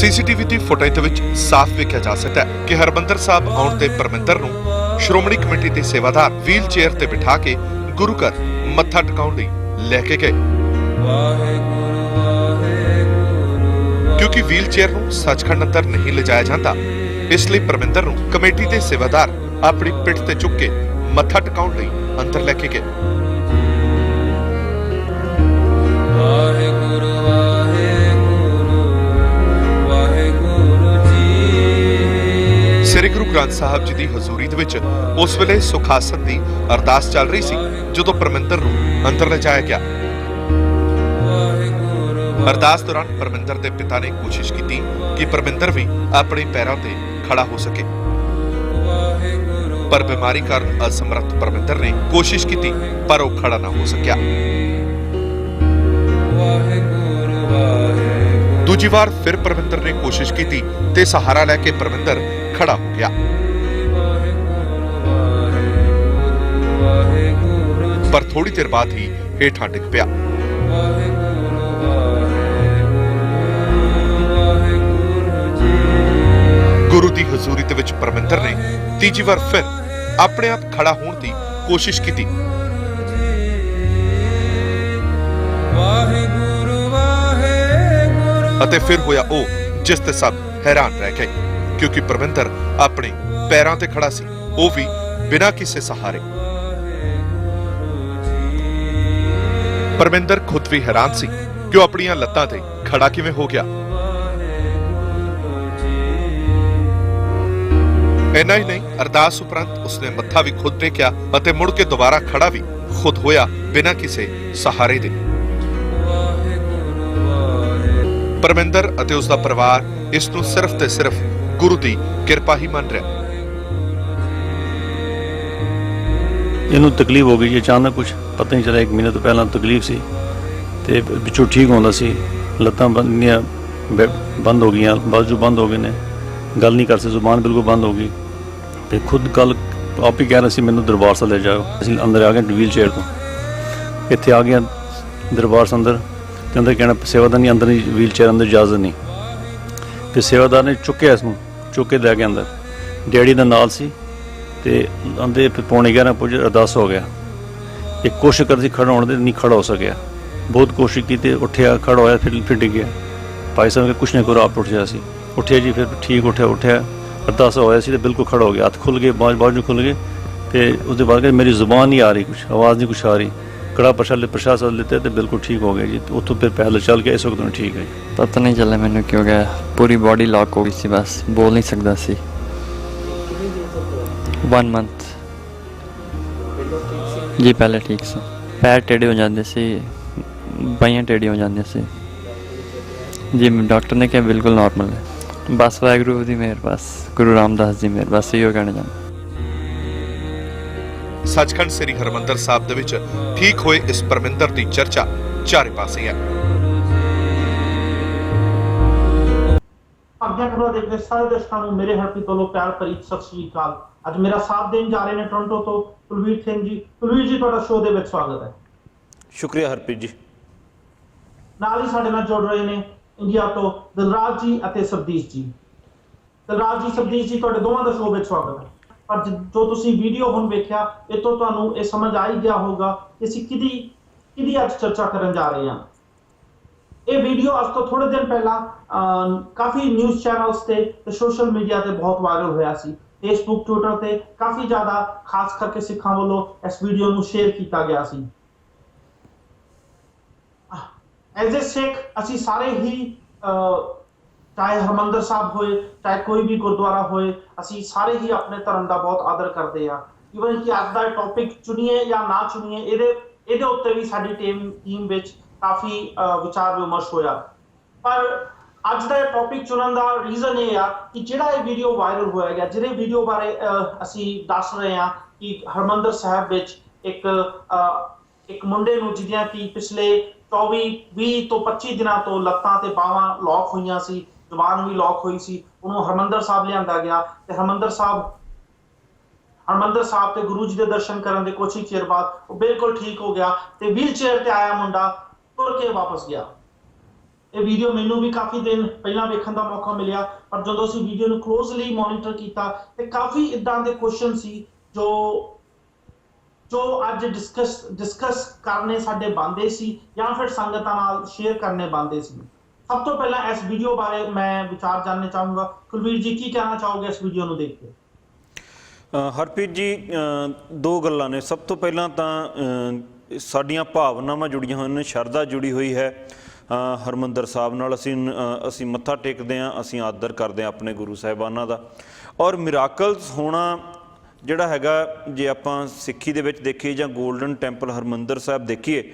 CCTV की footage विच साफ वेखिया जा सकता है कि हरमंदर साहब आउण ते परमिंदर नूं श्रोमणी कमेटी के सेवादार व्हील चेयर ते बिठा के गुरु घर मत्था टिकाउण लई लैके गए, क्योंकि व्हील चेयर नूं सचखंड अंदर नहीं ले जाया जाता, इसलिए परमिंदर नूं कमेटी के सेवादार अपनी पिठ ते चुक के मत्था टिकाउण लई अंदर लैके गए। श्री गुरु ग्रंथ साहब जी की हजूरी दे विच उस वेले सुखासन की अरदास चल रही सी जदों परमिंदर नूं अंदर ले जाया गया। अरदास दौरान परमिंदर के पिता ने कोशिश की कि परमिंदर भी अपने पैरों ते खड़ा हो सके, पर बीमारी कारण असमर्थ परमिंदर ने कोशिश की पर वह खड़ा ना हो सकिया। दूजी बार फिर परमिंदर ने कोशिश की ते सहारा लैके परमिंदर खड़ा हो गया, पर थोड़ी देर बाद ही हेठां डिग पिया। गुरु की हजूरी दे विच परमिंदर ने तीजी बार फिर अपने आप खड़ा होने की कोशिश की। अते फिर होया ओ जिस ते सब हैरान रह गए, क्योंकि परमिंदर अपने पैरों ते खड़ा सी, वो भी बिना किसी सहारे। परमिंदर खुद भी हैरान सी कि वो अपनी लत्तां ते खड़ा किवें हो गया। इन्ना ही नहीं, अरदास उपरंत उसने मत्था भी खुद टेकिया अते मुड़ के दोबारा खड़ा भी खुद होया बिना किसी सहारे दे। परमिंदर अते उसका परिवार इसनूं सिर्फ ते सिर्फ गुरु की किरपा ही मान रहा। इनू तकलीफ हो गई, अचानक कुछ पता नहीं चला। 1 महीने तो पहला तकलीफ सी ते पिछों ठीक होंदा सी, लत्तां बंद हो गई, बाजू बंद हो गए ने, गल नहीं कर सकते, जुबान बिल्कुल बंद हो गई। तो खुद गल आप ही कह रहे सी मैनू दरबार सा ले जाओ। असीं अंदर आ गए व्हील चेयर तो, इत्थे आ गया दरबार से अंदर, तो अंदर कहना सेवादार नहीं अंदर नहीं, व्हील चेयर अंदर इजाजत नहीं। फिर सेवादार ने चुक्या, इसनूं चुक के लै गया अंदर, डैडी दा नाल सी ते अंदर। फिर 11:15 पुज अरदास हो गया। एक कोशिश कर सी खड़ा होने नहीं खड़ा हो सकिया, बहुत कोशिश की ते उठिया, खड़ा होया, फिर डिग गया। भाई साहब कुछ नहीं करो, आप उठ जाया सी, उठिया जी, फिर ठीक उठिया अरदास होया सी, बिल्कुल खड़ा हो गया, हथ खुल गए, बाजू खुल गए। तो उसके बाद मेरी जुबान नहीं आ रही, कुछ आवाज़ नहीं कुछ आ रही, कड़ा प्रसाद लेते तो बिल्कुल ठीक हो गया जी। तो उतो फिर पैदल चल गया, इस वक्त में ठीक है। पता नहीं चला मैंने क्यों गया, पूरी बॉडी लॉक हो गई सी, बस बोल नहीं सकता सी। 1 मंथ जी पहले ठीक सा, पैर टेढ़े हो जाते सी, बाइयां टेढ़ी हो जाती सी जी। डॉक्टर ने कहा बिल्कुल नॉर्मल है, बस वाहिगुरू दी मेहर, बस गुरु रामदास जी मेहर, बस इहो कहना चाहता। सचखंड श्री हरमंदर साहब दे विच ठीक होए इस परमिंदर की चर्चा चारे पासे है। देखने सारे दर्शकों को मेरे हरप्रीत वालों प्यार भरी सत श्री अकाल। अज मेरा साथ देने जा रहे हैं टोरंटो तो कुलवीर सिंह जी। कुलवीर जी तुहाडा शो दे विच स्वागत है। शुक्रिया हरप्रीत जी। नाल ही साडे नाल जुड़ रहे ने इंडिया तो दिलराज जी अते सबदीश जी। दिलराज जी, सबदीश जी, तुहाडे दोवां दा शो विच स्वागत है। पर जो तुसी वीडियो हुण वेखिया इह तो तुहानूं इह समझ आ ही गया होगा कि असीं किहदी अज चर्चा करन जा रहे हां। ਇਹ ਵੀਡੀਓ ਅੱਜ ਤੋਂ ਥੋੜੇ ਦਿਨ ਪਹਿਲਾਂ ਕਾਫੀ ਨਿਊਜ਼ ਚੈਨਲਸ ਤੇ ਸੋਸ਼ਲ ਮੀਡੀਆ ਤੇ ਬਹੁਤ ਵਾਇਰਲ ਹੋਇਆ ਸੀ। ਫੇਸਬੁੱਕ, ਟਵਿੱਟਰ ਤੇ ਕਾਫੀ ਜ਼ਿਆਦਾ ਖਾਸ ਕਰਕੇ ਸਿੱਖਾਂ ਵੱਲੋਂ ਇਸ ਵੀਡੀਓ ਨੂੰ ਸ਼ੇਅਰ ਕੀਤਾ ਗਿਆ ਸੀ। ਐਜ਼ ਅ ਸਿੱਖ ਅਸੀਂ ਸਾਰੇ ਹੀ ਚਾਹੇ ਹਰਮੰਦਰ ਸਾਹਿਬ ਹੋਏ, ਚਾਹੇ ਕੋਈ ਵੀ ਗੁਰਦੁਆਰਾ ਹੋਏ, ਅਸੀਂ ਸਾਰੇ ਹੀ ਆਪਣੇ ਧਰਮ ਦਾ ਬਹੁਤ ਆਦਰ ਕਰਦੇ ਆ। ਇਵਨ ਕਿ ਅੱਜ ਦਾ ਟੌਪਿਕ ਚੁਣੀਏ ਜਾਂ ਨਾ ਚੁਣੀਏ, ਇਹਦੇ ਉੱਤੇ ਵੀ ਸਾਡੀ ਟੀਮ ਵਿੱਚ काफी विचार विमर्श होया। पर अज का टॉपिक चुनने का रीजन ये आ कि जिहड़ा ये वीडियो वायरल होया गया, जिहड़े वीडियो बारे असी दस रहे हैं कि हरमंदर साहब विच एक मुंडे नूं जिहदियां कि पिछले 24-20 तो 25 दिनों तो लत्तां ते बाहां लॉक होईयां सी, जुबान भी लॉक हुई सी, उन्होंने हरमंदर साहब लिआंदा गया ते हरमंदर साहब ते गुरु जी दे दर्शन करन दे कुछ ही चिर बाद वो बिल्कुल ठीक हो गया ते व्हील चेयर ते आया मुंडा तुर के वापस गया। ਇਹ ਵੀਡੀਓ ਮੈਨੂੰ ਵੀ ਕਾਫੀ ਦਿਨ ਪਹਿਲਾਂ ਵੇਖਣ ਦਾ ਮੌਕਾ ਮਿਲਿਆ, ਪਰ ਜਦੋਂ ਅਸੀਂ ਵੀਡੀਓ ਨੂੰ ਕਲੋਜ਼ਲੀ ਮੋਨੀਟਰ ਕੀਤਾ ਤੇ ਕਾਫੀ ਇਦਾਂ ਦੇ ਕੁਐਸਚਨ ਸੀ ਜੋ ਅੱਜ ਡਿਸਕਸ ਕਰਨੇ ਸਾਡੇ ਬਣਦੇ ਸੀ ਜਾਂ ਫਿਰ ਸੰਗਤਾਂ ਨਾਲ ਸ਼ੇਅਰ ਕਰਨੇ ਬਣਦੇ ਸੀ। ਸਭ ਤੋਂ ਪਹਿਲਾਂ ਇਸ ਵੀਡੀਓ ਬਾਰੇ ਮੈਂ ਵਿਚਾਰ ਜਾਣਨਾ ਚਾਹੂੰਗਾ। ਕੁਲਵੀਰ ਜੀ, ਕੀ ਕਹਿਣਾ ਚਾਹੋਗੇ ਇਸ ਵੀਡੀਓ ਨੂੰ ਦੇਖ ਕੇ? ਹਰਪ੍ਰੀਤ ਜੀ, ਦੋ ਗੱਲਾਂ ਨੇ। ਸਭ ਤੋਂ ਪਹਿਲਾਂ ਤਾਂ ਸਾਡੀਆਂ ਭਾਵਨਾਵਾਂ ਜੁੜੀਆਂ ਹੋਈਆਂ ਨੇ, ਸ਼ਰਧਾ ਜੁੜੀ ਹੋਈ ਹੈ ਹਰਮੰਦਰ ਸਾਹਿਬ ਨਾਲ। ਅਸੀਂ ਮੱਥਾ ਟੇਕਦੇ ਹਾਂ, ਅਸੀਂ ਆਦਰ ਕਰਦੇ ਹਾਂ ਆਪਣੇ ਗੁਰੂ ਸਾਹਿਬਾਨਾਂ ਦਾ। ਔਰ ਮਿਰਾਕਲਸ ਹੋਣਾ ਜਿਹੜਾ ਹੈਗਾ, ਜੇ ਆਪਾਂ ਸਿੱਖੀ ਦੇ ਵਿੱਚ ਦੇਖੀਏ ਜਾਂ ਗੋਲਡਨ ਟੈਂਪਲ ਹਰਮੰਦਰ ਸਾਹਿਬ ਦੇਖੀਏ,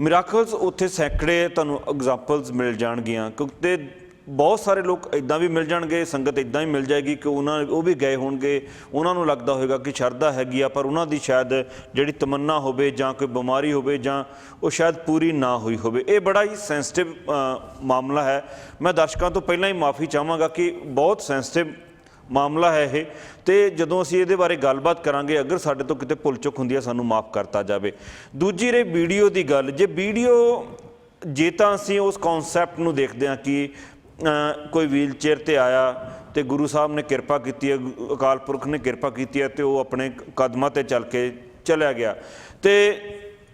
ਮਿਰਾਕਲਸ ਉੱਥੇ ਸੈਂਕੜੇ ਤੁਹਾਨੂੰ ਐਗਜ਼ਾਮਪਲਸ ਮਿਲ ਜਾਣਗੀਆਂ। ਕਿਉਂਕਿ ਬਹੁਤ ਸਾਰੇ ਲੋਕ ਇੱਦਾਂ ਵੀ ਮਿਲ ਜਾਣਗੇ, ਸੰਗਤ ਇੱਦਾਂ ਹੀ ਮਿਲ ਜਾਏਗੀ ਕਿ ਉਹ ਵੀ ਗਏ ਹੋਣਗੇ, ਉਹਨਾਂ ਨੂੰ ਲੱਗਦਾ ਹੋਵੇਗਾ ਕਿ ਸ਼ਰਧਾ ਹੈਗੀ ਆ, ਪਰ ਉਹਨਾਂ ਦੀ ਸ਼ਾਇਦ ਜਿਹੜੀ ਤਮੰਨਾ ਹੋਵੇ ਜਾਂ ਕੋਈ ਬਿਮਾਰੀ ਹੋਵੇ ਜਾਂ ਉਹ ਸ਼ਾਇਦ ਪੂਰੀ ਨਾ ਹੋਈ ਹੋਵੇ। ਇਹ ਬੜਾ ਹੀ ਸੈਂਸਿਟਿਵ ਮਾਮਲਾ ਹੈ। ਮੈਂ ਦਰਸ਼ਕਾਂ ਤੋਂ ਪਹਿਲਾਂ ਹੀ ਮਾਫੀ ਚਾਹਾਂਗਾ ਕਿ ਬਹੁਤ ਸੈਂਸਿਟਿਵ ਮਾਮਲਾ ਹੈ ਇਹ, ਅਤੇ ਜਦੋਂ ਅਸੀਂ ਇਹਦੇ ਬਾਰੇ ਗੱਲਬਾਤ ਕਰਾਂਗੇ, ਅਗਰ ਸਾਡੇ ਤੋਂ ਕਿਤੇ ਭੁੱਲ ਚੁੱਕ ਹੁੰਦੀ ਹੈ ਸਾਨੂੰ ਮਾਫ ਕਰਤਾ ਜਾਵੇ। ਦੂਜੀ ਰਹੀ ਵੀਡੀਓ ਦੀ ਗੱਲ, ਜੇ ਤਾਂ ਅਸੀਂ ਉਸ ਕੌਨਸੈਪਟ ਨੂੰ ਦੇਖਦੇ ਹਾਂ ਕਿ ਕੋਈ ਵੀਲ ਚੇਅਰ 'ਤੇ ਆਇਆ ਅਤੇ ਗੁਰੂ ਸਾਹਿਬ ਨੇ ਕਿਰਪਾ ਕੀਤੀ ਹੈ, ਅਕਾਲ ਪੁਰਖ ਨੇ ਕਿਰਪਾ ਕੀਤੀ ਹੈ ਅਤੇ ਉਹ ਆਪਣੇ ਕਦਮਾਂ 'ਤੇ ਚੱਲ ਕੇ ਚਲਿਆ ਗਿਆ, ਅਤੇ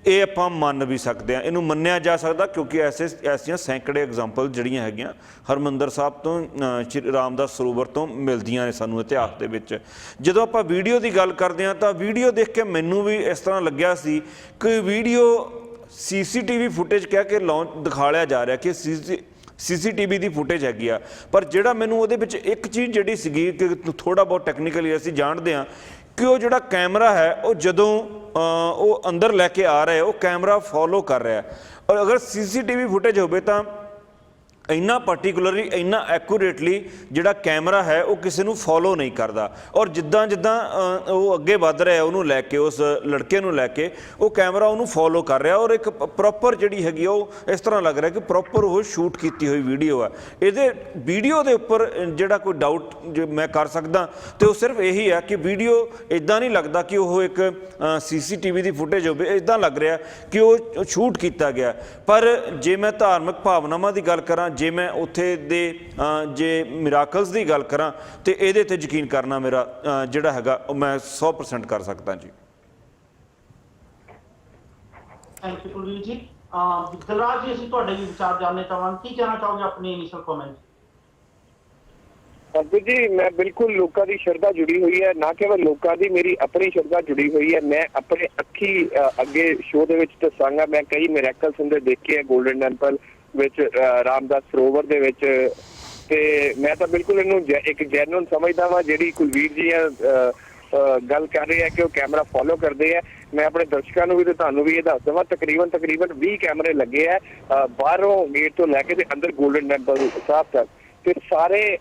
ਇਹ ਆਪਾਂ ਮੰਨ ਵੀ ਸਕਦੇ ਹਾਂ, ਇਹਨੂੰ ਮੰਨਿਆ ਜਾ ਸਕਦਾ, ਕਿਉਂਕਿ ਐਸੀਆਂ ਸੈਂਕੜੇ ਐਗਜ਼ਾਮਪਲ ਜਿਹੜੀਆਂ ਹੈਗੀਆਂ ਹਰਮੰਦਰ ਸਾਹਿਬ ਤੋਂ, ਸ਼੍ਰੀ ਰਾਮਦਾਸ ਸਰੋਵਰ ਤੋਂ ਮਿਲਦੀਆਂ ਨੇ ਸਾਨੂੰ ਇਤਿਹਾਸ ਦੇ ਵਿੱਚ। ਜਦੋਂ ਆਪਾਂ ਵੀਡੀਓ ਦੀ ਗੱਲ ਕਰਦੇ ਹਾਂ ਤਾਂ ਵੀਡੀਓ ਦੇਖ ਕੇ ਮੈਨੂੰ ਵੀ ਇਸ ਤਰ੍ਹਾਂ ਲੱਗਿਆ ਸੀ ਕਿ ਵੀਡੀਓ CCTV ਫੁਟੇਜ ਕਹਿ ਕੇ ਦਿਖਾਲਿਆ ਜਾ ਰਿਹਾ ਕਿ CCTV ਦੀ ਫੁਟੇਜ ਹੈਗੀ ਆ, ਪਰ ਜਿਹੜਾ ਮੈਨੂੰ ਉਹਦੇ ਵਿੱਚ ਇੱਕ ਚੀਜ਼ ਜਿਹੜੀ ਸੀਗੀ ਕਿ ਥੋੜ੍ਹਾ ਬਹੁਤ ਟੈਕਨੀਕਲੀ ਅਸੀਂ ਜਾਣਦੇ ਹਾਂ ਕਿ ਉਹ ਜਿਹੜਾ ਕੈਮਰਾ ਹੈ ਉਹ ਜਦੋਂ ਉਹ ਅੰਦਰ ਲੈ ਕੇ ਆ ਰਿਹਾ, ਉਹ ਕੈਮਰਾ ਫੋਲੋ ਕਰ ਰਿਹਾ। ਔਰ ਅਗਰ CCTV ਫੁਟੇਜ ਹੋਵੇ ਤਾਂ ਇੰਨਾ ਪਾਰਟੀਕੂਲਰਲੀ, ਇੰਨਾ ਐਕੂਰੇਟਲੀ ਜਿਹੜਾ ਕੈਮਰਾ ਹੈ ਉਹ ਕਿਸੇ ਨੂੰ ਫੋਲੋ ਨਹੀਂ ਕਰਦਾ। ਔਰ ਜਿੱਦਾਂ ਉਹ ਅੱਗੇ ਵੱਧ ਰਿਹਾ ਉਹਨੂੰ ਲੈ ਕੇ, ਉਸ ਲੜਕੇ ਨੂੰ ਲੈ ਕੇ, ਉਹ ਕੈਮਰਾ ਉਹਨੂੰ ਫੋਲੋ ਕਰ ਰਿਹਾ। ਔਰ ਇੱਕ ਪ੍ਰੋਪਰ ਜਿਹੜੀ ਹੈਗੀ ਉਹ ਇਸ ਤਰ੍ਹਾਂ ਲੱਗ ਰਿਹਾ ਕਿ ਪ੍ਰੋਪਰ ਉਹ ਸ਼ੂਟ ਕੀਤੀ ਹੋਈ ਵੀਡੀਓ ਹੈ। ਇਹਦੇ ਵੀਡੀਓ ਦੇ ਉੱਪਰ ਜਿਹੜਾ ਕੋਈ ਡਾਊਟ ਜੇ ਮੈਂ ਕਰ ਸਕਦਾ ਅਤੇ ਉਹ ਸਿਰਫ ਇਹੀ ਹੈ ਕਿ ਵੀਡੀਓ ਇੱਦਾਂ ਨਹੀਂ ਲੱਗਦਾ ਕਿ ਉਹ ਇੱਕ CCTV ਦੀ ਫੁਟੇਜ ਹੋਵੇ, ਇੱਦਾਂ ਲੱਗ ਰਿਹਾ ਕਿ ਉਹ ਸ਼ੂਟ ਕੀਤਾ ਗਿਆ। ਪਰ ਜੇ ਮੈਂ ਧਾਰਮਿਕ ਭਾਵਨਾਵਾਂ ਦੀ ਗੱਲ ਕਰਾਂ, ਜੇ ਮੈਂ ਉੱਥੇ ਦੇ ਜੇ ਮਿਰਾਕਲਸ ਦੀ ਗੱਲ ਕਰਾਂ, ਤੇ ਇਹਦੇ ਤੇ ਯਕੀਨ ਕਰਨਾ ਮੇਰਾ ਜਿਹੜਾ ਹੈਗਾ ਉਹ ਮੈਂ 100% ਕਰ ਸਕਦਾ ਜੀ। ਥੈਂਕ ਯੂ ਕੁਲਵੀਰ ਜੀ। ਦਿਲਰਾਜ ਜੀ, ਅਸੀਂ ਤੁਹਾਡੇ ਵੀ ਵਿਚਾਰ ਜਾਣਨੇ ਚਾਹਾਂਗੇ, ਕੀ ਕਹਿਣਾ ਚਾਹੋਗੇ ਆਪਣੀ ਇਨੀਸ਼ੀਅਲ ਕਮੈਂਟ? ਅਬਦੁਲ ਜੀ, ਮੈਂ ਬਿਲਕੁਲ ਲੋਕਾਂ ਦੀ ਸ਼ਰਧਾ ਜੁੜੀ ਹੋਈ ਹੈ, ਨਾ ਕੇਵਲ ਲੋਕਾਂ ਦੀ, ਮੇਰੀ ਆਪਣੀ ਸ਼ਰਧਾ ਜੁੜੀ ਹੋਈ ਹੈ। ਮੈਂ ਆਪਣੇ ਅੱਖੀ ਅੱਗੇ ਸ਼ੋਅ ਦੇ ਵਿੱਚ ਦੱਸਾਂਗਾ, ਮੈਂ ਕਈ ਮਿਰਾਕਲਸ ਹੁੰਦੇ ਦੇਖੇ ਆ ਗੋਲਡਨ ਟੈਂਪਲ ਵਿੱਚ, ਰਾਮਦਾਸ ਸਰੋਵਰ ਦੇ ਵਿੱਚ, ਤੇ ਮੈਂ ਤਾਂ ਬਿਲਕੁਲ ਇਹਨੂੰ ਇੱਕ ਜੈਨੂਇਨ ਸਮਝਦਾ ਵਾਂ। ਜਿਹੜੀ ਕੁਲਵੀਰ ਜੀ ਗੱਲ ਕਰ ਰਹੇ ਆ ਕਿ ਉਹ ਕੈਮਰਾ ਫੋਲੋ ਕਰਦੇ ਆ, ਮੈਂ ਆਪਣੇ ਦਰਸ਼ਕਾਂ ਨੂੰ ਵੀ ਤੇ ਤੁਹਾਨੂੰ ਵੀ ਇਹ ਦੱਸ ਦੇਵਾਂ, ਤਕਰੀਬਨ 20 ਕੈਮਰੇ ਲੱਗੇ ਆ ਬਾਹਰੋਂ ਗੇਟ ਤੋਂ ਲੈ ਕੇ ਤੇ ਅੰਦਰ ਗੋਲਡਨ ਟੈਂਪਲ ਸਾਹਿਬ ਤੱਕ, ਤੇ ਸਾਰੇ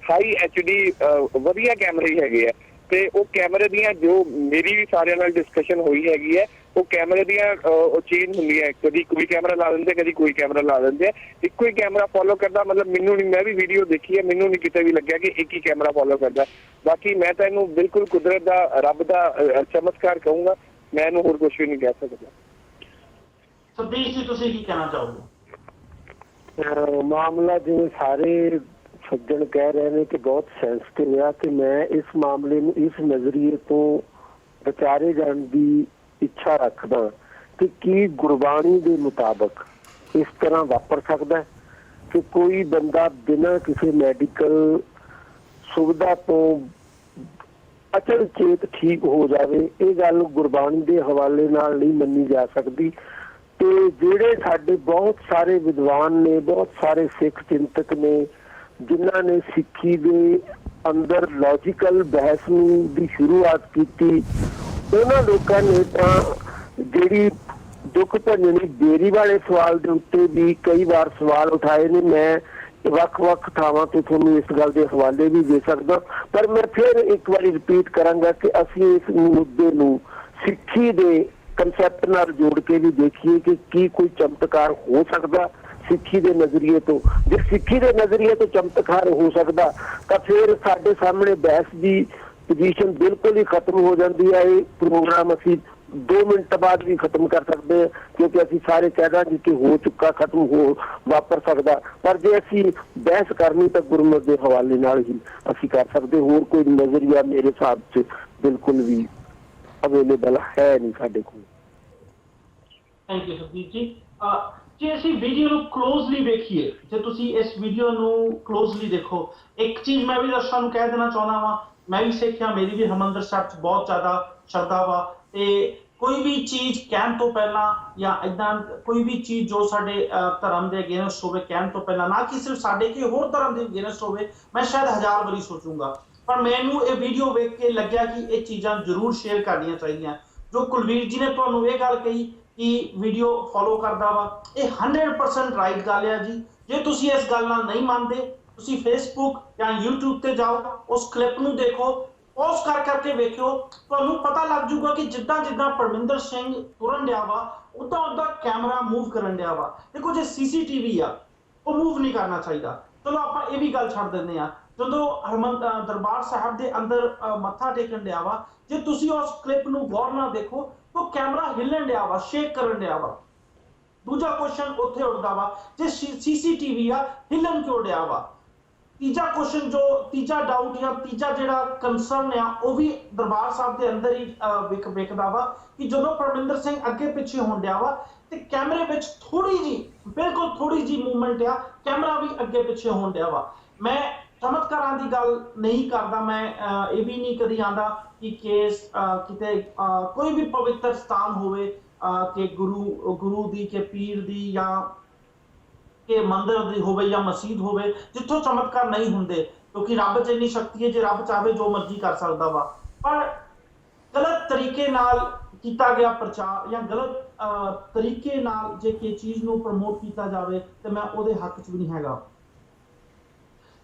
ਹਾਈ HD ਵਧੀਆ ਕੈਮਰੇ ਹੀ ਹੈਗੇ ਆ। ਤੇ ਉਹ ਕੈਮਰੇ ਦੀਆਂ, ਜੋ ਮੇਰੀ ਵੀ ਸਾਰਿਆਂ ਨਾਲ ਡਿਸਕਸ਼ਨ ਹੋਈ ਹੈਗੀ ਹੈ, ਉਹ ਕੈਮਰੇ ਦੀਆਂ ਉਹ ਚੇਂਜ ਹੁੰਦੀਆਂ, ਕਦੀ ਕੋਈ ਕੈਮਰਾ ਲਾ ਦਿੰਦੇ, ਕਦੀ ਕੋਈ ਕੈਮਰਾ ਲਾ ਦਿੰਦੇ ਆ। ਇੱਕੋ ਹੀ ਕੈਮਰਾ ਫੋਲੋ ਕਰਦਾ, ਮਤਲਬ ਮੈਨੂੰ ਨਹੀਂ, ਮੈਂ ਵੀ ਵੀਡੀਓ ਦੇਖੀ ਹੈ, ਮੈਨੂੰ ਨਹੀਂ ਕਿਤੇ ਵੀ ਲੱਗਿਆ ਕਿ ਇੱਕ ਹੀ ਕੈਮਰਾ ਫੋਲੋ ਕਰਦਾ। ਬਾਕੀ ਮੈਂ ਤਾਂ ਇਹਨੂੰ ਬਿਲਕੁਲ ਕੁਦਰਤ ਦਾ, ਰੱਬ ਦਾ ਚਮਤਕਾਰ ਕਹੂੰਗਾ, ਮੈਂ ਇਹਨੂੰ ਹੋਰ ਕੁਛ ਵੀ ਨਹੀਂ ਕਹਿ ਸਕਦਾ। ਸੁਦੀਪ ਜੀ, ਤੁਸੀਂ ਕੀ ਕਹਿਣਾ ਚਾਹੋਗੇ? ਮਾਮਲਾ ਜਿਵੇਂ ਸਾਰੇ ਸੱਜਣ ਕਹਿ ਰਹੇ ਨੇ ਕਿ ਬਹੁਤ ਸੈਂਸਿਟਿਵ ਆ, ਕਿ ਮੈਂ ਇਸ ਮਾਮਲੇ ਨੂੰ ਇਸ ਨਜ਼ਰੀਏ ਤੋਂ ਵਿਚਾਰੇ ਜਾਣ ਦੀ ਇੱਛਾ ਰੱਖਦਾ ਕਿ ਕੀ ਗੁਰਬਾਣੀ ਦੇ ਮੁਤਾਬਕ ਇਸ ਤਰ੍ਹਾਂ ਵਾਪਰ ਸਕਦਾ ਕਿ ਕੋਈ ਬੰਦਾ ਬਿਨਾਂ ਕਿਸੇ ਮੈਡੀਕਲ ਸੁਵਿਧਾ ਤੋਂ ਅਚਨਚੇਤ ਠੀਕ ਹੋ ਜਾਵੇ। ਇਹ ਗੱਲ ਗੁਰਬਾਣੀ ਦੇ ਹਵਾਲੇ ਨਾਲ ਨਹੀਂ ਮੰਨੀ ਜਾ ਸਕਦੀ। ਤੇ ਜਿਹੜੇ ਸਾਡੇ ਬਹੁਤ ਸਾਰੇ ਵਿਦਵਾਨ ਨੇ, ਬਹੁਤ ਸਾਰੇ ਸਿੱਖ ਚਿੰਤਕ ਨੇ, ਜਿਨ੍ਹਾਂ ਨੇ ਸਿੱਖੀ ਦੇ ਅੰਦਰ ਲੌਜੀਕਲ ਬਹਿਸ ਨੂੰ ਦੀ ਸ਼ੁਰੂਆਤ ਕੀਤੀ, ਉਹਨਾਂ ਲੋਕਾਂ ਨੇ ਤਾਂ ਜਿਹੜੀ ਦੁੱਖ ਭੰਜਣੀ ਬੇਰੀ ਵਾਲੇ ਸਵਾਲ ਦੇ ਉੱਤੇ ਵੀ ਕਈ ਵਾਰ ਸਵਾਲ ਉਠਾਏ ਨੇ। ਮੈਂ ਵੱਖ-ਵੱਖ ਥਾਵਾਂ ਤੇ ਤੁਹਾਨੂੰ ਇਸ ਗੱਲ ਦੇ ਹਵਾਲੇ ਵੀ ਦੇ ਸਕਦਾ, ਪਰ ਮੈਂ ਫਿਰ ਇੱਕ ਵਾਰੀ ਰਿਪੀਟ ਕਰਾਂਗਾ ਕਿ ਅਸੀਂ ਇਸ ਮੁੱਦੇ ਨੂੰ ਸਿੱਖੀ ਦੇ ਕੰਸੈਪਟ ਨਾਲ ਜੋੜ ਕੇ ਵੀ ਦੇਖੀਏ ਕਿ ਕੀ ਕੋਈ ਚਮਤਕਾਰ ਹੋ ਸਕਦਾ ਸਿੱਖੀ ਦੇ ਨਜ਼ਰੀਏ ਤੋਂ। ਜੇ ਸਿੱਖੀ ਦੇ ਨਜ਼ਰੀਏ ਤੋਂ ਚਮਤਕਾਰ ਹੋ ਸਕਦਾ ਤਾਂ ਫਿਰ ਸਾਡੇ ਸਾਹਮਣੇ ਬਹਿਸ ਦੀ ਪੋਜੀਸ਼ਨ ਬਿਲਕੁਲ ਹੀ ਖਤਮ ਹੋ ਜਾਂਦੀ ਹੈ। ਇਹ ਪ੍ਰੋਗਰਾਮ ਅਸੀਂ 2 ਮਿੰਟ ਬਾਅਦ ਵੀ ਖਤਮ ਕਰ ਸਕਦੇ ਹਾਂ, ਕਿਉਂਕਿ ਅਸੀਂ ਸਾਰੇ ਕਹਿ ਦਾਂਗੇ ਕਿ ਹੋ ਚੁੱਕਾ, ਖਤਮ ਹੋ ਵਾਪਰ ਸਕਦਾ। ਪਰ ਜੇ ਅਸੀਂ ਬਹਿਸ ਕਰਨੀ ਤਾਂ ਗੁਰਮਤਿ ਦੇ ਹਵਾਲੇ ਨਾਲ ਹੀ ਅਸੀਂ ਕਰ ਸਕਦੇ। ਹੋਰ ਕੋਈ ਨਜ਼ਰੀਆ ਮੇਰੇ ਹਿਸਾਬ 'ਚ ਬਿਲਕੁਲ ਵੀ ਅਵੇਲੇਬਲ ਹੈ ਨਹੀਂ ਸਾਡੇ ਕੋਲ। ਥੈਂਕ ਯੂ ਸੁਖਦੀਪ ਜੀ। ਜੇ ਅਸੀਂ ਵੀਡੀਓ ਨੂੰ ਕਲੋਜ਼ਲੀ ਵੇਖੀਏ, ਜੇ ਤੁਸੀਂ ਇਸ ਵੀਡੀਓ ਨੂੰ ਕਲੋਜ਼ਲੀ ਦੇਖੋ, ਇੱਕ ਚੀਜ਼ ਮੈਂ ਵੀ ਦਰਸ਼ਕਾਂ ਨੂੰ ਕਹਿ ਦੇਣਾ ਚਾਹੁੰਦਾ ਵਾਂ, ਮੈਂ ਵੀ ਸਿੱਖਿਆ, ਮੇਰੀ ਵੀ ਹਰਿਮੰਦਰ ਸਾਹਿਬ 'ਚ ਬਹੁਤ ਜ਼ਿਆਦਾ ਸ਼ਰਧਾ ਵਾ, ਤੇ ਕੋਈ ਵੀ ਚੀਜ਼ ਕਹਿਣ ਤੋਂ ਪਹਿਲਾਂ ਜਾਂ ਇੱਦਾਂ ਕੋਈ ਵੀ ਚੀਜ਼ ਜੋ ਸਾਡੇ ਧਰਮ ਦੇ ਅਗੇਂਸਟ ਹੋਵੇ ਕਹਿਣ ਤੋਂ ਪਹਿਲਾਂ, ਨਾ ਕਿ ਸਿਰਫ ਸਾਡੇ ਕਿ ਹੋਰ ਧਰਮ ਦੇ ਅਗੇਂਸਟ ਹੋਵੇ, ਮੈਂ ਸ਼ਾਇਦ 1000 ਵਾਰੀ ਸੋਚੂੰਗਾ। ਪਰ ਮੈਨੂੰ ਇਹ ਵੀਡੀਓ ਵੇਖ ਕੇ ਲੱਗਿਆ ਕਿ ਇਹ ਚੀਜ਼ਾਂ ਜ਼ਰੂਰ ਸ਼ੇਅਰ ਕਰਨੀਆਂ ਚਾਹੀਦੀਆਂ। ਜੋ ਕੁਲਵੀਰ ਜੀ ਨੇ ਤੁਹਾਨੂੰ ਇਹ ਗੱਲ ਕਹੀ ਕਿ ਵੀਡੀਓ ਫੋਲੋ ਕਰਦਾ ਵਾ, ਇਹ 100% ਰਾਈਟ ਗੱਲ ਆ ਜੀ। ਜੇ ਤੁਸੀਂ ਇਸ ਗੱਲ ਨਾਲ ਨਹੀਂ ਮੰਨਦੇ, ਤੁਸੀਂ ਫੇਸਬੁੱਕ ਜਾਂ YouTube ਤੇ ਜਾਓ, ਉਸ ਕਲਿੱਪ ਨੂੰ ਦੇਖੋ, ਪੌਜ਼ ਕਰ ਕਰਕੇ ਵੇਖਿਓ, ਤੁਹਾਨੂੰ ਪਤਾ ਲੱਗ ਜੂਗਾ ਕਿ ਜਿੱਦਾਂ ਜਿੱਦਾਂ ਪਰਮਿੰਦਰ ਸਿੰਘ ਤੁਰਨ ਡਿਆ ਵਾ, ਉਦਾਂ ਉਦਾਂ ਕੈਮਰਾ ਮੂਵ ਕਰਨ ਡਿਆ ਵਾ। ਦੇਖੋ ਜੇ CCTV ਆ, ਉਹ ਮੂਵ ਨਹੀਂ ਕਰਨਾ ਚਾਹੀਦਾ। ਚਲੋ ਆਪਾਂ ਇਹ ਵੀ ਗੱਲ ਛੱਡ ਦਿੰਦੇ ਆ। ਜਦੋਂ ਦਰਬਾਰ ਸਾਹਿਬ ਦੇ ਅੰਦਰ ਮੱਥਾ ਟੇਕਣ ਡਿਆ ਵਾ, ਜੇ ਤੁਸੀਂ ਉਸ ਕਲਿੱਪ ਨੂੰ ਗੌਰ ਨਾਲ ਦੇਖੋ ਤਾਂ ਕੈਮਰਾ ਹਿੱਲਣ ਡਿਆ ਵਾ, ਸ਼ੇਕ ਕਰਨ ਡਿਆ ਵਾ। ਦੂਜਾ ਕੁਐਸਚਨ ਉੱਥੇ ਉੱਠਦਾ ਵਾ, ਜੇ CCTV ਆ, ਹਿੱਲਣ ਕਿਉਂ ਡਿਆ ਵਾ? ਤੀਜਾ ਕੁਐਸਚਨ, ਜੋ ਤੀਜਾ ਡਾਊਟ ਜਾਂ ਤੀਜਾ ਜਿਹੜਾ ਕੰਸਰਨ ਆ, ਉਹ ਵੀ ਦਰਬਾਰ ਸਾਹਿਬ ਦੇ ਅੰਦਰ ਹੀ ਵਿਕਦਾ ਵਾ ਕਿ ਜਦੋਂ ਪਰਮਿੰਦਰ ਸਿੰਘ ਅੱਗੇ ਪਿੱਛੇ ਹੋਣ ਡਿਆ ਵਾ ਤੇ ਕੈਮਰੇ ਵਿੱਚ ਥੋੜੀ ਜੀ, ਬਿਲਕੁਲ ਥੋੜੀ ਜੀ ਮੂਵਮੈਂਟ ਆ, ਕੈਮਰਾ ਵੀ ਅੱਗੇ ਪਿੱਛੇ ਹੋਣ ਡਿਆ ਵਾ। ਮੈਂ ਚਮਤਕਾਰਾਂ ਦੀ ਗੱਲ ਨਹੀਂ ਕਰਦਾ, ਮੈਂ ਇਹ ਵੀ ਨਹੀਂ ਕਦੀ ਆਂਦਾ ਕਿ ਕੇਸ ਕਿਤੇ ਕੋਈ ਵੀ ਪਵਿੱਤਰ ਸਥਾਨ ਹੋਵੇ ਕਿ ਗੁਰੂ ਦੀ ਕਿ ਪੀਰ ਦੀ ਜਾਂ ਕਿ ਮੰਦਿਰ ਦੀ ਹੋਵੇ ਜਾਂ ਮਸਜਿਦ ਹੋਵੇ, ਜਿੱਥੋਂ ਚਮਤਕਾਰ ਨਹੀਂ ਹੁੰਦੇ, ਕਿਉਂਕਿ ਰੱਬ 'ਚ ਇੰਨੀ ਸ਼ਕਤੀ ਹੈ, ਜੇ ਰੱਬ ਚਾਹੇ ਜੋ ਮਰਜ਼ੀ ਕਰ ਸਕਦਾ ਵਾ। ਪਰ ਗਲਤ ਤਰੀਕੇ ਨਾਲ ਕੀਤਾ ਗਿਆ ਪ੍ਰਚਾਰ ਜਾਂ ਗਲਤ ਤਰੀਕੇ ਨਾਲ ਜੇ ਕਿ ਚੀਜ਼ ਨੂੰ ਪ੍ਰਮੋਟ ਕੀਤਾ ਜਾਵੇ ਤੇ ਮੈਂ ਉਹਦੇ ਹੱਕ 'ਚ ਵੀ ਨਹੀਂ ਹੈਗਾ।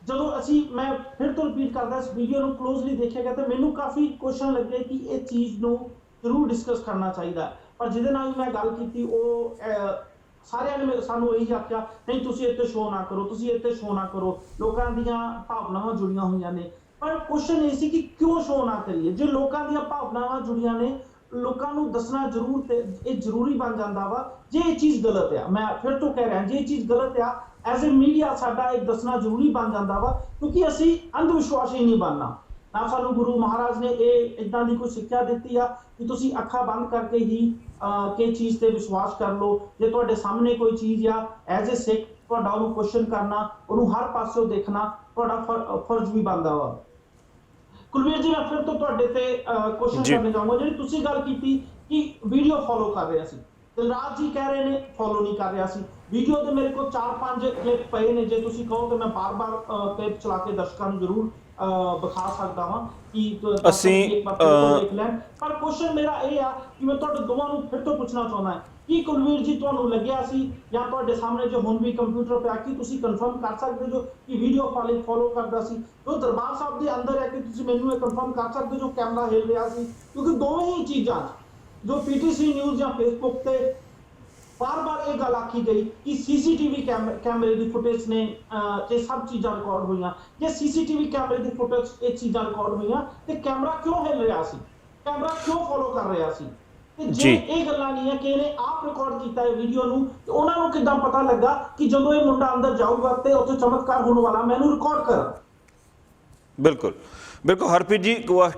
ਜਦੋਂ ਮੈਂ ਫਿਰ ਤੋਂ ਰਿਪੀਟ ਕਰਦਾ, ਇਸ ਵੀਡੀਓ ਨੂੰ ਕਲੋਜ਼ਲੀ ਦੇਖਿਆ ਗਿਆ ਤੇ ਮੈਨੂੰ ਕਾਫੀ ਕੁਐਸਚਨ ਲੱਗੇ ਕਿ ਇਹ ਚੀਜ਼ ਨੂੰ ਜ਼ਰੂਰ ਡਿਸਕਸ ਕਰਨਾ ਚਾਹੀਦਾ। ਪਰ ਜਿਹਦੇ ਨਾਲ ਵੀ ਮੈਂ ਗੱਲ ਕੀਤੀ, ਉਹ ਸਾਰਿਆਂ ਨੇ ਸਾਨੂੰ ਇਹੀ ਆਖਿਆ, ਨਹੀਂ ਤੁਸੀਂ ਇੱਥੇ ਸ਼ੋਅ ਨਾ ਕਰੋ, ਤੁਸੀਂ ਇੱਥੇ ਸ਼ੋਅ ਨਾ ਕਰੋ, ਲੋਕਾਂ ਦੀਆਂ ਭਾਵਨਾਵਾਂ ਜੁੜੀਆਂ ਹੋਈਆਂ ਨੇ। ਪਰ ਕੁਐਸਚਨ ਇਹ ਸੀ ਕਿ ਕਿਉਂ ਸ਼ੋਅ ਨਾ ਕਰੀਏ? ਜੇ ਲੋਕਾਂ ਦੀਆਂ ਭਾਵਨਾਵਾਂ ਜੁੜੀਆਂ ਨੇ, ਲੋਕਾਂ ਨੂੰ ਦੱਸਣਾ ਜ਼ਰੂਰ ਤੇ ਇਹ ਜ਼ਰੂਰੀ ਬਣ ਜਾਂਦਾ ਵਾ। ਜੇ ਇਹ ਚੀਜ਼ ਗਲਤ ਆ, ਮੈਂ ਫਿਰ ਤੋਂ ਕਹਿ ਰਿਹਾ, ਜੇ ਇਹ ਚੀਜ਼ ਗਲਤ ਆ, ਐਜ਼ ਏ ਮੀਡੀਆ ਸਾਡਾ ਇਹ ਦੱਸਣਾ ਜ਼ਰੂਰੀ ਬਣ ਜਾਂਦਾ ਵਾ, ਕਿਉਂਕਿ ਅਸੀਂ ਅੰਧ ਵਿਸ਼ਵਾਸੀ ਨਹੀਂ ਬਣਨਾ। ਨਾ ਸਾਨੂੰ ਗੁਰੂ ਮਹਾਰਾਜ ਨੇ ਇਹ ਇਦਾਂ ਦੀ ਕੋਈ ਸਿੱਖਿਆ ਦਿੱਤੀ ਆ ਕਿ ਤੁਸੀਂ ਅੱਖਾਂ ਬੰਦ ਕਰਕੇ ਹੀ ਕਿ ਚੀਜ਼ ਤੇ ਵਿਸ਼ਵਾਸ ਕਰ ਲਓ। ਜੇ ਤੁਹਾਡੇ ਸਾਹਮਣੇ ਕੋਈ ਚੀਜ਼ ਆ, ਐਜ਼ ਏ ਸਿੱਖ ਤੁਹਾਡਾ ਉਹਨੂੰ ਕੁਐਸਚਨ ਕਰਨਾ, ਉਹਨੂੰ ਹਰ ਪਾਸਿਓਂ ਦੇਖਣਾ ਤੁਹਾਡਾ ਫਰਜ਼ ਵੀ ਬਣਦਾ ਵਾ। ਕੁਲਵੀਰ ਜੀ, ਮੈਂ ਫਿਰ ਤੋਂ ਤੁਹਾਡੇ ਤੇ ਕੁਐਸਚਨ ਕਰਨੇ ਚਾਹੂੰਗਾ। ਜਿਹੜੀ ਤੁਸੀਂ ਗੱਲ ਕੀਤੀ ਕਿ ਵੀਡੀਓ ਫੋਲੋ ਕਰ ਰਿਹਾ ਸੀ, ਦਿਲਰਾਜ ਜੀ ਕਹਿ ਰਹੇ ਨੇ ਫੋਲੋ ਨਹੀਂ ਕਰ ਰਿਹਾ ਸੀ। ਵੀਡੀਓ ਦੇ ਮੇਰੇ ਕੋਲ 4-5 ਕਲਿੱਪ ਪਏ ਨੇ, ਜੇ ਤੁਸੀਂ ਕਹੋ ਤਾਂ ਮੈਂ ਬਾਰ-ਬਾਰ ਕਲਿੱਪ ਚਲਾ ਕੇ ਦਰਸ਼ਕਾਂ ਨੂੰ ਜ਼ਰੂਰ ਵਿਖਾ ਸਕਦਾ ਵਾਂ ਕਿ ਅਸੀਂ ਦੇਖ ਲੈਣ। ਪਰ ਕੁਐਸਚਨ ਮੇਰਾ ਇਹ ਆ ਕਿ ਮੈਂ ਤੁਹਾਡੇ ਦੋਵਾਂ ਨੂੰ ਫਿਰ ਤੋਂ ਪੁੱਛਣਾ ਚਾਹੁੰਦਾ, ਕੀ ਕੁਲਵੀਰ ਜੀ ਤੁਹਾਨੂੰ ਲੱਗਿਆ ਸੀ ਜਾਂ ਤੁਹਾਡੇ ਸਾਹਮਣੇ ਜੋ ਹੁਣ ਵੀ ਕੰਪਿਊਟਰ ਪਿਆ, ਕੀ ਤੁਸੀਂ ਕਨਫਰਮ ਕਰ ਸਕਦੇ ਜੋ ਕਿ ਵੀਡੀਓ ਫੋਲੋ ਕਰਦਾ ਸੀ? ਜੋ ਦਰਬਾਰ ਸਾਹਿਬ ਦੇ ਅੰਦਰ ਹੈ, ਕਿ ਤੁਸੀਂ ਮੈਨੂੰ ਇਹ ਕਨਫਰਮ ਕਰ ਸਕਦੇ ਜੋ ਕੈਮਰਾ ਹਿੱਲ ਰਿਹਾ ਸੀ? ਕਿਉਂਕਿ ਦੋਵੇਂ ਹੀ ਚੀਜ਼ਾਂ ਜੋ PTC ਨਿਊਜ਼ ਜਾਂ ਫੇਸਬੁੱਕ ਤੇ ਬਾਰ-ਬਾਰ ਇਹ ਗੱਲ ਆਖੀ ਗਈ ਕਿ CCTV ਕੈਮਰੇ ਦੀ ਫੁਟੇਜ ਨੇ ਇਹ ਸਭ ਚੀਜ਼ਾਂ ਰਿਕਾਰਡ ਹੋਈਆਂ। ਜੇ CCTV ਕੈਮਰੇ ਦੀ ਫੁਟੇਜ ਇਹ ਚੀਜ਼ਾਂ ਰਿਕਾਰਡ ਹੋਈਆਂ ਤੇ ਕੈਮਰਾ ਕਿਉਂ ਹਿੱਲ ਰਿਹਾ ਸੀ? ਕੈਮਰਾ ਕਿਉਂ ਫੋਲੋ ਕਰ ਰਿਹਾ ਸੀ? ਤੇ ਜੇ ਇਹ ਗੱਲਾਂ ਨਹੀਂ ਹੈ ਕਿ ਇਹਨੇ ਆਪ ਰਿਕਾਰਡ ਕੀਤਾ ਹੈ ਵੀਡੀਓ ਨੂੰ, ਤੇ ਉਹਨਾਂ ਨੂੰ ਕਿੱਦਾਂ ਪਤਾ ਲੱਗਾ ਕਿ ਜਦੋਂ ਇਹ ਮੁੰਡਾ ਅੰਦਰ ਜਾਊਗਾ ਤੇ ਉੱਥੇ ਚਮਤਕਾਰ ਹੋਣ ਵਾਲਾ, ਮੈਨੂੰ ਰਿਕਾਰਡ ਕਰਾਂ? ਬਿਲਕੁਲ ਬਿਲਕੁਲ ਹਰਪ੍ਰੀਤ ਜੀ,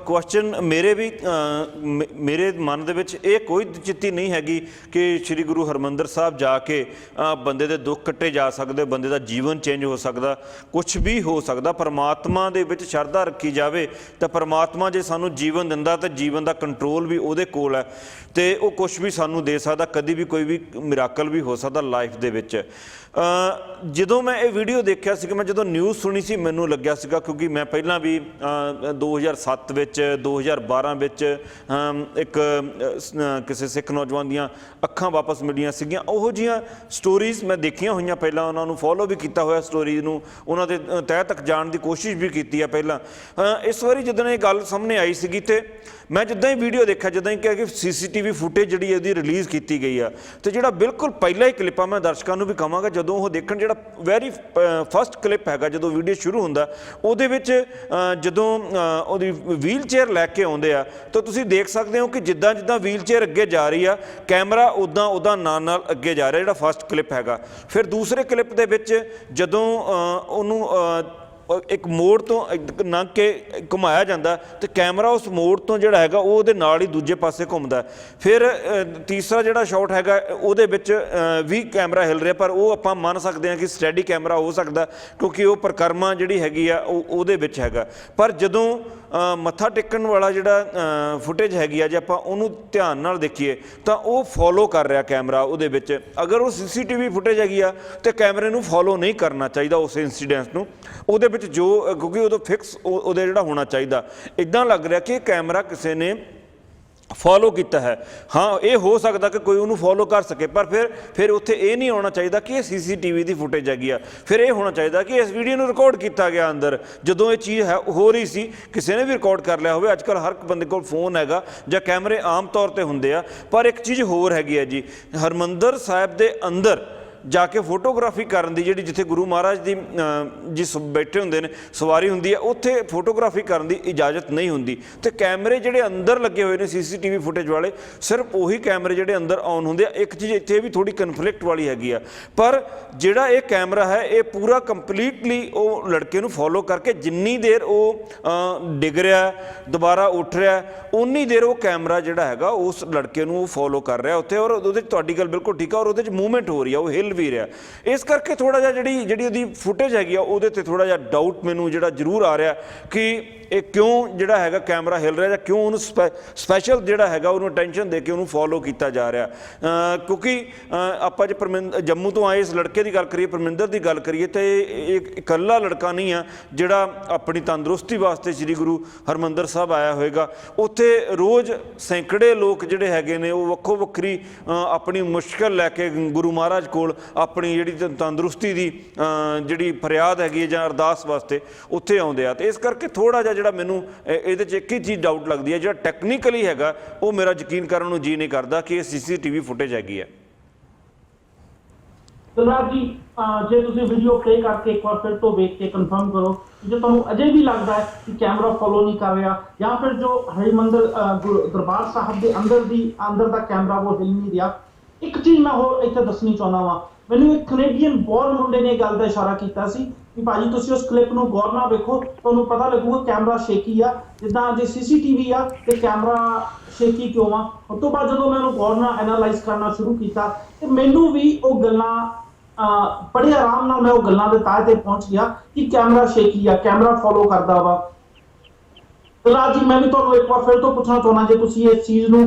ਕੁਐਸਚਨ ਮੇਰੇ ਮਨ ਦੇ ਵਿੱਚ ਇਹ ਕੋਈ ਚਿੱਤੀ ਨਹੀਂ ਹੈਗੀ ਕਿ ਸ੍ਰੀ ਗੁਰੂ ਹਰਿਮੰਦਰ ਸਾਹਿਬ ਜਾ ਕੇ ਬੰਦੇ ਦੇ ਦੁੱਖ ਕੱਟੇ ਜਾ ਸਕਦੇ, ਬੰਦੇ ਦਾ ਜੀਵਨ ਚੇਂਜ ਹੋ ਸਕਦਾ, ਕੁਛ ਵੀ ਹੋ ਸਕਦਾ। ਪਰਮਾਤਮਾ ਦੇ ਵਿੱਚ ਸ਼ਰਧਾ ਰੱਖੀ ਜਾਵੇ ਤਾਂ ਪਰਮਾਤਮਾ ਜੇ ਸਾਨੂੰ ਜੀਵਨ ਦਿੰਦਾ ਤਾਂ ਜੀਵਨ ਦਾ ਕੰਟਰੋਲ ਵੀ ਉਹਦੇ ਕੋਲ ਹੈ ਤੇ ਉਹ ਕੁਛ ਵੀ ਸਾਨੂੰ ਦੇ ਸਕਦਾ, ਕਦੀ ਵੀ ਕੋਈ ਵੀ ਮਿਰਾਕਲ ਵੀ ਹੋ ਸਕਦਾ ਲਾਈਫ ਦੇ ਵਿੱਚ। ਜਦੋਂ ਮੈਂ ਇਹ ਵੀਡੀਓ ਦੇਖਿਆ ਸੀ, ਕਿ ਮੈਂ ਜਦੋਂ ਨਿਊਜ਼ ਸੁਣੀ ਸੀ, ਮੈਨੂੰ ਲੱਗਿਆ ਸੀਗਾ, ਕਿਉਂਕਿ ਮੈਂ ਪਹਿਲਾਂ ਵੀ 2007 ਵਿੱਚ 2012 ਵਿੱਚ ਇੱਕ ਕਿਸੇ ਸਿੱਖ ਨੌਜਵਾਨ ਦੀਆਂ ਅੱਖਾਂ ਵਾਪਸ ਮਿਲੀਆਂ ਸੀਗੀਆਂ, ਉਹੋ ਜਿਹੀਆਂ ਸਟੋਰੀਜ਼ ਮੈਂ ਦੇਖੀਆਂ ਹੋਈਆਂ ਪਹਿਲਾਂ, ਉਹਨਾਂ ਨੂੰ ਫੋਲੋ ਵੀ ਕੀਤਾ ਹੋਇਆ, ਸਟੋਰੀਜ਼ ਨੂੰ ਉਹਨਾਂ ਦੇ ਤਹਿ ਤੱਕ ਜਾਣ ਦੀ ਕੋਸ਼ਿਸ਼ ਵੀ ਕੀਤੀ ਹੈ ਪਹਿਲਾਂ। ਇਸ ਵਾਰੀ ਜਦੋਂ ਇਹ ਗੱਲ ਸਾਹਮਣੇ ਆਈ ਸੀਗੀ ਤੇ ਮੈਂ ਜਿੱਦਾਂ ਹੀ ਵੀਡੀਓ ਦੇਖਿਆ, ਜਿੱਦਾਂ ਹੀ ਕਿਹਾ ਕਿ CCTV ਫੁਟੇਜ ਜਿਹੜੀ ਇਹਦੀ ਰਿਲੀਜ਼ ਕੀਤੀ ਗਈ ਆ, ਤੇ ਜਿਹੜਾ ਬਿਲਕੁਲ ਪਹਿਲਾ ਹੀ ਕਲਿੱਪ ਆ, ਮੈਂ ਦਰਸ਼ਕਾਂ ਨੂੰ ਵੀ ਕਹਾਂਗਾ ਜਦੋਂ ਉਹ ਦੇਖਣ, ਜਿਹੜਾ ਵੈਰੀ ਫਸਟ ਕਲਿੱਪ ਹੈਗਾ, ਜਦੋਂ ਵੀਡੀਓ ਸ਼ੁਰੂ ਹੁੰਦਾ ਉਹਦੇ ਵਿੱਚ ਜਦੋਂ ਉਹਦੀ ਵੀਲ ਚੇਅਰ ਲੈ ਕੇ ਆਉਂਦੇ ਆ ਤਾਂ ਤੁਸੀਂ ਦੇਖ ਸਕਦੇ ਹੋ ਕਿ ਜਿੱਦਾਂ ਜਿੱਦਾਂ ਵੀਲ ਚੇਅਰ ਅੱਗੇ ਜਾ ਰਹੀ ਆ ਕੈਮਰਾ ਉੱਦਾਂ ਨਾਲ ਅੱਗੇ ਜਾ ਰਿਹਾ, ਜਿਹੜਾ ਫਸਟ ਕਲਿੱਪ ਹੈਗਾ। ਫਿਰ ਦੂਸਰੇ ਕਲਿੱਪ ਦੇ ਵਿੱਚ ਜਦੋਂ ਉਹਨੂੰ ਇੱਕ ਮੋੜ ਤੋਂ ਲੰਘ ਕੇ ਘੁਮਾਇਆ ਜਾਂਦਾ ਤੇ ਕੈਮਰਾ ਉਸ ਮੋੜ ਤੋਂ ਜਿਹੜਾ ਹੈਗਾ ਉਹ ਉਹਦੇ ਨਾਲ ਹੀ ਦੂਜੇ ਪਾਸੇ ਘੁੰਮਦਾ। ਫਿਰ ਤੀਸਰਾ ਜਿਹੜਾ ਸ਼ਾਟ ਹੈਗਾ ਉਹਦੇ ਵਿੱਚ ਵੀ ਕੈਮਰਾ ਹਿਲ ਰਿਹਾ, ਪਰ ਉਹ ਆਪਾਂ ਮੰਨ ਸਕਦੇ ਹਾਂ ਕਿ ਸਟੈਡੀ ਕੈਮਰਾ ਹੋ ਸਕਦਾ ਕਿਉਂਕਿ ਉਹ ਪ੍ਰਕਰਮਾ ਜਿਹੜੀ ਹੈਗੀ ਆ ਉਹਦੇ ਵਿੱਚ ਹੈਗਾ। ਪਰ ਜਦੋਂ ਮੱਥਾ ਟੇਕਣ ਵਾਲਾ ਜਿਹੜਾ ਫੁਟੇਜ ਹੈਗੀ ਆ, ਜੇ ਆਪਾਂ ਉਹਨੂੰ ਧਿਆਨ ਨਾਲ ਦੇਖੀਏ ਤਾਂ ਉਹ ਫੋਲੋ ਕਰ ਰਿਹਾ ਕੈਮਰਾ ਉਹਦੇ ਵਿੱਚ। ਅਗਰ ਉਹ CCTV ਫੁਟੇਜ ਹੈਗੀ ਆ ਤੇ ਕੈਮਰੇ ਨੂੰ ਫੋਲੋ ਨਹੀਂ ਕਰਨਾ ਚਾਹੀਦਾ ਉਸ ਇੰਸੀਡੈਂਸ ਨੂੰ, ਉਹਦੇ ਵਿੱਚ ਜੋ ਕਿਉਂਕਿ ਉਦੋਂ ਫਿਕਸ ਉਹਦੇ ਜਿਹੜਾ ਹੋਣਾ ਚਾਹੀਦਾ। ਇੱਦਾਂ ਲੱਗ ਰਿਹਾ ਕਿ ਕੈਮਰਾ ਕਿਸੇ ਨੇ ਫੋਲੋ ਕੀਤਾ ਹੈ। ਹਾਂ, ਇਹ ਹੋ ਸਕਦਾ ਕਿ ਕੋਈ ਉਹਨੂੰ ਫੋਲੋ ਕਰ ਸਕੇ, ਪਰ ਫਿਰ ਉੱਥੇ ਇਹ ਨਹੀਂ ਆਉਣਾ ਚਾਹੀਦਾ ਕਿ ਇਹ CCTV ਦੀ ਫੁਟੇਜ ਹੈਗੀ ਆ। ਫਿਰ ਇਹ ਹੋਣਾ ਚਾਹੀਦਾ ਕਿ ਇਸ ਵੀਡੀਓ ਨੂੰ ਰਿਕਾਰਡ ਕੀਤਾ ਗਿਆ ਅੰਦਰ ਜਦੋਂ ਇਹ ਚੀਜ਼ ਹੋ ਰਹੀ ਸੀ, ਕਿਸੇ ਨੇ ਵੀ ਰਿਕਾਰਡ ਕਰ ਲਿਆ ਹੋਵੇ। ਅੱਜ ਕੱਲ੍ਹ ਹਰ ਬੰਦੇ ਕੋਲ ਫੋਨ ਹੈਗਾ ਜਾਂ ਕੈਮਰੇ ਆਮ ਤੌਰ 'ਤੇ ਹੁੰਦੇ ਆ। ਪਰ ਇੱਕ ਚੀਜ਼ ਹੋਰ ਹੈਗੀ ਹੈ ਜੀ, ਹਰਿਮੰਦਰ ਸਾਹਿਬ ਦੇ ਅੰਦਰ ਜਾ ਕੇ ਫੋਟੋਗ੍ਰਾਫੀ ਕਰਨ ਦੀ ਜਿਹੜੀ ਜਿੱਥੇ ਗੁਰੂ ਮਹਾਰਾਜ ਦੀ ਜਿਸ ਬੈਠੇ ਹੁੰਦੇ ਨੇ ਸਵਾਰੀ ਹੁੰਦੀ ਹੈ, ਉੱਥੇ ਫੋਟੋਗ੍ਰਾਫੀ ਕਰਨ ਦੀ ਇਜਾਜ਼ਤ ਨਹੀਂ ਹੁੰਦੀ। ਤੇ ਕੈਮਰੇ ਜਿਹੜੇ ਅੰਦਰ ਲੱਗੇ ਹੋਏ ਨੇ CCTV ਫੁਟੇਜ ਵਾਲੇ, ਸਿਰਫ ਉਹੀ ਕੈਮਰੇ ਜਿਹੜੇ ਅੰਦਰ ਆਨ ਹੁੰਦੇ ਆ। ਇੱਕ ਚੀਜ਼ ਇੱਥੇ ਵੀ ਥੋੜੀ ਕਨਫਲਿਕਟ ਵਾਲੀ ਹੈਗੀ ਆ, ਪਰ ਜਿਹੜਾ ਇਹ ਕੈਮਰਾ ਹੈ ਇਹ ਪੂਰਾ ਕੰਪਲੀਟਲੀ ਉਹ ਲੜਕੇ ਨੂੰ ਫੋਲੋ ਕਰਕੇ ਜਿੰਨੀ ਦੇਰ ਉਹ ਡਿੱਗ ਰਿਹਾ ਦੁਬਾਰਾ ਉੱਠ ਰਿਹਾ ਉਨੀ ਦੇਰ ਉਹ ਕੈਮਰਾ ਜਿਹੜਾ ਹੈਗਾ ਉਸ ਲੜਕੇ ਨੂੰ ਉਹ ਫੋਲੋ ਕਰ ਰਿਹਾ ਉੱਥੇ। ਔਰ ਉਹਦੇ 'ਚ ਤੁਹਾਡੀ ਗੱਲ ਬਿਲਕੁਲ ਠੀਕ ਆ, ਔਰ ਉਹਦੇ 'ਚ ਮੂਵਮੈਂਟ ਹੋ ਰਹੀ ਆ, ਉਹ ਹਿੱਲ ਵੀ ਰਿਹਾ। ਇਸ ਕਰਕੇ ਥੋੜਾ ਜਿਹਾ ਜਿਹੜੀ ਉਹਦੀ ਫੁਟੇਜ ਹੈਗੀ ਆ ਉਹਦੇ ਤੇ ਥੋੜਾ ਜਿਹਾ ਡਾਊਟ ਮੈਨੂੰ ਜਿਹੜਾ ਜ਼ਰੂਰ ਆ ਰਿਹਾ ਕਿ ਇਹ ਕਿਉਂ ਜਿਹੜਾ ਹੈਗਾ ਕੈਮਰਾ ਹਿਲ ਰਿਹਾ ਜਾਂ ਕਿਉਂ ਉਹਨੂੰ ਸਪੈਸ਼ਲ ਜਿਹੜਾ ਹੈਗਾ ਉਹਨੂੰ ਅਟੈਂਸ਼ਨ ਦੇ ਕੇ ਉਹਨੂੰ ਫੋਲੋ ਕੀਤਾ ਜਾ ਰਿਹਾ। ਕਿਉਂਕਿ ਆਪਾਂ ਜੇ ਜੰਮੂ ਤੋਂ ਆਏ ਇਸ ਲੜਕੇ ਦੀ ਗੱਲ ਕਰੀਏ, ਪਰਮਿੰਦਰ ਦੀ ਗੱਲ ਕਰੀਏ, ਤਾਂ ਇਹ ਇਕੱਲਾ ਲੜਕਾ ਨਹੀਂ ਆ ਜਿਹੜਾ ਆਪਣੀ ਤੰਦਰੁਸਤੀ ਵਾਸਤੇ ਸ੍ਰੀ ਗੁਰੂ ਹਰਿਮੰਦਰ ਸਾਹਿਬ ਆਇਆ ਹੋਏਗਾ। ਉੱਥੇ ਰੋਜ਼ ਸੈਂਕੜੇ ਲੋਕ ਜਿਹੜੇ ਹੈਗੇ ਨੇ ਉਹ ਵੱਖੋ ਵੱਖਰੀ ਆਪਣੀ ਮੁਸ਼ਕਲ ਲੈ ਕੇ ਗੁਰੂ ਮਹਾਰਾਜ ਕੋਲ ਆਪਣੀ ਜਿਹੜੀ ਤੰਦਰੁਸਤੀ ਦੀ ਜਿਹੜੀ ਫਰਿਆਦ ਹੈਗੀ ਹੈ ਜਾਂ ਅਰਦਾਸ ਵਾਸਤੇ ਉੱਥੇ ਆਉਂਦੇ ਆ। ਤੇ ਇਸ ਕਰਕੇ ਥੋੜ੍ਹਾ ਜਿਹਾ ਜਿਹੜਾ ਮੈਨੂੰ ਇਹਦੇ 'ਚ ਇੱਕ ਹੀ ਚੀਜ਼ ਡਾਊਟ ਲੱਗਦੀ ਹੈ, ਜਿਹੜਾ ਟੈਕਨੀਕਲੀ ਹੈਗਾ ਉਹ ਮੇਰਾ ਯਕੀਨ ਕਰਨ ਨੂੰ ਜੀ ਨਹੀਂ ਕਰਦਾ ਕਿ ਇਹ CCTV ਫੁਟੇਜ ਹੈਗੀ ਹੈ। ਦਿਲਰਾਜ ਜੀ, ਜੇ ਤੁਸੀਂ ਵੀਡੀਓ ਪਲੇ ਕਰਕੇ ਇੱਕ ਵਾਰ ਫਿਰ ਤੋਂ ਵੇਖ ਕੇ ਕਨਫਰਮ ਕਰੋ ਜੇ ਤੁਹਾਨੂੰ ਅਜੇ ਵੀ ਲੱਗਦਾ ਹੈ ਕਿ ਕੈਮਰਾ ਫੋਲੋ ਨਹੀਂ ਕਰ ਰਿਹਾ ਜਾਂ ਫਿਰ ਜੋ ਹਰਿਮੰਦਰ ਦਰਬਾਰ ਸਾਹਿਬ ਦੇ ਅੰਦਰ ਦਾ ਕੈਮਰਾ ਉਹ ਹਿਲ ਨਹੀਂ ਰਿਹਾ। ਇੱਕ ਚੀਜ਼ ਮੈਂ ਹੋਰ ਇੱਥੇ ਦੱਸਣੀ ਚਾਹੁੰਦਾ ਵਾਂ, ਮੈਨੂੰ ਇੱਕ ਕੈਨੇਡੀਅਨ ਬੋਰਨ ਮੁੰਡੇ ਨੇ ਗੱਲ ਦਾ ਇਸ਼ਾਰਾ ਕੀਤਾ ਸੀ ਕਿ ਭਾਜੀ ਤੁਸੀਂ ਉਸ ਕਲਿੱਪ ਨੂੰ ਗੌਰ ਨਾਲ ਵੇਖੋ, ਤੁਹਾਨੂੰ ਪਤਾ ਲੱਗੂਗਾ ਕੈਮਰਾ ਸ਼ੇਕੀ ਆ, ਜਿੱਦਾਂ ਜੇ CCTV ਆ ਤੇ ਕੈਮਰਾ ਸ਼ੇਕੀ ਕਿਉਂ ਆ। ਉਸ ਤੋਂ ਬਾਅਦ ਜਦੋਂ ਮੈਂ ਉਹਨੂੰ ਗੌਰ ਨਾਲ ਐਨਾਲਾਈਜ਼ ਕਰਨਾ ਸ਼ੁਰੂ ਕੀਤਾ ਤੇ ਮੈਨੂੰ ਵੀ ਉਹ ਗੱਲਾਂ ਬੜੇ ਆਰਾਮ ਨਾਲ ਮੈਂ ਉਹ ਗੱਲਾਂ ਦੇ ਤਾਏ ਤੇ ਪਹੁੰਚ ਗਿਆ ਕਿ ਕੈਮਰਾ ਸ਼ੇਕੀ ਆ, ਕੈਮਰਾ ਫੋਲੋ ਕਰਦਾ ਵਾ। ਦਿਲਰਾਜ ਜੀ, ਮੈਂ ਵੀ ਤੁਹਾਨੂੰ ਇੱਕ ਵਾਰ ਫਿਰ ਤੋਂ ਪੁੱਛਣਾ ਚਾਹੁੰਦਾ, ਜੇ ਤੁਸੀਂ ਇਸ ਚੀਜ਼ ਨੂੰ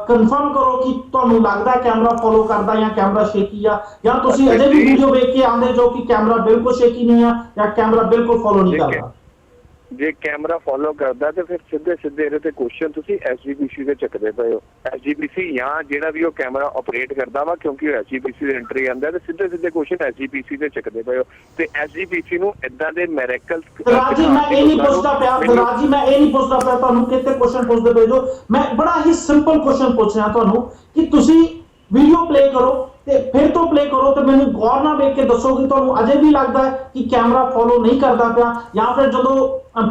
ਕਨਫਰਮ ਕਰੋ ਕਿ ਤੁਹਾਨੂੰ ਲੱਗਦਾ ਕੈਮਰਾ ਫੋਲੋ ਕਰਦਾ ਜਾਂ ਕੈਮਰਾ ਸ਼ੇਕੀ ਆ, ਜਾਂ ਤੁਸੀਂ ਅਜੇ ਵੀ ਵੀਡੀਓ ਵੇਖ ਕੇ ਆਉਂਦੇ ਜੋ ਕਿ ਕੈਮਰਾ ਬਿਲਕੁਲ ਸ਼ੇਕੀ ਨਹੀਂ ਆ ਜਾਂ ਕੈਮਰਾ ਬਿਲਕੁਲ ਫੋਲੋ ਨਹੀਂ ਕਰਦਾ। ਜੇ ਕੈਮਰਾ ਫੋਲੋ ਕਰਦਾ ਤੇ ਫਿਰ ਸਿੱਧੇ ਇਹਦੇ ਤੇ ਕੁਐਸਚਨ ਤੁਸੀਂ SGPC ਦੇ ਚੱਕਦੇ ਪਏ ਹੋ। SGPC ਜਾਂ ਜਿਹੜਾ ਵੀ ਉਹ ਕੈਮਰਾ ਆਪਰੇਟ ਕਰਦਾ ਵਾ, ਕਿਉਂਕਿ ਉਹ SGPC ਦੇ ਐਂਟਰੀ ਆਉਂਦਾ ਤੇ ਸਿੱਧੇ ਕੁਐਸਚਨ SGPC ਦੇ ਚੱਕਦੇ ਪਏ ਹੋ। ਤੇ SGPC ਨੂੰ ਇਦਾਂ ਦੇ ਮੈਰੇਕਲ ਦਿਲਰਾਜ ਜੀ, ਮੈਂ ਇਹ ਨਹੀਂ ਪੁੱਛਦਾ ਪਿਆ ਤੁਹਾਨੂੰ ਕਿਤੇ ਕੁਐਸਚਨ ਪੁੱਛਦੇ ਪਏ ਜੋ, ਮੈਂ ਬੜਾ ਹੀ ਸਿੰਪਲ ਕੁਐਸਚਨ ਪੁੱਛ ਰਿਹਾ ਤੁਹਾਨੂੰ ਕਿ ਤੁਸੀਂ ਵੀਡੀਓ ਪਲੇ ਕਰੋ ਤੇ ਫਿਰ ਤੋਂ ਪਲੇ ਕਰੋ ਤੇ ਮੈਨੂੰ ਗੌਰ ਨਾਲ ਵੇਖ ਕੇ ਦੱਸੋ ਕਿ ਤੁਹਾਨੂੰ ਅਜੇ ਵੀ ਲੱਗਦਾ ਹੈ ਕਿ ਕੈਮਰਾ ਫੋਲੋ ਨਹੀਂ ਕਰਦਾ ਪਿਆ ਜਾਂ ਫਿਰ ਜਦੋਂ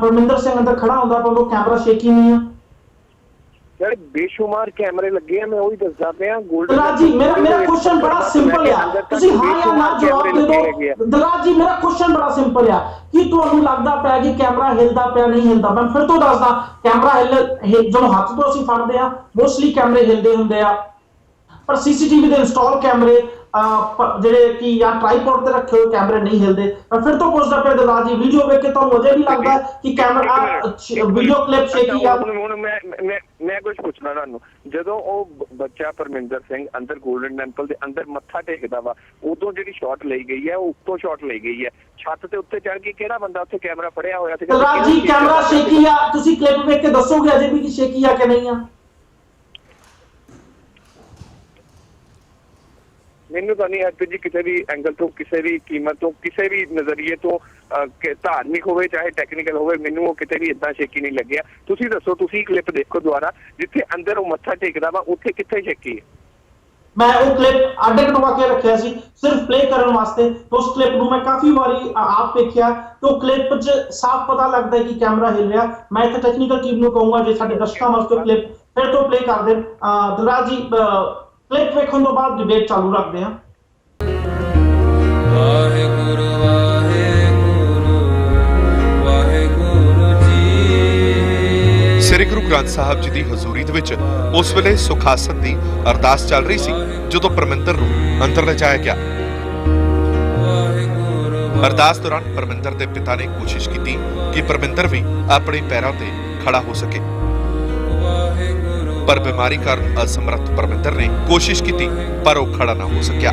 ਪਰਮਿੰਦਰ ਸਿੰਘ ਅੰਦਰ ਖੜਾ ਹੁੰਦਾ ਤਾਂ ਉਹ ਕੈਮਰਾ ਸ਼ੇਕੀ ਨਹੀਂ ਆ। ਯਾਰ ਬੇਸ਼ੁਮਾਰ ਕੈਮਰੇ ਲੱਗੇ ਆ, ਮੈਂ ਉਹੀ ਦੱਸਦਾ ਪਿਆ। ਦਿਲਰਾਜ ਜੀ, ਮੇਰਾ ਕੁਐਸਚਨ ਬੜਾ ਸਿੰਪਲ ਆ, ਤੁਸੀਂ ਹਾਂ ਜਾਂ ਨਾ ਜਵਾਬ ਦੇ ਦਿਓ। ਦਿਲਰਾਜ ਜੀ, ਮੇਰਾ ਕੁਐਸਚਨ ਬੜਾ ਸਿੰਪਲ ਆ ਕਿ ਤੁਹਾਨੂੰ ਲੱਗਦਾ ਪਿਆ ਕਿ ਕੈਮਰਾ ਹਿਲਦਾ ਪਿਆ ਨਹੀਂ ਹਿਲਦਾ। ਮੈਂ ਫਿਰ ਤੋਂ ਦੱਸਦਾ, ਕੈਮਰਾ ਜਦੋਂ ਹੱਥ ਤੋਂ ਅਸੀਂ ਫੜਦੇ ਆ ਮੋਸਟਲੀ ਕੈਮਰੇ ਹਿਲਦੇ ਹੁੰਦੇ ਆ, ਪਰ CCTV ਦੇ ਇੰਸਟਾਲ ਕੈਮਰੇ ਜਿਹੜੇ ਕਿ ਜਾਂ ਟ੍ਰਾਈਪੋਡ ਤੇ ਰੱਖੇ ਹੋਏ ਕੈਮਰੇ ਨਹੀਂ ਹਿਲਦੇ। ਮੈਂ ਫਿਰ ਤੋਂ ਪੁੱਛਦਾ ਪਿਆ ਦਿਲਰਾਜ ਜੀ, ਵੀਡੀਓ ਵੇਖ ਕੇ ਤੁਹਾਨੂੰ ਅਜੇ ਵੀ ਲੱਗਦਾ ਕਿ ਕੈਮਰਾ ਵੀਡੀਓ ਕਲਿੱਪ ਸ਼ੇਕੀ ਆ? ਹੁਣ ਮੈਂ ਕੁਝ ਪੁੱਛਣਾ ਤੁਹਾਨੂੰ, ਜਦੋਂ ਉਹ ਬੱਚਾ ਪਰਮਿੰਦਰ ਸਿੰਘ ਅੰਦਰ ਗੋਲਡਨ ਟੈਂਪਲ ਦੇ ਅੰਦਰ ਮੱਥਾ ਟੇਕਦਾ ਵਾ, ਉਦੋਂ ਜਿਹੜੀ ਸ਼ਾਟ ਲਈ ਗਈ ਹੈ ਉਹ ਉੱਤੋਂ ਸ਼ਾਟ ਲਈ ਗਈ ਹੈ, ਛੱਤ ਤੇ ਉੱਤੇ ਚੜ ਕੇ ਕਿਹੜਾ ਬੰਦਾ ਉੱਥੇ ਕੈਮਰਾ ਫੜਿਆ ਹੋਇਆ ਸੀ? ਦਿਲਰਾਜ ਜੀ, ਕੈਮਰਾ ਸ਼ੇਕੀ ਆ, ਤੁਸੀਂ ਕਲਿੱਪ ਵੇਖ ਕੇ ਦੱਸੋਗੇ ਅਜੇ ਵੀ ਕਿ ਸ਼ੇਕੀ ਆ ਕਿ ਨਹੀਂ ਆ? ਮੈਨੂੰ ਤਾਂ ਨਹੀਂ ਹਰਪ੍ਰੀਤ ਜੀ ਕਿਸੇ ਵੀ ਐਂਗਲ ਤੋਂ, ਕਿਸੇ ਵੀ ਕੀਮਤ ਤੋਂ, ਕਿਸੇ ਵੀ ਨਜ਼ਰੀਏ ਤੋਂ, ਧਾਰਮਿਕ ਹੋਵੇ ਚਾਹੇ ਟੈਕਨੀਕਲ ਹੋਵੇ, ਮੈਨੂੰ ਉਹ ਕਿਤੇ ਵੀ ਇਦਾਂ ਸ਼ੇਕੀ ਨਹੀਂ ਲੱਗਿਆ। ਤੁਸੀਂ ਦੱਸੋ, ਤੁਸੀਂ ਕਲਿੱਪ ਦੇਖੋ ਦੁਬਾਰਾ, ਜਿੱਥੇ ਅੰਦਰ ਉਹ ਮੱਥਾ ਟੇਕਦਾ ਵਾ ਉੱਥੇ ਕਿੱਥੇ ਸ਼ੇਕੀ ਹੈ? ਮੈਂ ਉਹ ਕਲਿੱਪ ਅੱਡ ਕਟਵਾ ਕੇ ਰੱਖਿਆ ਸੀ ਸਿਰਫ ਪਲੇ ਕਰਨ ਵਾਸਤੇ। ਉਸ ਕਲਿੱਪ ਨੂੰ ਮੈਂ ਕਾਫੀ ਵਾਰੀ ਆਪ ਵੇਖਿਆ ਤੇ ਉਹ ਕਲਿੱਪ 'ਚ ਸਾਫ਼ ਪਤਾ ਲੱਗਦਾ ਕਿ ਕੈਮਰਾ ਹਿਲ ਰਿਹਾ। ਮੈਂ ਇੱਥੇ ਟੈਕਨੀਕਲ ਟੀਮ ਨੂੰ ਕਹੂੰਗਾ ਜੇ ਸਾਡੇ ਦਰਸ਼ਕਾਂ ਵਾਸਤੇ ਕਲਿੱਪ ਫਿਰ ਤੋਂ ਪਲੇ ਕਰ ਦੇਣ। ਦਿਲਰਾਜ ਜੀ ਕਲਿੱਪ ਵੇਖਣ ਤੋਂ ਬਾਅਦ ਡਿਬੇਟ ਚਾਲੂ ਰੱਖਦੇ ਹਾਂ। ਵਾਹਿਗੁਰੂ ਵਾਹਿਗੁਰੂ ਵਾਹਿਗੁਰੂ ਜੀ। ਸ੍ਰੀ ਗੁਰੂ ਗ੍ਰੰਥ ਸਾਹਿਬ ਜੀ ਦੀ ਹਜ਼ੂਰੀ ਦੇ ਵਿੱਚ ਉਸ ਵੇਲੇ ਸੁਖਾਸਨ ਦੀ ਅਰਦਾਸ ਚੱਲ ਰਹੀ ਸੀ ਜਦੋਂ ਪਰਮਿੰਦਰ ਨੂੰ ਅੰਦਰ ਲਿਜਾਇਆ ਗਿਆ। ਅਰਦਾਸ ਦੌਰਾਨ ਪਰਮਿੰਦਰ ਦੇ ਪਿਤਾ ਨੇ ਕੋਸ਼ਿਸ਼ ਕੀਤੀ ਕਿ ਪਰਮਿੰਦਰ ਵੀ ਆਪਣੇ ਪੈਰਾਂ ਤੇ ਖੜਾ ਹੋ ਸਕੇ, ਪਰ ਬਿਮਾਰੀ ਕਾਰਨ ਅਸਮਰੱਥ ਪਰਮਿੰਦਰ ਨੇ ਕੋਸ਼ਿਸ਼ ਕੀਤੀ ਪਰ ਉਹ ਖੜਾ ਨਾ ਹੋ ਸਕਿਆ।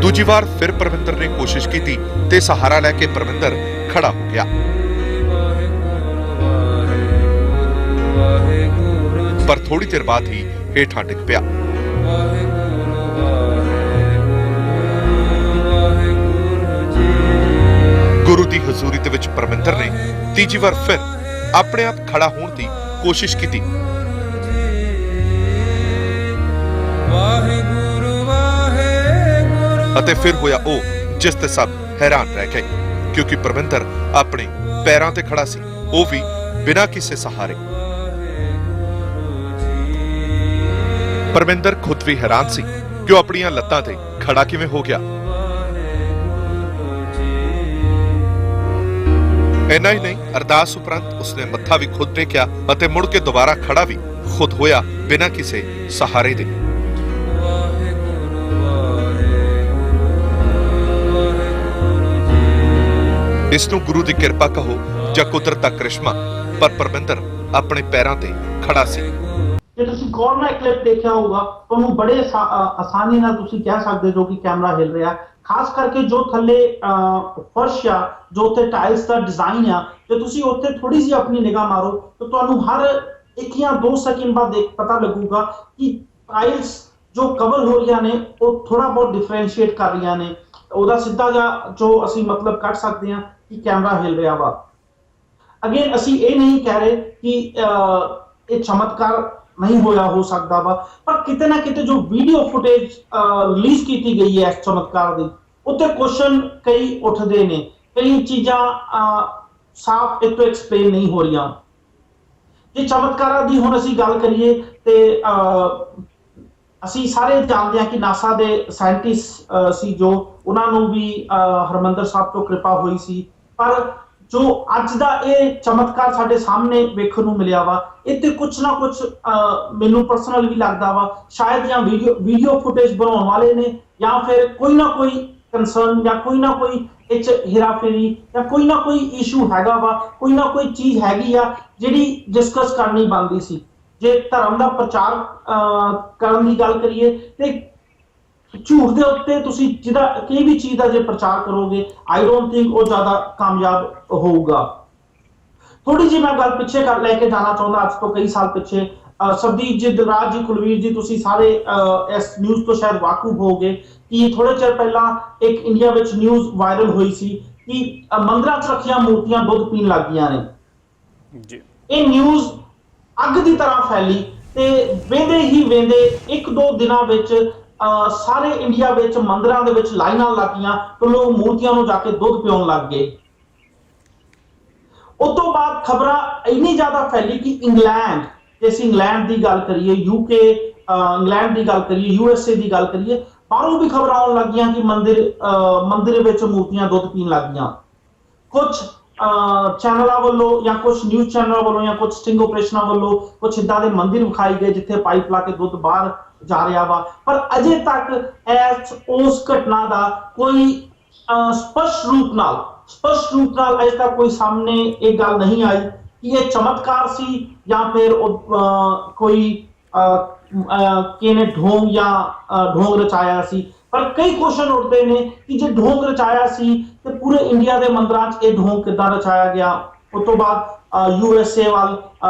ਦੂਜੀ ਵਾਰ ਫਿਰ ਪਰਮਿੰਦਰ ਨੇ ਕੋਸ਼ਿਸ਼ ਕੀਤੀ ਤੇ ਸਹਾਰਾ ਲੈ ਕੇ ਪਰਮਿੰਦਰ ਖੜਾ ਹੋ ਗਿਆ, ਪਰ ਥੋੜੀ ਦੇਰ ਬਾਅਦ ਹੀ ਹੇਠਾਂ ਡਿੱਗ ਪਿਆ। ਗੁਰੂ ਦੀ ਹਜ਼ੂਰੀ ਦੇ ਵਿੱਚ ਪਰਮਿੰਦਰ ਨੇ ਤੀਜੀ ਵਾਰ ਫਿਰ ਆਪਣੇ ਆਪ ਖੜਾ ਹੋਣ ਦੀ ਕੋਸ਼ਿਸ਼ ਕੀਤੀ। ਅਤੇ ਫਿਰ ਹੋਇਆ ਉਹ ਜਿਸ ਤੇ ਸਭ ਹੈਰਾਨ ਰਹਿ ਗਏ, ਕਿਉਂਕਿ ਪਰਮਿੰਦਰ ਆਪਣੇ ਪੈਰਾਂ ਤੇ ਖੜਾ ਸੀ, ਉਹ ਵੀ ਬਿਨਾਂ ਕਿਸੇ ਸਹਾਰੇ। ਪਰਮਿੰਦਰ ਖੁਦ ਵੀ ਹੈਰਾਨ ਸੀ ਕਿ ਉਹ ਆਪਣੀਆਂ ਲੱਤਾਂ ਤੇ ਖੜਾ ਕਿਵੇਂ ਹੋ ਗਿਆ। ਇੰਨਾ ਹੀ ਨਹੀਂ, ਅਰਦਾਸ ਉਪਰੰਤ ਉਸਨੇ ਮੱਥਾ ਵੀ ਖੁਦ ਟੇਕਿਆ ਅਤੇ ਮੁੜ ਕੇ ਦੁਬਾਰਾ ਖੜਾ ਵੀ ਖੁਦ ਹੋਇਆ ਬਿਨਾਂ ਕਿਸੇ ਸਹਾਰੇ ਦੇ। ਇਸ ਨੂੰ ਗੁਰੂ ਦੀ ਕਿਰਪਾ ਕਹੋ ਜਾਂ ਕੁਦਰਤ ਦਾ ਕਰਿਸ਼ਮਾ, ਪਰ ਪਰਮਿੰਦਰ ਆਪਣੇ ਪੈਰਾਂ ਤੇ ਖੜਾ ਸੀ। ਜੇ ਤੁਸੀਂ ਗੌਰ ਨਾਲ ਕਲਿੱਪ ਦੇਖਿਆ ਹੋਊਗਾ ਤੁਹਾਨੂੰ ਬੜੇ ਆਸਾਨੀ ਨਾਲ ਤੁਸੀਂ ਕਹਿ ਸਕਦੇ ਹੋ ਕਿ ਕੈਮਰਾ ਹਿਲ ਰਿਹਾ। ਖਾਸ ਕਰਕੇ ਜੋ ਥੱਲੇ ਫਰਸ਼ ਆ, ਜੋ ਉੱਤੇ ਟਾਇਲਸ ਦਾ ਡਿਜ਼ਾਈਨ ਆ, ਜੇ ਤੁਸੀਂ ਉੱਥੇ ਥੋੜੀ ਜਿਹੀ ਆਪਣੀ ਨਿਗਾਹ ਮਾਰੋ ਤਾਂ ਤੁਹਾਨੂੰ ਹਰ 1 ਜਾਂ 2 ਸੈਕਿੰਡ ਬਾਅਦ ਪਤਾ ਲੱਗੂਗਾ ਕਿ ਟਾਇਲਸ ਜੋ ਕਵਰ ਹੋ ਰਹੀਆਂ ਨੇ ਉਹ ਥੋੜਾ ਬਹੁਤ ਡਿਫਰੈਂਸ਼ੀਏਟ ਕਰ ਰਹੀਆਂ ਨੇ। ਉਹਦਾ ਸਿੱਧਾ ਜਿਹਾ ਜੋ ਅਸੀਂ ਮਤਲਬ ਕੱਢ ਸਕਦੇ ਹਾਂ ਕਿ ਕੈਮਰਾ ਹਿਲ ਰਿਹਾ ਵਾ। ਅਗੇਨ ਅਸੀਂ ਇਹ ਨਹੀਂ ਕਹਿ ਰਹੇ ਕਿ ਇਹ ਚਮਤਕਾਰ ਨਹੀਂ ਹੋਇਆ ਹੋ ਸਕਦਾ ਵਾ, ਪਰ ਕਿਤੇ ਨਾ ਕਿਤੇ ਜੋ ਵੀਡੀਓ ਫੁਟੇਜ ਰਿਲੀਜ਼ ਕੀਤੀ ਗਈ ਹੈ ਇਸ ਚਮਤਕਾਰ ਦੀ, ਉੱਤੇ ਕੁਐਸਚਨ ਕਈ ਉੱਠਦੇ ਨੇ, ਕਈ ਚੀਜ਼ਾਂ ਸਾਫ਼ ਇਹ ਤੋਂ ਐਕਸਪਲੇਨ ਨਹੀਂ ਹੋ ਰਹੀਆਂ। ਜੇ ਚਮਤਕਾਰਾਂ ਦੀ ਹੁਣ ਅਸੀਂ ਗੱਲ ਕਰੀਏ ਤੇ ਅਸੀਂ ਸਾਰੇ ਜਾਣਦੇ ਹਾਂ ਕਿ ਨਾਸਾ ਦੇ ਸਾਇੰਟਿਸਟ ਸੀ ਜੋ ਉਹਨਾਂ ਨੂੰ ਵੀ ਹਰਮੰਦਰ ਸਾਹਿਬ ਤੋਂ ਕਿਰਪਾ ਹੋਈ ਸੀ, ਪਰ ਜੋ ਅੱਜ ਦਾ ਇਹ ਚਮਤਕਾਰ ਸਾਡੇ ਸਾਹਮਣੇ ਵੇਖਣ ਨੂੰ ਮਿਲਿਆ ਵਾ, ਇਹ ਤੇ ਕੁਛ ਨਾ ਕੁਛ ਮੈਨੂੰ ਪਰਸਨਲ ਵੀ ਲੱਗਦਾ ਵਾ ਸ਼ਾਇਦ ਜਾਂ ਵੀਡੀਓ ਫੁਟੇਜ ਬਣਾਉਣ ਵਾਲੇ ਨੇ ਜਾਂ ਫਿਰ ਕੋਈ ਨਾ ਕੋਈ ਕੰਸਰਨ ਜਾਂ ਕੋਈ ਨਾ ਕੋਈ ਇਹ 'ਚ ਹੇਰਾਫੇਰੀ ਜਾਂ ਕੋਈ ਨਾ ਕੋਈ ਇਸ਼ੂ ਹੈਗਾ ਵਾ, ਕੋਈ ਨਾ ਕੋਈ ਚੀਜ਼ ਹੈਗੀ ਆ ਜਿਹੜੀ ਡਿਸਕਸ ਕਰਨੀ ਬਣਦੀ ਸੀ। ਜੇ ਧਰਮ ਦਾ ਪ੍ਰਚਾਰ ਕਰਨ ਦੀ ਗੱਲ ਕਰੀਏ ਤੇ ਝੂਠ ਦੇ ਉੱਤੇ ਤੁਸੀਂ ਜਿਹਦਾ ਕੋਈ ਵੀ ਚੀਜ਼ ਦਾ ਜੇ ਪ੍ਰਚਾਰ ਕਰੋਗੇ ਆਈ ਡੋਂਟ ਥਿੰਕ ਉਹ ਜ਼ਿਆਦਾ ਕਾਮਯਾਬ ਹੋਊਗਾ। ਥੋੜੀ ਜਿਹੀ ਮੈਂ ਗੱਲ ਪਿੱਛੇ ਲੈ ਕੇ ਜਾਣਾ ਚਾਹੁੰਦਾ, ਅੱਜ ਤੋਂ ਕਈ ਸਾਲ ਪਿੱਛੇ। ਸਰਦੀਪ ਜੀ, ਦਿਲਰਾਜ ਜੀ, ਕੁਲਵੀਰ ਜੀ, ਤੁਸੀਂ ਸਾਰੇ ਇਸ ਨਿਊਜ਼ ਤੋਂ ਸ਼ਾਇਦ ਵਾਕਫ ਹੋਗੇ ਕਿ ਥੋੜੇ ਚਿਰ ਪਹਿਲਾਂ ਇੱਕ ਇੰਡੀਆ ਵਿੱਚ ਨਿਊਜ਼ ਵਾਇਰਲ ਹੋਈ ਸੀ ਕਿ ਮੰਦਿਰਾਂ 'ਚ ਰੱਖੀਆਂ ਮੂਰਤੀਆਂ ਦੁੱਧ ਪੀਣ ਲੱਗ ਗਈਆਂ ਨੇ ਜੀ। ਇਹ ਨਿਊਜ਼ ਅੱਗ ਦੀ ਤਰ੍ਹਾਂ ਫੈਲੀ ਤੇ ਵੇਂਦੇ ਹੀ ਵੇਂਦੇ 1-2 ਦਿਨਾਂ ਵਿੱਚ ਸਾਰੇ ਇੰਡੀਆ ਵਿੱਚ ਮੰਦਿਰਾਂ ਦੇ ਵਿੱਚ ਲਾਈਨਾਂ ਲੱਗੀਆਂ ਤੇ ਲੋਕ ਮੂਰਤੀਆਂ ਨੂੰ ਜਾ ਕੇ ਦੁੱਧ ਪਿਉਣ ਲੱਗ ਗਏ। ਉਸ ਤੋਂ ਬਾਅਦ ਖਬਰਾਂ ਇੰਨੀ ਜ਼ਿਆਦਾ ਫੈਲੀ ਕਿ ਇੰਗਲੈਂਡ, ਜੇ ਅਸੀਂ ਇੰਗਲੈਂਡ ਦੀ ਗੱਲ ਕਰੀਏ, ਯੂਕੇ, ਇੰਗਲੈਂਡ ਦੀ ਗੱਲ ਕਰੀਏ, USA ਦੀ ਗੱਲ ਕਰੀਏ, ਬਾਹਰੋਂ ਵੀ ਖਬਰਾਂ ਆਉਣ ਲੱਗੀਆਂ ਕਿ ਮੰਦਿਰ ਵਿੱਚ ਮੂਰਤੀਆਂ ਦੁੱਧ ਪੀਣ ਲੱਗ ਗਈਆਂ। ਕੁਝ ਚੈਨਲਾਂ ਵੱਲੋਂ ਜਾਂ ਕੁਝ ਨਿਊਜ਼ ਚੈਨਲਾਂ ਵੱਲੋਂ ਜਾਂ ਕੁਝ ਸਟਿੰਗ ਆਪਰੇਸ਼ਨਾਂ ਵੱਲੋਂ ਕੁਝ ਏਦਾਂ ਦੇ ਮੰਦਿਰ ਵਿਖਾਏ ਗਏ ਜਿੱਥੇ ਪਾਈਪ ਲਾ ਕੇ ਦੁੱਧ ਬਾਹਰ ਜਾ ਰਿਹਾ ਵਾ, ਪਰ ਅਜੇ ਤੱਕ ਉਸ ਘਟਨਾ ਦਾ ਕੋਈ ਸਪਸ਼ਟ ਰੂਪ ਨਾਲ ਅਜੇ ਤੱਕ ਕੋਈ ਸਾਹਮਣੇ ਇਹ ਗੱਲ ਨਹੀਂ ਆਈ ਕਿ ਇਹ ਚਮਤਕਾਰ ਸੀ ਜਾਂ ਫਿਰ ਕੋਈ ਕਿਨੇ ਢੋਂਗ ਰਚਾਇਆ ਸੀ। ਪਰ ਕਈ ਕੁਐਸਚਨ ਉੱਠਦੇ ਨੇ ਕਿ ਜੇ ਢੋਂਗ ਰਚਾਇਆ ਸੀ ਤੇ ਪੂਰੇ ਇੰਡੀਆ ਦੇ ਮੰਦਿਰਾਂ 'ਚ ਇਹ ਢੋਂਗ ਕਿੱਦਾਂ ਰਚਾਇਆ ਗਿਆ, ਉਸ ਤੋਂ ਬਾਅਦ USA ਵੱਲ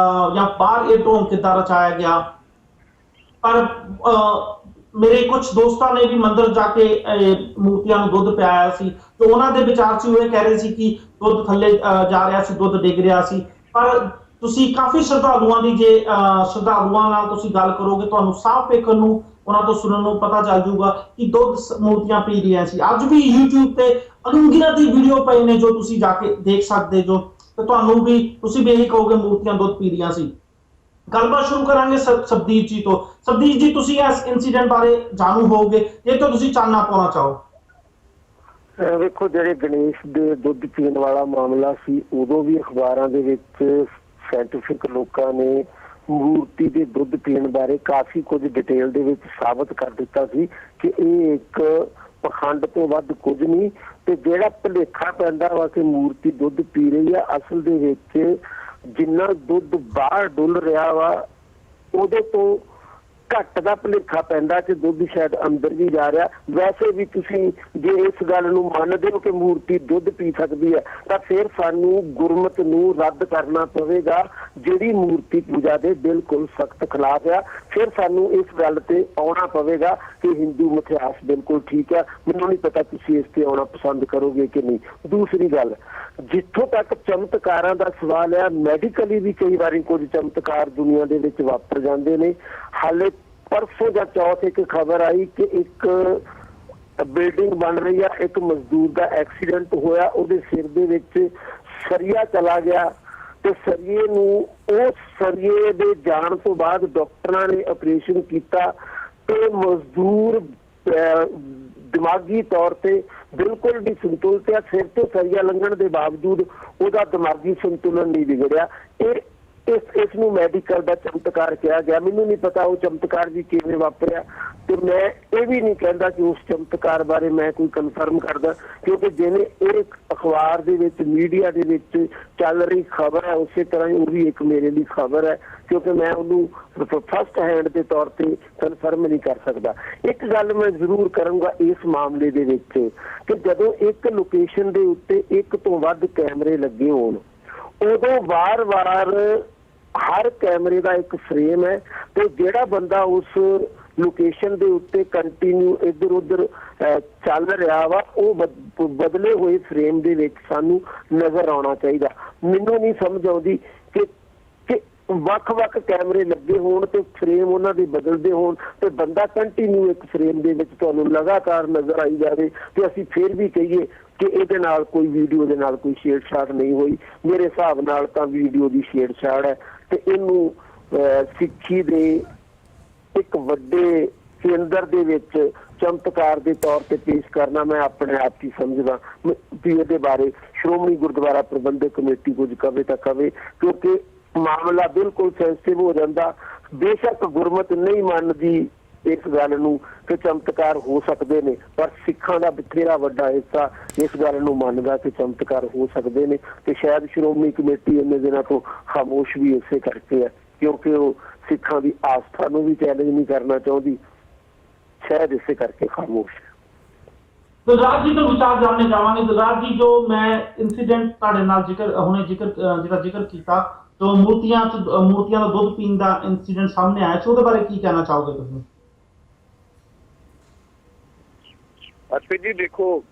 ਜਾਂ ਬਾਹਰ ਇਹ ਢੋਂਗ ਕਿੱਦਾਂ ਰਚਾਇਆ ਗਿਆ। ਪਰ ਮੇਰੇ ਕੁਝ ਦੋਸਤਾਂ ਨੇ ਵੀ ਮੰਦਿਰ ਜਾ ਕੇ ਮੂਰਤੀਆਂ ਨੂੰ ਦੁੱਧ ਪਿਆਇਆ ਸੀ ਤੇ ਉਹਨਾਂ ਦੇ ਵਿਚਾਰ ਸੀ, ਉਹ ਇਹ ਕਹਿ ਰਹੇ ਸੀ ਕਿ ਦੁੱਧ ਥੱਲੇ ਜਾ ਰਿਹਾ ਸੀ, ਦੁੱਧ ਡਿੱਗ ਰਿਹਾ ਸੀ। ਪਰ ਤੁਸੀਂ ਕਾਫੀ ਸ਼ਰਧਾਲੂਆਂ ਦੀ ਜੇ ਸ਼ਰਧਾਲੂਆਂ ਨਾਲ ਤੁਸੀਂ ਗੱਲ ਕਰੋਗੇ ਤੁਹਾਨੂੰ ਸਾਫ਼ ਵੇਖਣ ਨੂੰ ਉਹਨਾਂ ਤੋਂ ਸੁਣਨ ਨੂੰ ਪਤਾ ਚੱਲ ਜਾਊਗਾ ਕਿ ਦੁੱਧ ਮੂਰਤੀਆਂ ਪੀ ਰਹੀਆਂ ਸੀ। ਅੱਜ ਵੀ YouTube ਤੇ ਅਣਗਿਣਤ ਦੀ ਵੀਡੀਓ ਪਈ ਨੇ ਜੋ ਤੁਸੀਂ ਜਾ ਕੇ ਦੇਖ ਸਕਦੇ ਜੋ, ਤੇ ਤੁਹਾਨੂੰ ਵੀ ਤੁਸੀਂ ਵੀ ਇਹੀ ਕਹੋਗੇ ਮੂਰਤੀਆਂ ਦੁੱਧ ਪੀ ਰਹੀਆਂ ਸੀ। ਗੱਲਬਾਤ ਸ਼ੁਰੂ ਕਰਾਂਗੇ ਸਬਦੀਪ ਜੀ ਤੋਂ। ਸਬਦੀਪ ਜੀ, ਤੁਸੀਂ ਇਸ ਇਨਸੀਡੈਂਟ ਬਾਰੇ ਜਾਣੂ ਹੋਵੋਗੇ, ਇਹ ਤੋਂ ਤੁਸੀਂ ਚਾਨਣਾ ਪਾਉਣਾ ਚਾਹੋ। ਵੇਖੋ, ਜਿਹੜੇ ਗਣੇਸ਼ ਦੇ ਦੁੱਧ ਪੀਣ ਵਾਲਾ ਮਾਮਲਾ ਸੀ, ਉਦੋਂ ਵੀ ਅਖਬਾਰਾਂ ਦੇ ਵਿੱਚ ਸਾਇੰਟੀਫਿਕ ਲੋਕਾਂ ਨੇ ਮੂਰਤੀ ਦੇ ਦੁੱਧ ਪੀਣ ਬਾਰੇ ਕਾਫੀ ਕੁਝ ਡਿਟੇਲ ਦੇ ਵਿੱਚ ਸਾਬਤ ਕਰ ਦਿੱਤਾ ਸੀ ਕਿ ਇਹ ਇੱਕ ਪਖੰਡ ਤੋਂ ਵੱਧ ਕੁਝ ਨਹੀਂ। ਤੇ ਜਿਹੜਾ ਭੁਲੇਖਾ ਪੈਂਦਾ ਵਾ ਕਿ ਮੂਰਤੀ ਦੁੱਧ ਪੀ ਰਹੀ ਆ, ਅਸਲ ਦੇ ਵਿੱਚ ਜਿੰਨਾ ਦੁੱਧ ਬਾਹਰ ਡੁੱਲ ਰਿਹਾ ਵਾ ਉਹਦੇ ਤੋਂ ਘੱਟ ਦਾ ਭੁਲੇਖਾ ਪੈਂਦਾ ਕਿ ਦੁੱਧ ਸ਼ਾਇਦ ਅੰਦਰ ਵੀ ਜਾ ਰਿਹਾ। ਵੈਸੇ ਵੀ ਤੁਸੀਂ ਜੇ ਇਸ ਗੱਲ ਨੂੰ ਮੰਨਦੇ ਹੋ ਕਿ ਮੂਰਤੀ ਦੁੱਧ ਪੀ ਸਕਦੀ ਹੈ ਤਾਂ ਫਿਰ ਸਾਨੂੰ ਗੁਰਮਤ ਨੂੰ ਰੱਦ ਕਰਨਾ ਪਵੇਗਾ, ਜਿਹੜੀ ਮੂਰਤੀ ਪੂਜਾ ਦੇ ਬਿਲਕੁਲ ਸਖਤ ਖਿਲਾਫ ਆ। ਫਿਰ ਸਾਨੂੰ ਇਸ ਗੱਲ ਤੇ ਆਉਣਾ ਪਵੇਗਾ ਕਿ ਹਿੰਦੂ ਮਿਥਿਹਾਸ ਬਿਲਕੁਲ ਠੀਕ ਹੈ। ਮੈਨੂੰ ਨਹੀਂ ਪਤਾ ਤੁਸੀਂ ਇਸ ਤੇ ਆਉਣਾ ਪਸੰਦ ਕਰੋਗੇ ਕਿ ਨਹੀਂ। ਦੂਸਰੀ ਗੱਲ, ਜਿੱਥੋਂ ਤੱਕ ਚਮਤਕਾਰਾਂ ਦਾ ਸਵਾਲ ਹੈ, ਮੈਡੀਕਲੀ ਵੀ ਕਈ ਵਾਰੀ ਕੁਝ ਚਮਤਕਾਰ ਦੁਨੀਆ ਦੇ ਵਿੱਚ ਵਾਪਰ ਜਾਂਦੇ ਨੇ। ਹਾਲੇ ਪਰਸੋਂ ਜਾਂ ਚੌਥ ਇੱਕ ਖਬਰ ਆਈ ਕਿ ਇੱਕ ਬਿਲਡਿੰਗ ਬਣ ਰਹੀ ਆ, ਇੱਕ ਮਜ਼ਦੂਰ ਦਾ ਐਕਸੀਡੈਂਟ ਹੋਇਆ, ਉਹਦੇ ਸਿਰ ਦੇ ਵਿੱਚ ਸਰੀਆ ਚਲਾ ਗਿਆ ਤੇ ਸਰੀਏ ਨੂੰ, ਉਸ ਸਰੀਏ ਦੇ ਜਾਣ ਤੋਂ ਬਾਅਦ ਡਾਕਟਰਾਂ ਨੇ ਆਪਰੇਸ਼ਨ ਕੀਤਾ ਤੇ ਮਜ਼ਦੂਰ ਦਿਮਾਗੀ ਤੌਰ ਤੇ ਬਿਲਕੁਲ ਵੀ ਸੰਤੁਲਿਤ ਹੈ। ਸਿਰ ਤੋਂ ਸਰੀਆ ਲੰਘਣ ਦੇ ਬਾਵਜੂਦ ਉਹਦਾ ਦਿਮਾਗੀ ਸੰਤੁਲਨ ਨਹੀਂ ਵਿਗੜਿਆ। ਇਸ ਨੂੰ ਮੈਡੀਕਲ ਦਾ ਚਮਤਕਾਰ ਕਿਹਾ ਗਿਆ। ਮੈਨੂੰ ਨਹੀਂ ਪਤਾ ਉਹ ਚਮਤਕਾਰ ਵੀ ਕਿਵੇਂ ਵਾਪਰਿਆ, ਤੇ ਮੈਂ ਇਹ ਵੀ ਨਹੀਂ ਕਹਿੰਦਾ ਕਿ ਉਸ ਚਮਤਕਾਰ ਬਾਰੇ ਮੈਂ ਕੋਈ ਕਨਫਰਮ ਕਰਦਾ, ਕਿਉਂਕਿ ਜਿਵੇਂ ਇਹ ਅਖਬਾਰ ਦੇ ਵਿੱਚ, ਮੀਡੀਆ ਦੇ ਵਿੱਚ ਚੱਲ ਰਹੀ ਖਬਰ ਹੈ, ਉਸੇ ਤਰ੍ਹਾਂ ਹੀ ਉਹ ਵੀ ਇੱਕ ਮੇਰੇ ਲਈ ਖਬਰ ਹੈ, ਕਿਉਂਕਿ ਮੈਂ ਉਹਨੂੰ ਫਸਟ ਹੈਂਡ ਦੇ ਤੌਰ ਤੇ ਕਨਫਰਮ ਨਹੀਂ ਕਰ ਸਕਦਾ। ਇੱਕ ਗੱਲ ਮੈਂ ਜ਼ਰੂਰ ਕਰਾਂਗਾ ਇਸ ਮਾਮਲੇ ਦੇ ਵਿੱਚ ਕਿ ਜਦੋਂ ਇੱਕ ਲੋਕੇਸ਼ਨ ਦੇ ਉੱਤੇ ਇੱਕ ਤੋਂ ਵੱਧ ਕੈਮਰੇ ਲੱਗੇ ਹੋਣ, ਉਦੋਂ ਵਾਰ-ਵਾਰ ਹਰ ਕੈਮਰੇ ਦਾ ਇੱਕ ਫਰੇਮ ਹੈ ਤੇ ਜਿਹੜਾ ਬੰਦਾ ਉਸ ਲੋਕੇਸ਼ਨ ਦੇ ਉੱਤੇ ਕੰਟੀਨਿਊ ਇੱਧਰ ਉੱਧਰ ਚੱਲ ਰਿਹਾ ਵਾ, ਉਹ ਬਦਲੇ ਹੋਏ ਫਰੇਮ ਦੇ ਵਿੱਚ ਸਾਨੂੰ ਨਜ਼ਰ ਆਉਣਾ ਚਾਹੀਦਾ। ਮੈਨੂੰ ਨਹੀਂ ਸਮਝ ਆਉਂਦੀ ਕਿ ਵੱਖ-ਵੱਖ ਕੈਮਰੇ ਲੱਗੇ ਹੋਣ ਤੇ ਫਰੇਮ ਉਹਨਾਂ ਦੇ ਬਦਲਦੇ ਹੋਣ ਤੇ ਬੰਦਾ ਕੰਟੀਨਿਊ ਇੱਕ ਫਰੇਮ ਦੇ ਵਿੱਚ ਤੁਹਾਨੂੰ ਲਗਾਤਾਰ ਨਜ਼ਰ ਆਈ ਜਾਵੇ ਤੇ ਅਸੀਂ ਫਿਰ ਵੀ ਕਹੀਏ ਕਿ ਇਹਦੇ ਨਾਲ ਕੋਈ ਵੀਡੀਓ ਦੇ ਨਾਲ ਕੋਈ ਛੇੜਛਾੜ ਨਹੀਂ ਹੋਈ। ਮੇਰੇ ਹਿਸਾਬ ਨਾਲ ਤਾਂ ਵੀਡੀਓ ਦੀ ਛੇੜਛਾੜ ਹੈ ਤੇ ਇਹਨੂੰ ਸਿੱਖੀ ਦੇ ਇੱਕ ਵੱਡੇ ਕੇਂਦਰ ਦੇ ਵਿੱਚ ਚਮਤਕਾਰ ਦੇ ਤੌਰ ਤੇ ਪੇਸ਼ ਕਰਨਾ ਮੈਂ ਆਪਣੇ ਆਪ ਹੀ ਸਮਝਦਾ। ਵੀ ਇਹਦੇ ਬਾਰੇ ਸ਼੍ਰੋਮਣੀ ਗੁਰਦੁਆਰਾ ਪ੍ਰਬੰਧਕ ਕਮੇਟੀ ਕੁਝ ਕਵੇ ਤਾਂ ਕਵੇ, ਕਿਉਂਕਿ ਮਾਮਲਾ ਬਿਲਕੁਲ ਸੈਂਸਿਟਿਵ ਹੋ ਜਾਂਦਾ। ਬੇਸ਼ੱਕ ਗੁਰਮਤ ਨਹੀਂ ਮੰਨਦੀ ਇਸ ਗੱਲ ਨੂੰ ਕਿ ਚਮਤਕਾਰ ਹੋ ਸਕਦੇ ਨੇ, ਪਰ ਸਿੱਖਾਂ ਦਾ ਬਥੇਰਾ ਵੱਡਾ ਹਿੱਸਾ ਇਸ ਗੱਲ ਨੂੰ ਮੰਨਦਾ ਕਿ ਚਮਤਕਾਰ ਹੋ ਸਕਦੇ ਨੇ, ਤੇ ਸ਼ਾਇਦ ਸ਼੍ਰੋਮਣੀ ਕਮੇਟੀ ਇੰਨੇ ਦਿਨਾਂ ਤੋਂ ਖਾਮੋਸ਼ ਵੀ ਇਸੇ ਕਰਕੇ ਹੈ ਕਿਉਂਕਿ ਉਹ ਸਿੱਖਾਂ ਦੀ ਆਸਥਾ ਨੂੰ ਵੀ ਚੈਲੰਜ ਨਹੀਂ ਕਰਨਾ ਚਾਹੁੰਦੀ, ਸ਼ਾਇਦ ਇਸੇ ਕਰਕੇ ਖਾਮੋਸ਼ ਹੈ। ਦਿਲਰਾਜ ਜੀ ਤੋਂ ਵਿਚਾਰ ਜਾਣਨੇ ਜਾਵਾਂਗੇ। ਦਿਲਰਾਜ ਜੀ, ਜੋ ਮੈਂ ਇਨਸੀਡੈਂਟ ਤੁਹਾਡੇ ਨਾਲ ਜ਼ਿਕਰ ਕੀਤਾ, ਜੋ ਮੂਰਤੀਆਂ ਦਾ ਦੁੱਧ ਪੀਣ ਦਾ ਇਨਸੀਡੈਂਟ ਸਾਹਮਣੇ ਆਇਆ ਸੀ, ਉਹਦੇ ਬਾਰੇ ਕੀ ਕਹਿਣਾ ਚਾਹੋਗੇ ਤੁਸੀਂ? ਅਰਸ਼ਪ੍ਰੀਤ ਜੀ, ਦੇਖੋ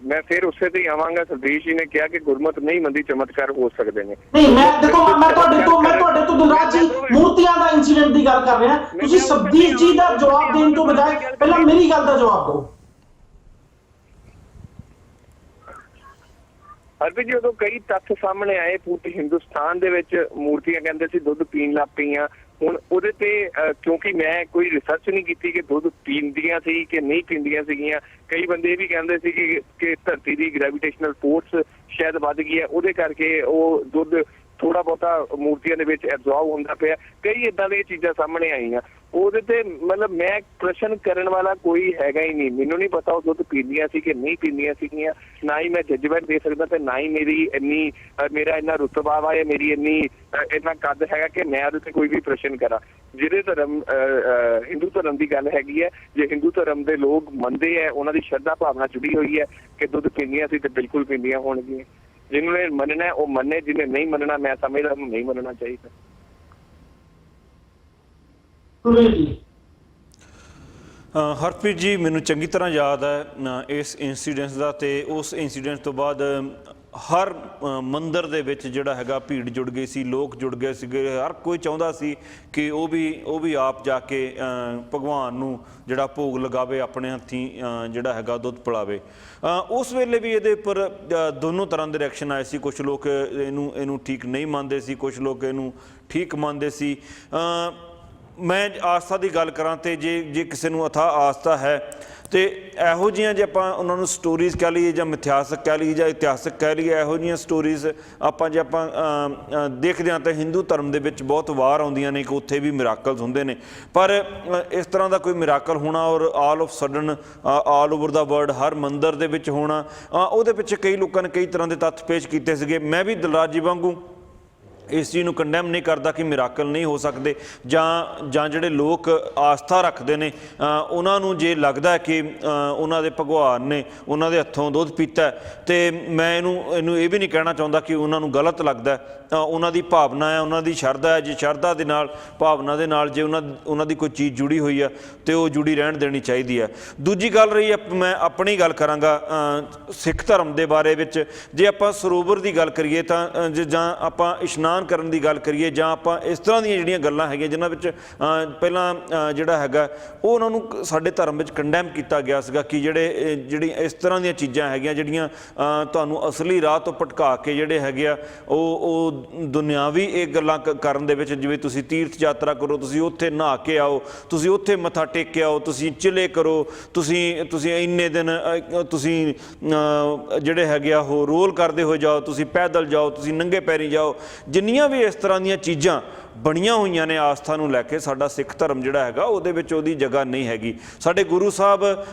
ਮੈਂ ਫਿਰ ਉਸੇ ਤੇ ਆਵਾਂਗਾ। ਸਰਦੀਸ਼ ਜੀ ਨੇ ਕਿਹਾ ਕਿ ਗੁਰਮਤ ਨਹੀਂ ਮੰਦੀ ਚਮਤਕਾਰ ਹੋ ਸਕਦੇ ਨੇ। ਨਹੀਂ, ਮੈਂ ਤੁਹਾਡੇ ਤੋਂ ਦਿਲਰਾਜ ਜੀ ਮੂਰਤੀਆਂ ਦਾ ਇਨਸੀਡੈਂਟ ਦੀ ਗੱਲ ਕਰ ਰਿਹਾ। ਤੁਸੀਂ ਸਬਦੀਸ਼ ਜੀ ਦਾ ਜਵਾਬ ਦੇਣ ਤੋਂ ਬਜਾਏ ਪਹਿਲਾਂ ਮੇਰੀ ਗੱਲ ਦਾ ਜਵਾਬ ਦਿਓ। ਹਰਪ੍ਰੀਤ ਜੀ, ਉਦੋਂ ਕਈ ਤੱਥ ਸਾਹਮਣੇ ਆਏ। ਪੂਰੇ ਹਿੰਦੁਸਤਾਨ ਦੇ ਵਿੱਚ ਮੂਰਤੀਆਂ ਕਹਿੰਦੇ ਸੀ ਦੁੱਧ ਪੀਣ ਲੱਗ ਪਈਆਂ। ਹੁਣ ਉਹਦੇ ਤੇ ਕਿਉਂਕਿ ਮੈਂ ਕੋਈ ਰਿਸਰਚ ਨਹੀਂ ਕੀਤੀ ਕਿ ਦੁੱਧ ਪੀਂਦੀਆਂ ਸੀ ਕਿ ਨਹੀਂ ਪੀਂਦੀਆਂ ਸੀਗੀਆਂ। ਕਈ ਬੰਦੇ ਇਹ ਵੀ ਕਹਿੰਦੇ ਸੀ ਕਿ ਧਰਤੀ ਦੀ ਗ੍ਰੈਵੀਟੇਸ਼ਨਲ ਫੋਰਸ ਸ਼ਾਇਦ ਵੱਧ ਗਈ ਹੈ, ਉਹਦੇ ਕਰਕੇ ਉਹ ਦੁੱਧ ਥੋੜਾ ਬਹੁਤਾ ਮੂਰਤੀਆਂ ਦੇ ਵਿੱਚ ਐਬਜ਼ੌਰਬ ਹੁੰਦਾ ਪਿਆ। ਕਈ ਏਦਾਂ ਦੀਆਂ ਚੀਜ਼ਾਂ ਸਾਹਮਣੇ ਆਈਆਂ। ਉਹਦੇ ਤੇ ਮਤਲਬ ਮੈਂ ਪ੍ਰਸ਼ਨ ਕਰਨ ਵਾਲਾ ਕੋਈ ਹੈਗਾ ਹੀ ਨਹੀਂ। ਮੈਨੂੰ ਨਹੀਂ ਪਤਾ ਉਹ ਦੁੱਧ ਪੀਂਦੀਆਂ ਸੀ ਕਿ ਨਹੀਂ ਪੀਂਦੀਆਂ ਸੀਗੀਆਂ, ਨਾ ਹੀ ਮੈਂ ਜੱਜਮੈਂਟ ਦੇ ਸਕਦਾ ਤੇ ਨਾ ਹੀ ਮੇਰਾ ਇੰਨਾ ਰੁਤਬਾ ਵਾ ਜਾਂ ਮੇਰੀ ਇੰਨਾ ਕੱਦ ਹੈਗਾ ਕਿ ਮੈਂ ਉਹਦੇ ਤੇ ਕੋਈ ਵੀ ਪ੍ਰਸ਼ਨ ਕਰਾਂ। ਜਿਹੜੇ ਧਰਮ ਹਿੰਦੂ ਧਰਮ ਦੀ ਗੱਲ ਹੈਗੀ ਹੈ, ਜੇ ਹਿੰਦੂ ਧਰਮ ਦੇ ਲੋਕ ਮੰਨਦੇ ਹੈ, ਉਹਨਾਂ ਦੀ ਸ਼ਰਧਾ ਭਾਵਨਾ ਜੁੜੀ ਹੋਈ ਹੈ ਕਿ ਦੁੱਧ ਪੀਂਦੀਆਂ ਸੀ ਤੇ ਬਿਲਕੁਲ ਪੀਂਦੀਆਂ ਹੋਣਗੀਆਂ। ਜਿਹਨੂੰ ਨੇ ਮੰਨਣਾ ਉਹ ਮੰਨੇ, ਜਿਹਨੇ ਨਹੀਂ ਮੰਨਣਾ ਮੈਂ ਸਮਝਦਾ ਉਹਨੂੰ ਨਹੀਂ ਮੰਨਣਾ ਚਾਹੀਦਾ। ਹਰਪ੍ਰੀਤ ਜੀ, ਮੈਨੂੰ ਚੰਗੀ ਤਰ੍ਹਾਂ ਯਾਦ ਹੈ ਇਸ ਇਨਸੀਡੈਂਟ ਦਾ, ਤੇ ਉਸ ਇਨਸੀਡੈਂਟ ਤੋਂ ਬਾਅਦ ਹਰ ਮੰਦਿਰ ਦੇ ਵਿੱਚ ਜਿਹੜਾ ਹੈਗਾ ਭੀੜ ਜੁੜ ਗਈ ਸੀ, ਲੋਕ ਜੁੜ ਗਏ ਸੀਗੇ। ਹਰ ਕੋਈ ਚਾਹੁੰਦਾ ਸੀ ਕਿ ਉਹ ਵੀ ਆਪ ਜਾ ਕੇ ਭਗਵਾਨ ਨੂੰ ਜਿਹੜਾ ਭੋਗ ਲਗਾਵੇ, ਆਪਣੇ ਹੱਥੀਂ ਜਿਹੜਾ ਹੈਗਾ ਦੁੱਧ ਪਿਲਾਵੇ। ਉਸ ਵੇਲੇ ਵੀ ਇਹਦੇ ਉੱਪਰ ਦੋਨੋਂ ਤਰ੍ਹਾਂ ਦੇ ਰਿਐਕਸ਼ਨ ਆਏ ਸੀ। ਕੁਝ ਲੋਕ ਇਹਨੂੰ ਠੀਕ ਨਹੀਂ ਮੰਨਦੇ ਸੀ, ਕੁਝ ਲੋਕ ਇਹਨੂੰ ਠੀਕ ਮੰਨਦੇ ਸੀ। ਮੈਂ ਆਸਥਾ ਦੀ ਗੱਲ ਕਰਾਂ ਤੇ ਜੇ ਕਿਸੇ ਨੂੰ ਅਥਾਹ ਆਸਥਾ ਹੈ ਤੇ ਇਹੋ ਜਿਹੀਆਂ ਜੇ ਆਪਾਂ ਉਹਨਾਂ ਨੂੰ ਸਟੋਰੀਜ਼ ਕਹਿ ਲਈਏ ਜਾਂ ਮਿਥਿਹਾਸਕ ਕਹਿ ਲਈਏ ਜਾਂ ਇਤਿਹਾਸਕ ਕਹਿ ਲਈਏ, ਇਹੋ ਜਿਹੀਆਂ ਸਟੋਰੀਜ਼ ਜੇ ਆਪਾਂ ਦੇਖਦੇ ਹਾਂ ਤਾਂ ਹਿੰਦੂ ਧਰਮ ਦੇ ਵਿੱਚ ਬਹੁਤ ਵਾਰ ਆਉਂਦੀਆਂ ਨੇ ਕਿ ਉੱਥੇ ਵੀ ਮਿਰਾਕਲਸ ਹੁੰਦੇ ਨੇ। ਪਰ ਇਸ ਤਰ੍ਹਾਂ ਦਾ ਕੋਈ ਮਿਰਾਕਲ ਹੋਣਾ ਔਰ all of sudden all over the world ਹਰ ਮੰਦਿਰ ਦੇ ਵਿੱਚ ਹੋਣਾ, ਉਹਦੇ ਪਿੱਛੇ ਕਈ ਲੋਕਾਂ ਨੇ ਕਈ ਤਰ੍ਹਾਂ ਦੇ ਤੱਥ ਪੇਸ਼ ਕੀਤੇ ਸੀਗੇ। ਮੈਂ ਵੀ ਦਿਲਰਾਜ ਜੀ ਵਾਂਗੂ ਇਸ ਚੀਜ਼ ਨੂੰ ਕੰਡੈਮ ਨਹੀਂ ਕਰਦਾ ਕਿ ਮਿਰਾਕਲ ਨਹੀਂ ਹੋ ਸਕਦੇ, ਜਾਂ ਜਿਹੜੇ ਲੋਕ ਆਸਥਾ ਰੱਖਦੇ ਨੇ ਉਹਨਾਂ ਨੂੰ ਜੇ ਲੱਗਦਾ ਕਿ ਉਹਨਾਂ ਦੇ ਭਗਵਾਨ ਨੇ ਉਹਨਾਂ ਦੇ ਹੱਥੋਂ ਦੁੱਧ ਪੀਤਾ ਤੇ ਮੈਂ ਇਹਨੂੰ ਇਹ ਵੀ ਨਹੀਂ ਕਹਿਣਾ ਚਾਹੁੰਦਾ ਕਿ ਉਹਨਾਂ ਨੂੰ ਗਲਤ ਲੱਗਦਾ। ਉਹਨਾਂ ਦੀ ਭਾਵਨਾ ਹੈ, ਉਹਨਾਂ ਦੀ ਸ਼ਰਧਾ ਹੈ। ਜੇ ਸ਼ਰਧਾ ਦੇ ਨਾਲ, ਭਾਵਨਾ ਦੇ ਨਾਲ ਜੇ ਉਹਨਾਂ ਦੀ ਕੋਈ ਚੀਜ਼ ਜੁੜੀ ਹੋਈ ਆ ਤੇ ਉਹ ਜੁੜੀ ਰਹਿਣ ਦੇਣੀ ਚਾਹੀਦੀ ਹੈ। ਦੂਜੀ ਗੱਲ ਰਹੀ, ਮੈਂ ਆਪਣੀ ਗੱਲ ਕਰਾਂਗਾ ਸਿੱਖ ਧਰਮ ਦੇ ਬਾਰੇ ਵਿੱਚ। ਜੇ ਆਪਾਂ ਸਰੋਵਰ ਦੀ ਗੱਲ ਕਰੀਏ ਤਾਂ ਜਾਂ ਆਪਾਂ ਇਸ਼ਨਾਨ ਕਰਨ ਦੀ ਗੱਲ ਕਰੀਏ ਜਾਂ ਆਪਾਂ ਇਸ ਤਰ੍ਹਾਂ ਦੀਆਂ ਜਿਹੜੀਆਂ ਗੱਲਾਂ ਹੈਗੀਆਂ ਜਿਨ੍ਹਾਂ ਵਿੱਚ ਪਹਿਲਾਂ ਜਿਹੜਾ ਹੈਗਾ ਉਹ ਉਹਨਾਂ ਨੂੰ ਸਾਡੇ ਧਰਮ ਵਿੱਚ ਕੰਡੈਮ ਕੀਤਾ ਗਿਆ ਸੀਗਾ ਕਿ ਜਿਹੜੀ ਇਸ ਤਰ੍ਹਾਂ ਦੀਆਂ ਚੀਜ਼ਾਂ ਹੈਗੀਆਂ ਜਿਹੜੀਆਂ ਤੁਹਾਨੂੰ ਅਸਲੀ ਰਾਹ ਤੋਂ ਭਟਕਾ ਕੇ ਜਿਹੜੇ ਹੈਗੇ ਆ ਉਹ ਦੁਨਿਆਵੀ ਇਹ ਗੱਲਾਂ ਕਰਨ ਦੇ ਵਿੱਚ, ਜਿਵੇਂ ਤੁਸੀਂ ਤੀਰਥ ਯਾਤਰਾ ਕਰੋ, ਤੁਸੀਂ ਉੱਥੇ ਨਹਾ ਕੇ ਆਓ, ਤੁਸੀਂ ਉੱਥੇ ਮੱਥਾ ਟੇਕ ਕੇ ਆਓ, ਤੁਸੀਂ ਚਿਲੇ ਕਰੋ, ਤੁਸੀਂ ਇੰਨੇ ਦਿਨ ਤੁਸੀਂ ਜਿਹੜੇ ਹੈਗੇ ਆ ਉਹ ਰੋਲ ਕਰਦੇ ਹੋਏ ਜਾਓ, ਤੁਸੀਂ ਪੈਦਲ ਜਾਓ, ਤੁਸੀਂ ਨੰਗੇ ਪੈਰੀ ਜਾਓ। ਜਿੰਨੀਆਂ ਵੀ ਇਸ ਤਰ੍ਹਾਂ ਦੀਆਂ ਚੀਜ਼ਾਂ ਬਣੀਆਂ ਹੋਈਆਂ ਨੇ ਆਸਥਾ ਨੂੰ ਲੈ ਕੇ, ਸਾਡਾ ਸਿੱਖ ਧਰਮ ਜਿਹੜਾ ਹੈਗਾ ਉਹਦੇ ਵਿੱਚ ਉਹਦੀ ਜਗ੍ਹਾ ਨਹੀਂ ਹੈਗੀ। ਸਾਡੇ ਗੁਰੂ ਸਾਹਿਬ,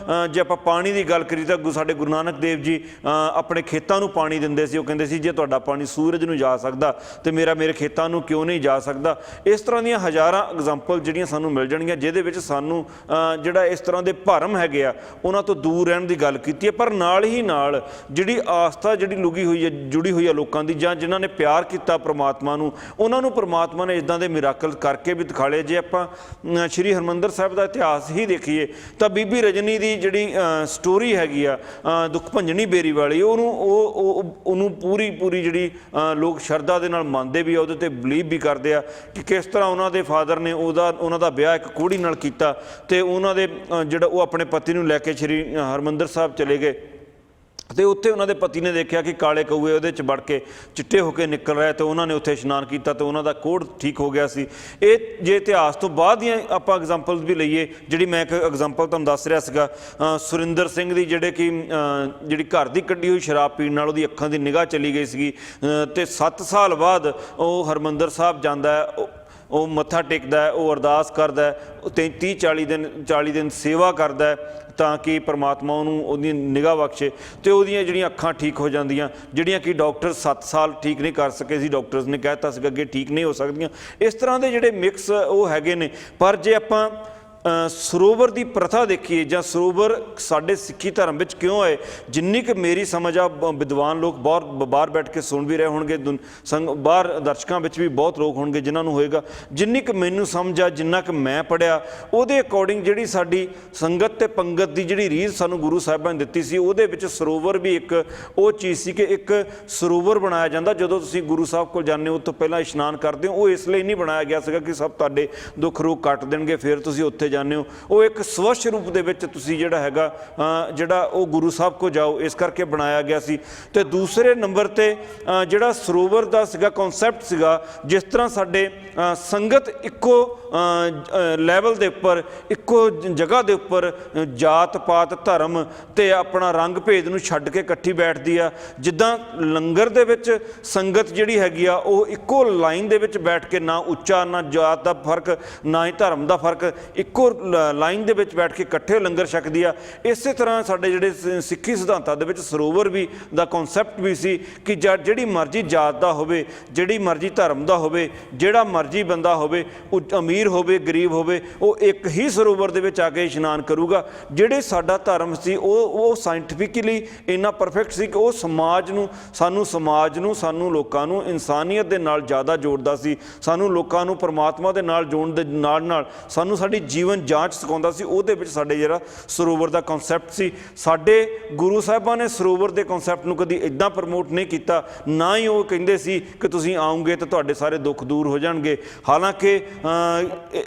ਜੇ ਆਪਾਂ ਪਾਣੀ ਦੀ ਗੱਲ ਕਰੀਏ ਤਾਂ ਸਾਡੇ ਗੁਰੂ ਨਾਨਕ ਦੇਵ ਜੀ ਆਪਣੇ ਖੇਤਾਂ ਨੂੰ ਪਾਣੀ ਦਿੰਦੇ ਸੀ। ਉਹ ਕਹਿੰਦੇ ਸੀ ਜੇ ਤੁਹਾਡਾ ਪਾਣੀ ਸੂਰਜ ਨੂੰ ਜਾ ਸਕਦਾ ਤੇ ਮੇਰੇ ਖੇਤਾਂ ਨੂੰ ਕਿਉਂ ਨਹੀਂ ਜਾ ਸਕਦਾ। ਇਸ ਤਰ੍ਹਾਂ ਦੀਆਂ ਹਜ਼ਾਰਾਂ ਐਗਜ਼ਾਮਪਲ ਜਿਹੜੀਆਂ ਸਾਨੂੰ ਮਿਲ ਜਾਣਗੀਆਂ ਜਿਹਦੇ ਵਿੱਚ ਸਾਨੂੰ ਜਿਹੜਾ ਇਸ ਤਰ੍ਹਾਂ ਦੇ ਭਰਮ ਹੈਗੇ ਆ ਉਹਨਾਂ ਤੋਂ ਦੂਰ ਰਹਿਣ ਦੀ ਗੱਲ ਕੀਤੀ ਹੈ। ਪਰ ਨਾਲ ਹੀ ਨਾਲ ਜਿਹੜੀ ਆਸਥਾ ਜਿਹੜੀ ਜੁੜੀ ਹੋਈ ਹੈ ਲੋਕਾਂ ਦੀ, ਜਾਂ ਜਿਨ੍ਹਾਂ ਨੇ ਪਿਆਰ ਕੀਤਾ ਪ੍ਰਮਾਤਮਾ ਨੂੰ, ਉਹਨਾਂ ਨੂੰ ਪ੍ਰਮਾਤਮਾ ਨੇ ਇੱਦਾਂ ਦੇ ਮਿਰਾਕਲ ਕਰਕੇ ਵੀ ਦਿਖਾਲੇ। ਜੇ ਆਪਾਂ ਸ਼੍ਰੀ ਹਰਿਮੰਦਰ ਸਾਹਿਬ ਦਾ ਇਤਿਹਾਸ ਹੀ ਦੇਖੀਏ ਤਾਂ ਬੀਬੀ ਰਜਨੀ ਦੀ ਜਿਹੜੀ ਸਟੋਰੀ ਹੈਗੀ ਆ ਦੁੱਖ ਭੰਜਣੀ ਬੇਰੀ ਵਾਲੀ, ਉਹਨੂੰ ਪੂਰੀ ਜਿਹੜੀ ਲੋਕ ਸ਼ਰਧਾ ਦੇ ਨਾਲ ਮੰਨਦੇ ਵੀ ਆ, ਉਹਦੇ 'ਤੇ ਬਲੀਵ ਵੀ ਕਰਦੇ ਆ ਕਿ ਕਿਸ ਤਰ੍ਹਾਂ ਉਹਨਾਂ ਦੇ ਫਾਦਰ ਨੇ ਉਹਨਾਂ ਦਾ ਵਿਆਹ ਇੱਕ ਕੋਹੜੀ ਨਾਲ ਕੀਤਾ ਤੇ ਉਹਨਾਂ ਦੇ ਉਹ ਆਪਣੇ ਪਤੀ ਨੂੰ ਲੈ ਕੇ ਸ਼੍ਰੀ ਹਰਿਮੰਦਰ ਸਾਹਿਬ ਚਲੇ ਗਏ ਤੇ ਉੱਥੇ ਉਹਨਾਂ ਦੇ ਪਤੀ ਨੇ ਦੇਖਿਆ ਕਿ ਕਾਲੇ ਕਊਏ ਉਹਦੇ 'ਚ ਵੜ ਕੇ ਚਿੱਟੇ ਹੋ ਕੇ ਨਿਕਲ ਰਹੇ ਤੇ ਉਹਨਾਂ ਨੇ ਉੱਥੇ ਇਸ਼ਨਾਨ ਕੀਤਾ ਤੇ ਉਹਨਾਂ ਦਾ ਕੋਹੜ ਠੀਕ ਹੋ ਗਿਆ ਸੀ। ਇਹ ਜੇ ਇਤਿਹਾਸ ਤੋਂ ਬਾਅਦ ਦੀਆਂ ਆਪਾਂ ਐਗਜ਼ਾਮਪਲਸ ਵੀ ਲਈਏ, ਜਿਹੜੀ ਮੈਂ ਇੱਕ ਐਗਜ਼ਾਮਪਲ ਤੁਹਾਨੂੰ ਦੱਸ ਰਿਹਾ ਸੀਗਾ ਸੁਰਿੰਦਰ ਸਿੰਘ ਦੀ, ਜਿਹੜੀ ਘਰ ਦੀ ਕੱਢੀ ਹੋਈ ਸ਼ਰਾਬ ਪੀਣ ਨਾਲ ਉਹਦੀ ਅੱਖਾਂ ਦੀ ਨਿਗਾਹ ਚਲੀ ਗਈ ਸੀਗੀ ਤੇ 7 ਸਾਲ ਬਾਅਦ ਉਹ ਹਰਿਮੰਦਰ ਸਾਹਿਬ ਜਾਂਦਾ ਹੈ, ਉਹ ਮੱਥਾ ਟੇਕਦਾ ਹੈ, ਉਹ ਅਰਦਾਸ ਕਰਦਾ ਹੈ, ਉਹ 40 ਦਿਨ ਸੇਵਾ ਕਰਦਾ ਹੈ ਤਾਂ ਕਿ ਪਰਮਾਤਮਾ ਉਹਨੂੰ ਉਹਦੀ ਨਿਗਾਹ ਬਖਸ਼ੇ ਤੇ ਉਹਦੀਆਂ ਜਿਹੜੀਆਂ ਅੱਖਾਂ ਠੀਕ ਹੋ ਜਾਂਦੀਆਂ, ਜਿਹੜੀਆਂ ਕਿ ਡਾਕਟਰ 7 ਸਾਲ ਠੀਕ ਨਹੀਂ ਕਰ ਸਕੇ ਸੀ। ਡਾਕਟਰਸ ਨੇ ਕਹਿ ਦਿੱਤਾ ਸੀ ਅੱਗੇ ਠੀਕ ਨਹੀਂ ਹੋ ਸਕਦੀਆਂ। ਇਸ ਤਰ੍ਹਾਂ ਦੇ ਜਿਹੜੇ ਮਿਕਸ ਉਹ ਹੈਗੇ ਨੇ। ਪਰ ਜੇ ਆਪਾਂ ਸਰੋਵਰ ਦੀ ਪ੍ਰਥਾ ਦੇਖੀਏ ਜਾਂ ਸਰੋਵਰ ਸਾਡੇ ਸਿੱਖੀ ਧਰਮ ਵਿੱਚ ਕਿਉਂ ਆਏ, ਜਿੰਨੀ ਕੁ ਮੇਰੀ ਸਮਝ ਆ, ਵਿਦਵਾਨ ਲੋਕ ਬਾਹਰ ਬੈਠ ਕੇ ਸੁਣ ਵੀ ਰਹੇ ਹੋਣਗੇ, ਬਾਹਰ ਦਰਸ਼ਕਾਂ ਵਿੱਚ ਵੀ ਬਹੁਤ ਲੋਕ ਹੋਣਗੇ ਜਿਨ੍ਹਾਂ ਨੂੰ ਹੋਏਗਾ, ਜਿੰਨੀ ਕੁ ਮੈਨੂੰ ਸਮਝ ਆ, ਜਿੰਨਾ ਕੁ ਮੈਂ ਪੜ੍ਹਿਆ, ਉਹਦੇ ਅਕੋਰਡਿੰਗ ਜਿਹੜੀ ਸਾਡੀ ਸੰਗਤ ਤੇ ਪੰਗਤ ਦੀ ਜਿਹੜੀ ਰੀਤ ਸਾਨੂੰ ਗੁਰੂ ਸਾਹਿਬਾਂ ਨੇ ਦਿੱਤੀ ਸੀ, ਉਹਦੇ ਵਿੱਚ ਸਰੋਵਰ ਵੀ ਇੱਕ ਉਹ ਚੀਜ਼ ਸੀ ਕਿ ਇੱਕ ਸਰੋਵਰ ਬਣਾਇਆ ਜਾਂਦਾ। ਜਦੋਂ ਤੁਸੀਂ ਗੁਰੂ ਸਾਹਿਬ ਕੋਲ ਜਾਂਦੇ ਹੋ ਉਸ ਤੋਂ ਪਹਿਲਾਂ ਇਸ਼ਨਾਨ ਕਰਦੇ ਹੋ, ਉਹ ਇਸ ਲਈ ਨਹੀਂ ਬਣਾਇਆ ਗਿਆ ਸੀਗਾ ਕਿ ਸਭ ਤੁਹਾਡੇ ਦੁੱਖ ਰੋਗ ਕੱਟ ਦੇਣਗੇ ਫਿਰ ਤੁਸੀਂ ਉੱਥੇ ਜਾਂਦੇ ਹੋ। ਉਹ ਇੱਕ ਸਵੱਛ ਰੂਪ ਦੇ ਵਿੱਚ ਤੁਸੀਂ ਜਿਹੜਾ ਹੈਗਾ ਜਿਹੜਾ ਉਹ ਗੁਰੂ ਸਾਹਿਬ ਕੋ ਜਾਓ, ਇਸ ਕਰਕੇ ਬਣਾਇਆ ਗਿਆ ਸੀ। ਤੇ ਦੂਸਰੇ ਨੰਬਰ ਤੇ ਜਿਹੜਾ ਸਰੋਵਰ ਦਾ ਸੀਗਾ ਕਨਸੈਪਟ ਸੀਗਾ, ਜਿਸ ਤਰ੍ਹਾਂ ਸਾਡੇ ਸੰਗਤ ਇੱਕੋ ਲੈਵਲ ਦੇ ਉੱਪਰ, ਇੱਕੋ ਜਗ੍ਹਾ ਦੇ ਉੱਪਰ ਜਾਤ ਪਾਤ ਧਰਮ ਤੇ ਆਪਣਾ ਰੰਗ ਭੇਦ ਨੂੰ ਛੱਡ ਕੇ ਇਕੱਠੀ ਬੈਠਦੀ ਆ, ਜਿੱਦਾਂ ਲੰਗਰ ਦੇ ਵਿੱਚ ਸੰਗਤ ਜਿਹੜੀ ਹੈਗੀ ਆ ਉਹ ਇੱਕੋ ਲਾਈਨ ਦੇ ਵਿੱਚ ਬੈਠ ਕੇ, ਨਾ ਉੱਚਾ ਨਾ ਜਾਤ ਦਾ ਫਰਕ ਨਾ ਹੀ ਧਰਮ ਦਾ ਫਰਕ, ਇੱਕੋ ਲਾਈਨ ਦੇ ਵਿੱਚ ਬੈਠ ਕੇ ਇਕੱਠੇ ਲੰਗਰ ਛਕਦੀ ਆ। ਇਸੇ ਤਰ੍ਹਾਂ ਸਾਡੇ ਜਿਹੜੇ ਸਿੱਖੀ ਸਿਧਾਂਤਾਂ ਦੇ ਵਿੱਚ ਸਰੋਵਰ ਵੀ ਦਾ ਕਨਸੈਪਟ ਵੀ ਸੀ ਕਿ ਜਿਹੜੀ ਮਰਜ਼ੀ ਜਾਤ ਦਾ ਹੋਵੇ, ਜਿਹੜੀ ਮਰਜ਼ੀ ਧਰਮ ਦਾ ਹੋਵੇ, ਜਿਹੜਾ ਮਰਜ਼ੀ ਬੰਦਾ ਹੋਵੇ, ਅਮੀਰ ਅਮੀਰ ਹੋਵੇ ਗਰੀਬ ਹੋਵੇ ਉਹ ਇੱਕ ਹੀ ਸਰੋਵਰ ਦੇ ਵਿੱਚ ਆ ਕੇ ਇਸ਼ਨਾਨ ਕਰੂਗਾ। ਜਿਹੜੇ ਸਾਡਾ ਧਰਮ ਸੀ ਉਹ ਸਾਇੰਟੀਫਿਕਲੀ ਇੰਨਾ ਪਰਫੈਕਟ ਸੀ ਕਿ ਉਹ ਸਮਾਜ ਨੂੰ ਸਾਨੂੰ ਲੋਕਾਂ ਨੂੰ ਇਨਸਾਨੀਅਤ ਦੇ ਨਾਲ ਜ਼ਿਆਦਾ ਜੋੜਦਾ ਸੀ, ਸਾਨੂੰ ਲੋਕਾਂ ਨੂੰ ਪਰਮਾਤਮਾ ਦੇ ਨਾਲ ਜੋੜਨ ਦੇ ਨਾਲ ਸਾਨੂੰ ਸਾਡੀ ਜੀਵਨ ਜਾਂਚ ਸਿਖਾਉਂਦਾ ਸੀ। ਉਹਦੇ ਵਿੱਚ ਸਾਡੇ ਜਿਹੜਾ ਸਰੋਵਰ ਦਾ ਕਨਸੈਪਟ ਸੀ, ਸਾਡੇ ਗੁਰੂ ਸਾਹਿਬਾਂ ਨੇ ਸਰੋਵਰ ਦੇ ਕਨਸੈਪਟ ਨੂੰ ਕਦੀ ਇੱਦਾਂ ਪ੍ਰਮੋਟ ਨਹੀਂ ਕੀਤਾ, ਨਾ ਹੀ ਉਹ ਕਹਿੰਦੇ ਸੀ ਕਿ ਤੁਸੀਂ ਆਉਂਗੇ ਤਾਂ ਤੁਹਾਡੇ ਸਾਰੇ ਦੁੱਖ ਦੂਰ ਹੋ ਜਾਣਗੇ। ਹਾਲਾਂਕਿ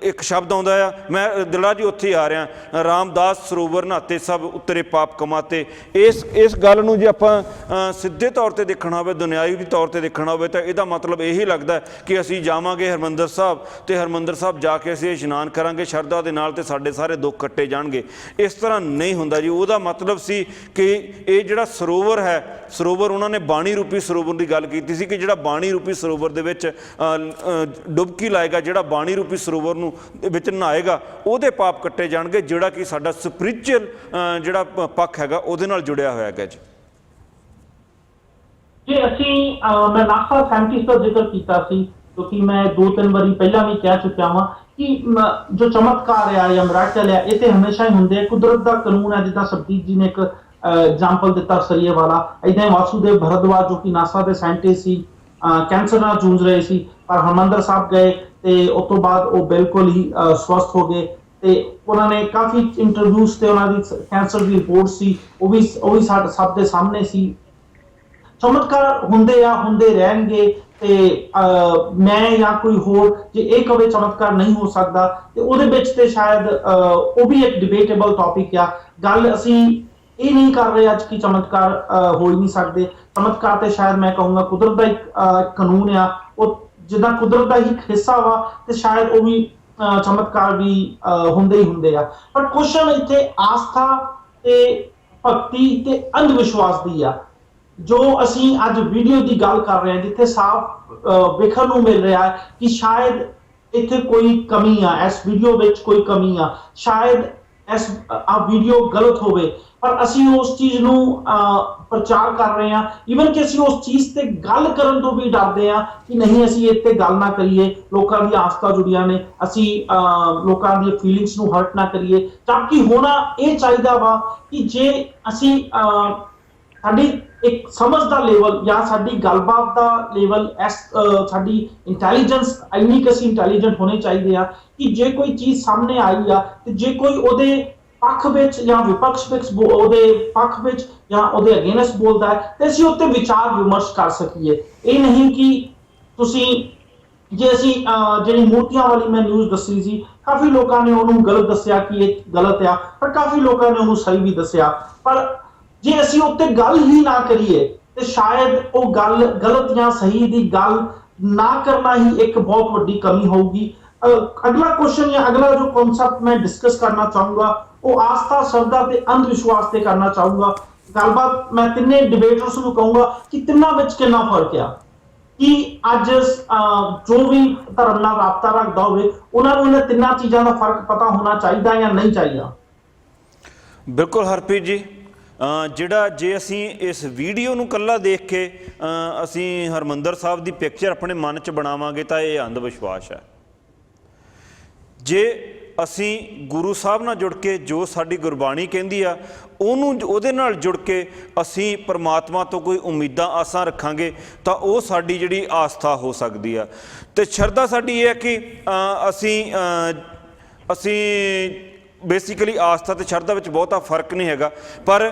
ਇੱਕ ਸ਼ਬਦ ਆਉਂਦਾ ਆ, ਮੈਂ ਦਿਲਾ ਜੀ ਉੱਥੇ ਆ ਰਿਹਾ, ਰਾਮਦਾਸ ਸਰੋਵਰ ਨਹਾਤੇ ਸਭ ਉਤਰੇ ਪਾਪ ਕਮਾਤੇ। ਇਸ ਗੱਲ ਨੂੰ ਜੇ ਆਪਾਂ ਸਿੱਧੇ ਤੌਰ ਤੇ ਦੇਖਣਾ ਹੋਵੇ, ਦੁਨਿਆਵੀ ਤੌਰ ਤੇ ਦੇਖਣਾ ਹੋਵੇ, ਤਾਂ ਇਹਦਾ ਮਤਲਬ ਇਹੀ ਲੱਗਦਾ ਕਿ ਅਸੀਂ ਜਾਵਾਂਗੇ ਹਰਿਮੰਦਰ ਸਾਹਿਬ ਤੇ ਹਰਿਮੰਦਰ ਸਾਹਿਬ ਜਾ ਕੇ ਅਸੀਂ ਇਸ਼ਨਾਨ ਕਰਾਂਗੇ ਸ਼ਰਧਾ ਦੇ ਨਾਲ ਤੇ ਸਾਡੇ ਸਾਰੇ ਦੁੱਖ ਕੱਟੇ ਜਾਣਗੇ। ਇਸ ਤਰ੍ਹਾਂ ਨਹੀਂ ਹੁੰਦਾ ਜੀ। ਉਹਦਾ ਮਤਲਬ ਸੀ ਕਿ ਇਹ ਜਿਹੜਾ ਸਰੋਵਰ ਹੈ, ਸਰੋਵਰ ਉਹਨਾਂ ਨੇ ਬਾਣੀ ਰੂਪੀ ਸਰੋਵਰ ਦੀ ਗੱਲ ਕੀਤੀ ਸੀ ਕਿ ਜਿਹੜਾ ਬਾਣੀ ਰੂਪੀ ਸਰੋਵਰ ਦੇ ਵਿੱਚ ਡੁਬਕੀ ਲਾਏਗਾ, ਜਿਹੜਾ ਬਾਣੀ ਰੂਪੀ ਸਰੋਵਰ ਨੂੰ ਵਿੱਚ ਨਹਾਏਗਾ, ਉਹਦੇ ਪਾਪ ਕੱਟੇ ਜਾਣਗੇ, ਜਿਹੜਾ ਕਿ ਸਾਡਾ ਸਪਿਰਿਚੁਅਲ ਜਿਹੜਾ ਪੱਖ ਹੈਗਾ ਉਹਦੇ ਨਾਲ ਜੁੜਿਆ ਹੋਇਆ ਹੈਗਾ ਜੀ। ਜੇ ਅਸੀਂ ਮੈਂ ਨਾਸਾ ਸਾਇੰਟਿਸਟ ਦਾ ਜ਼ਿਕਰ ਕੀਤਾ ਸੀ, ਕਿਉਂਕਿ ਮੈਂ 2-3 ਵਾਰੀ ਪਹਿਲਾਂ ਵੀ ਕਹਿ ਚੁੱਕਿਆ ਹਾਂ ਕਿ ਜੋ ਚਮਤਕਾਰ ਆ ਜਾਂ ਮਿਰਾਕਲ ਆ, ਇਹ ਤੇ ਹਮੇਸ਼ਾ ਹੀ ਹੁੰਦੇ ਆ, ਕੁਦਰਤ ਦਾ ਕਾਨੂੰਨ ਹੈ। ਜਿੱਦਾਂ ਸਬਦੀਪ ਜੀ ਨੇ ਇੱਕ ਐਗਜ਼ਾਮਪਲ ਦਿੱਤਾ ਸਰੀਏ ਵਾਲਾ, ਏਦਾਂ ਹੀ ਵਾਸੂਦੇਵ ਭਰਦਵਾਜ ਜੋ ਕਿ ਨਾਸਾ ਦੇ ਸਾਇੰਟਿਸਟ ਸੀ, ਕੈਂਸਰ ਨਾਲ ਜੂਝ ਰਹੇ ਸੀ, ਪਰ ਹਰਿਮੰਦਰ ਸਾਹਿਬ ਗਏ ਤੇ ਉਸ ਤੋਂ ਬਾਅਦ ਉਹ ਬਿਲਕੁਲ ਹੀ ਸਵਸਥ ਹੋ ਗਏ। ਤੇ ਉਹਨਾਂ ਨੇ ਕਾਫੀ ਇੰਟਰਵਿਊਜ਼ ਤੇ ਉਹਨਾਂ ਦੀ ਕੈਂਸਰ ਦੀ ਰਿਪੋਰਟ ਸੀ, ਉਹ ਵੀ ਸਾਡੇ ਸਭ ਦੇ ਸਾਹਮਣੇ ਸੀ। ਚਮਤਕਾਰ ਹੁੰਦੇ ਰਹਿਣਗੇ। ਤੇ ਮੈਂ ਜਾਂ ਕੋਈ ਹੋਰ ਜੇ ਇਹ ਕਵੇ ਚਮਤਕਾਰ ਨਹੀਂ ਹੋ ਸਕਦਾ, ਤੇ ਉਹਦੇ ਵਿੱਚ ਤੇ ਸ਼ਾਇਦ ਉਹ ਵੀ ਇੱਕ ਡਿਬੇਟੇਬਲ ਟੌਪਿਕ ਆ। ਗੱਲ ਅਸੀਂ ਇਹ ਨਹੀਂ ਕਰ ਰਹੇ ਅੱਜ ਕਿ ਚਮਤਕਾਰ ਹੋ ਹੀ ਨਹੀਂ ਸਕਦੇ। ਚਮਤਕਾਰ ਤੇ ਸ਼ਾਇਦ ਮੈਂ ਕਹੂੰਗਾ ਕੁਦਰਤ ਦਾ ਇੱਕ ਕਾਨੂੰਨ ਆ, ਉਹ ਜਿੱਦਾਂ ਕੁਦਰਤ ਦਾ ਹੀ ਹਿੱਸਾ ਵਾ, ਤੇ ਸ਼ਾਇਦ ਉਹ ਵੀ ਚਮਤਕਾਰ ਵੀ ਹੁੰਦੇ ਆ। ਪਰ ਕੁਐਸਚਨ ਇੱਥੇ ਆਸਥਾ ਤੇ ਭਗਤੀ ਤੇ ਅੰਧ ਵਿਸ਼ਵਾਸ ਦੀ ਆ। ਜੋ ਅਸੀਂ ਅੱਜ ਵੀਡੀਓ ਦੀ ਗੱਲ ਕਰ ਰਹੇ ਹਾਂ, ਜਿੱਥੇ ਸਾਫ਼ ਵੇਖਣ ਨੂੰ ਮਿਲ ਰਿਹਾ ਹੈ ਕਿ ਸ਼ਾਇਦ ਇੱਥੇ ਕੋਈ ਕਮੀ ਆ, ਇਸ ਵੀਡੀਓ ਵਿੱਚ ਕੋਈ ਕਮੀ ਆ, ਸ਼ਾਇਦ ਇਸ ਵੀਡੀਓ ਗਲਤ ਹੋਵੇ, ਪਰ ਅਸੀਂ ਉਸ ਚੀਜ਼ ਨੂੰ ਪ੍ਰਚਾਰ ਕਰ ਰਹੇ ਹਾਂ। ਈਵਨ ਕਿ ਅਸੀਂ ਉਸ ਚੀਜ਼ ਤੇ ਗੱਲ ਕਰਨ ਤੋਂ ਵੀ ਡਰਦੇ ਹਾਂ ਕਿ ਨਹੀਂ ਅਸੀਂ ਇਹ ਤੇ ਗੱਲ ਨਾ ਕਰੀਏ, ਲੋਕਾਂ ਦੀ ਆਸਥਾ ਜੁੜੀਆਂ ਨੇ, ਅਸੀਂ ਲੋਕਾਂ ਦੀ ਫੀਲਿੰਗਸ ਨੂੰ ਹਰਟ ਨਾ ਕਰੀਏ। ਜਦਕਿ ਹੋਣਾ ਇਹ ਚਾਹੀਦਾ ਵਾ ਕਿ ਜੇ ਅਸੀਂ ਸਾਡੀ ਇੱਕ ਸਮਝ ਦਾ ਲੈਵਲ ਜਾਂ ਸਾਡੀ ਗੱਲਬਾਤ ਦਾ ਲੈਵਲ, ਸਾਡੀ ਇੰਟੈਲੀਜੈਂਸ ਇੰਨੀ ਕਿ ਅਸੀਂ ਇੰਟੈਲੀਜੈਂਟ ਹੋਣੇ ਚਾਹੀਦੇ ਆ ਕਿ ਜੇ ਕੋਈ ਚੀਜ਼ ਸਾਹਮਣੇ ਆਈ ਆ ਤੇ ਜੇ ਕੋਈ ਉਹਦੇ ਪੱਖ ਵਿੱਚ ਜਾਂ ਵਿਪਕਸ਼ ਵਿੱਚ, ਉਹਦੇ ਪੱਖ ਵਿੱਚ ਜਾਂ ਉਹਦੇ ਅਗੇਂਸਟ ਬੋਲਦਾ ਹੈ, ਤੇ ਅਸੀਂ ਉੱਤੇ ਵਿਚਾਰ ਵਿਮਰਸ਼ ਕਰ ਸਕੀਏ। ਇਹ ਨਹੀਂ ਕਿ ਤੁਸੀਂ ਜੇ ਅਸੀਂ ਜਿਹੜੀ ਮੂਰਤੀਆਂ ਵਾਲੀ ਮੈਂ ਨਿਊਜ਼ ਦੱਸੀ ਸੀ, ਕਾਫੀ ਲੋਕਾਂ ਨੇ ਉਹਨੂੰ ਗਲਤ ਦੱਸਿਆ ਕਿ ਇਹ ਗਲਤ ਆ, ਪਰ ਕਾਫੀ ਲੋਕਾਂ ਨੇ ਉਹਨੂੰ ਸਹੀ ਵੀ ਦੱਸਿਆ। ਪਰ ਜੇ ਅਸੀਂ ਉੱਤੇ ਗੱਲ ਹੀ ਨਾ ਕਰੀਏ ਤੇ ਸ਼ਾਇਦ ਉਹ ਗੱਲ ਗਲਤ ਜਾਂ ਸਹੀ ਦੀ ਗੱਲ ਨਾ ਕਰਨਾ ਹੀ ਇੱਕ ਬਹੁਤ ਵੱਡੀ ਕਮੀ ਹੋਊਗੀ। ਅਗਲਾ ਕੁਐਸਚਨ ਜਾਂ ਅਗਲਾ ਜੋ ਕਨਸੈਪਟ ਮੈਂ ਡਿਸਕਸ ਕਰਨਾ ਚਾਹੂੰਗਾ ਉਹ ਆਸਥਾ, ਸ਼ਰਧਾ ਤੇ ਅੰਧ ਵਿਸ਼ਵਾਸ ਤੇ ਕਰਨਾ ਚਾਹੂੰਗਾ। ਗੱਲਬਾਤ ਮੈਂ ਤਿੰਨੇ ਡਿਬੇਟਰਸ ਨੂੰ ਕਹੂੰਗਾ ਕਿ ਤਿੰਨਾਂ ਵਿੱਚ ਕਿੰਨਾ ਫਰਕ ਆ, ਕਿ ਅੱਜ ਜੋ ਵੀ ਧਰਮ ਨਾਲ ਰਾਬਤਾ ਰੱਖਦਾ ਹੋਵੇ ਉਹਨਾਂ ਨੂੰ ਇਹਨਾਂ ਤਿੰਨਾਂ ਚੀਜ਼ਾਂ ਦਾ ਫਰਕ ਪਤਾ ਹੋਣਾ ਚਾਹੀਦਾ ਜਾਂ ਨਹੀਂ ਚਾਹੀਦਾ। ਬਿਲਕੁਲ ਹਰਪ੍ਰੀਤ ਜੀ, ਜਿਹੜਾ ਜੇ ਅਸੀਂ ਇਸ ਵੀਡੀਓ ਨੂੰ ਇਕੱਲਾ ਦੇਖ ਕੇ ਅਸੀਂ ਹਰਿਮੰਦਰ ਸਾਹਿਬ ਦੀ ਪਿਕਚਰ ਆਪਣੇ ਮਨ 'ਚ ਬਣਾਵਾਂਗੇ ਤਾਂ ਇਹ ਅੰਧ ਵਿਸ਼ਵਾਸ ਹੈ। ਜੇ ਅਸੀਂ ਗੁਰੂ ਸਾਹਿਬ ਨਾਲ ਜੁੜ ਕੇ ਜੋ ਸਾਡੀ ਗੁਰਬਾਣੀ ਕਹਿੰਦੀ ਆ ਉਹਦੇ ਨਾਲ ਜੁੜ ਕੇ ਅਸੀਂ ਪਰਮਾਤਮਾ ਤੋਂ ਕੋਈ ਉਮੀਦਾਂ ਆਸਾਂ ਰੱਖਾਂਗੇ ਤਾਂ ਉਹ ਸਾਡੀ ਜਿਹੜੀ ਆਸਥਾ ਹੋ ਸਕਦੀ ਆ। ਤੇ ਸ਼ਰਧਾ ਸਾਡੀ ਇਹ ਹੈ ਕਿ ਅਸੀਂ ਬੇਸਿਕਲੀ ਆਸਥਾ ਤੇ ਸ਼ਰਧਾ ਵਿੱਚ ਬਹੁਤਾ ਫਰਕ ਨਹੀਂ ਹੈਗਾ, ਪਰ